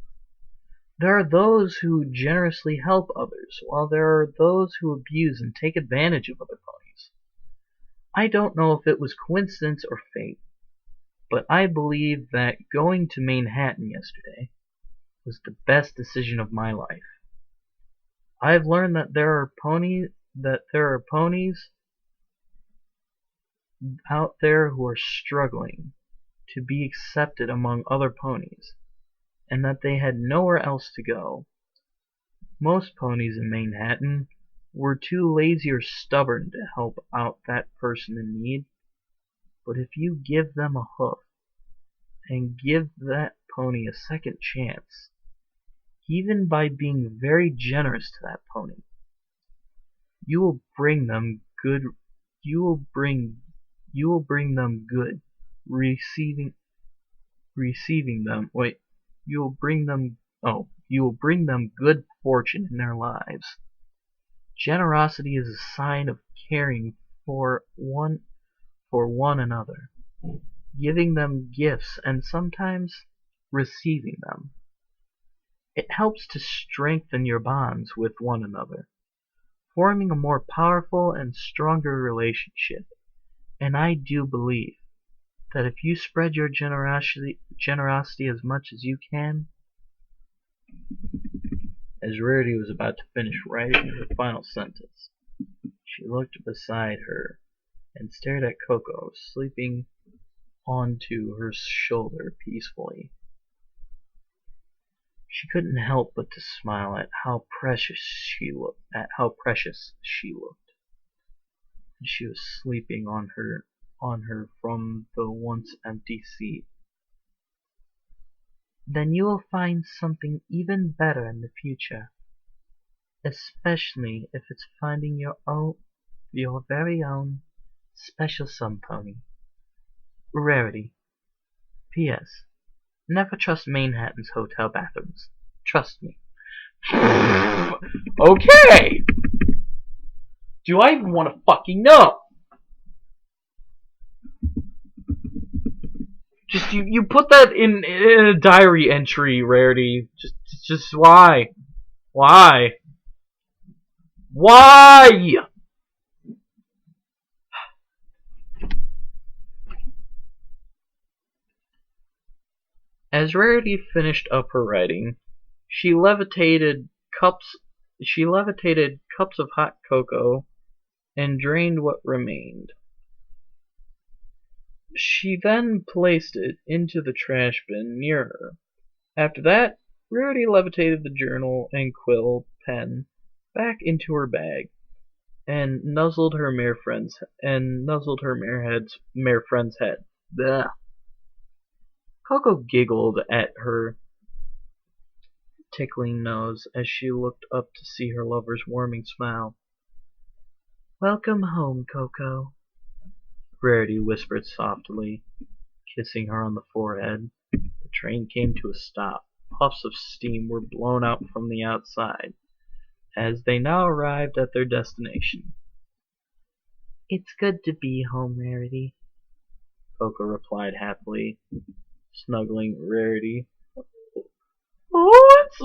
There are those who generously help others, while there are those who abuse and take advantage of other ponies. I don't know if it was coincidence or fate, but I believe that going to Manhattan yesterday was the best decision of my life. I've learned that there are ponies out there who are struggling to be accepted among other ponies, and that they had nowhere else to go. Most ponies in Manhattan were too lazy or stubborn to help out that person in need, but if you give them a hoof and give that pony a second chance, even by being very generous to that pony, you will bring them good receiving them wait you will bring them good fortune in their lives. Generosity is a sign of caring for one another, giving them gifts and sometimes receiving them. It helps to strengthen your bonds with one another, forming a more powerful and stronger relationship. And I do believe that if you spread your generosity as much as you can. As Rarity was about to finish writing her final sentence, she looked beside her and stared at Coco sleeping onto her shoulder peacefully. She couldn't help but to smile at how precious she looked. And she was sleeping on her from the once empty seat. Then you will find something even better in the future, especially if it's finding your very own special sun pony. Rarity. P.S. Never trust Manhattan's hotel bathrooms. Trust me. Okay! Do I even want to fucking know? Just you put that in a diary entry, Rarity. Just why? Why? Why? As Rarity finished up her writing, she levitated cups of hot cocoa and drained what remained. She then placed it into the trash bin near her. After that, Rarity levitated the journal and quill pen back into her bag and nuzzled her mare friend's head. Blech. Coco giggled at her tickling nose as she looked up to see her lover's warming smile. Welcome home, Coco, Rarity whispered softly, kissing her on the forehead. The train came to a stop. Puffs of steam were blown out from the outside, as they now arrived at their destination. It's good to be home, Rarity, Coco replied happily, snuggling Rarity. It's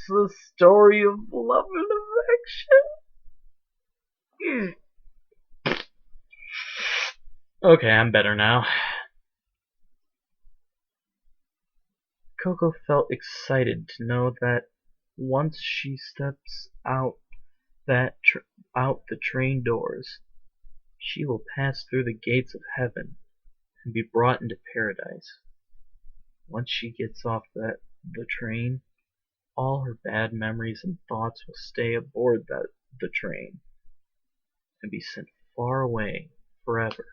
a story of love and affection. Okay, I'm better now. Coco felt excited to know that once she steps out the train doors, she will pass through the gates of heaven and be brought into paradise. Once she gets off the train, all her bad memories and thoughts will stay aboard the train and be sent far away forever,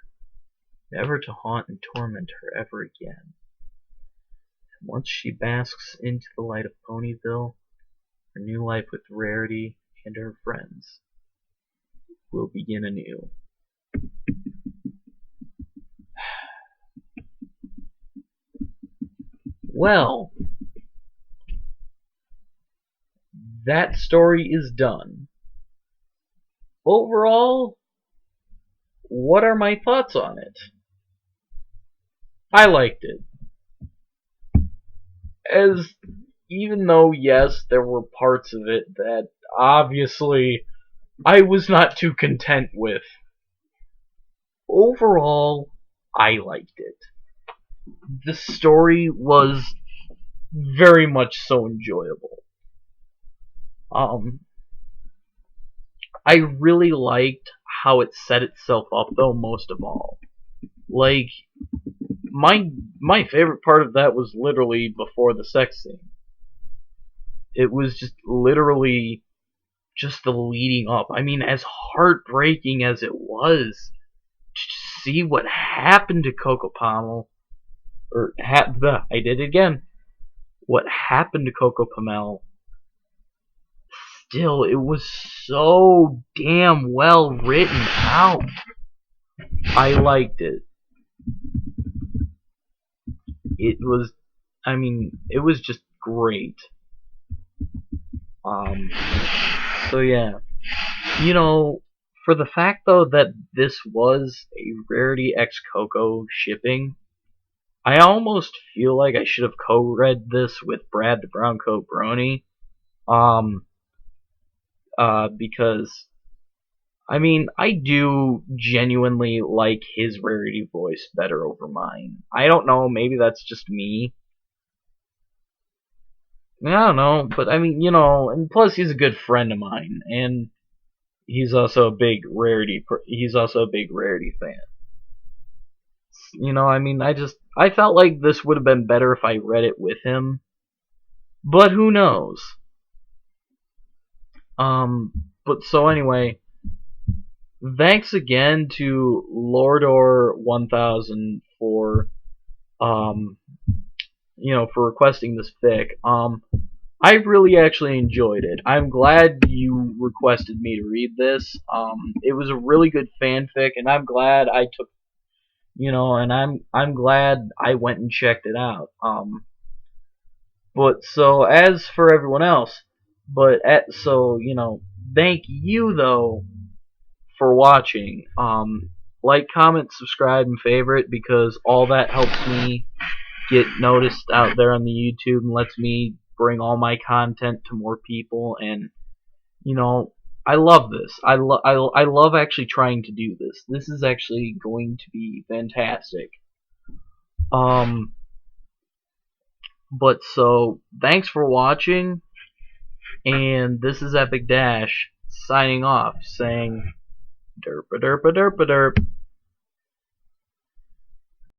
never to haunt and torment her ever again. And once she basks into the light of Ponyville, her new life with Rarity and her friends will begin anew. Well, that story is done. Overall, what are my thoughts on it? I liked it. as even though yes, there were parts of it that obviously I was not too content with, overall I liked it. The story was very much so enjoyable. Um, I really liked how it set itself up though, most of all. Like my favorite part of that was literally before the sex scene. It was just literally just the leading up. I mean, as heartbreaking as it was to see what happened to Coco Pommel, I did it again. What happened to Coco Pommel? Still, it was so damn well written out. I liked it. It was, I mean, it was just great. So yeah, you know, for the fact though that this was a Rarity X Coco shipping, I almost feel like I should have co-read this with Brad the Browncoat Brony, um, because I mean I do genuinely like his Rarity voice better over mine. I don't know, maybe that's just me. I don't know, but I mean, you know, and plus he's a good friend of mine, and he's also a big Rarity. He's also a big Rarity fan. You know, I mean, I felt like this would have been better if I read it with him, but who knows? But so anyway, thanks again to Lordor 1000 for for requesting this fic. I really actually enjoyed it. I'm glad you requested me to read this. It was a really good fanfic, and I'm glad I took, and I'm glad I went and checked it out. But so as for everyone else, thank you though for watching. Like, comment, subscribe, and favorite, because all that helps me get noticed out there on the YouTube and lets me bring all my content to more people. And I love this. I love actually trying to do this. This is actually going to be fantastic. But so thanks for watching, and this is Epic Dash signing off, saying derp a derp a derp a derp.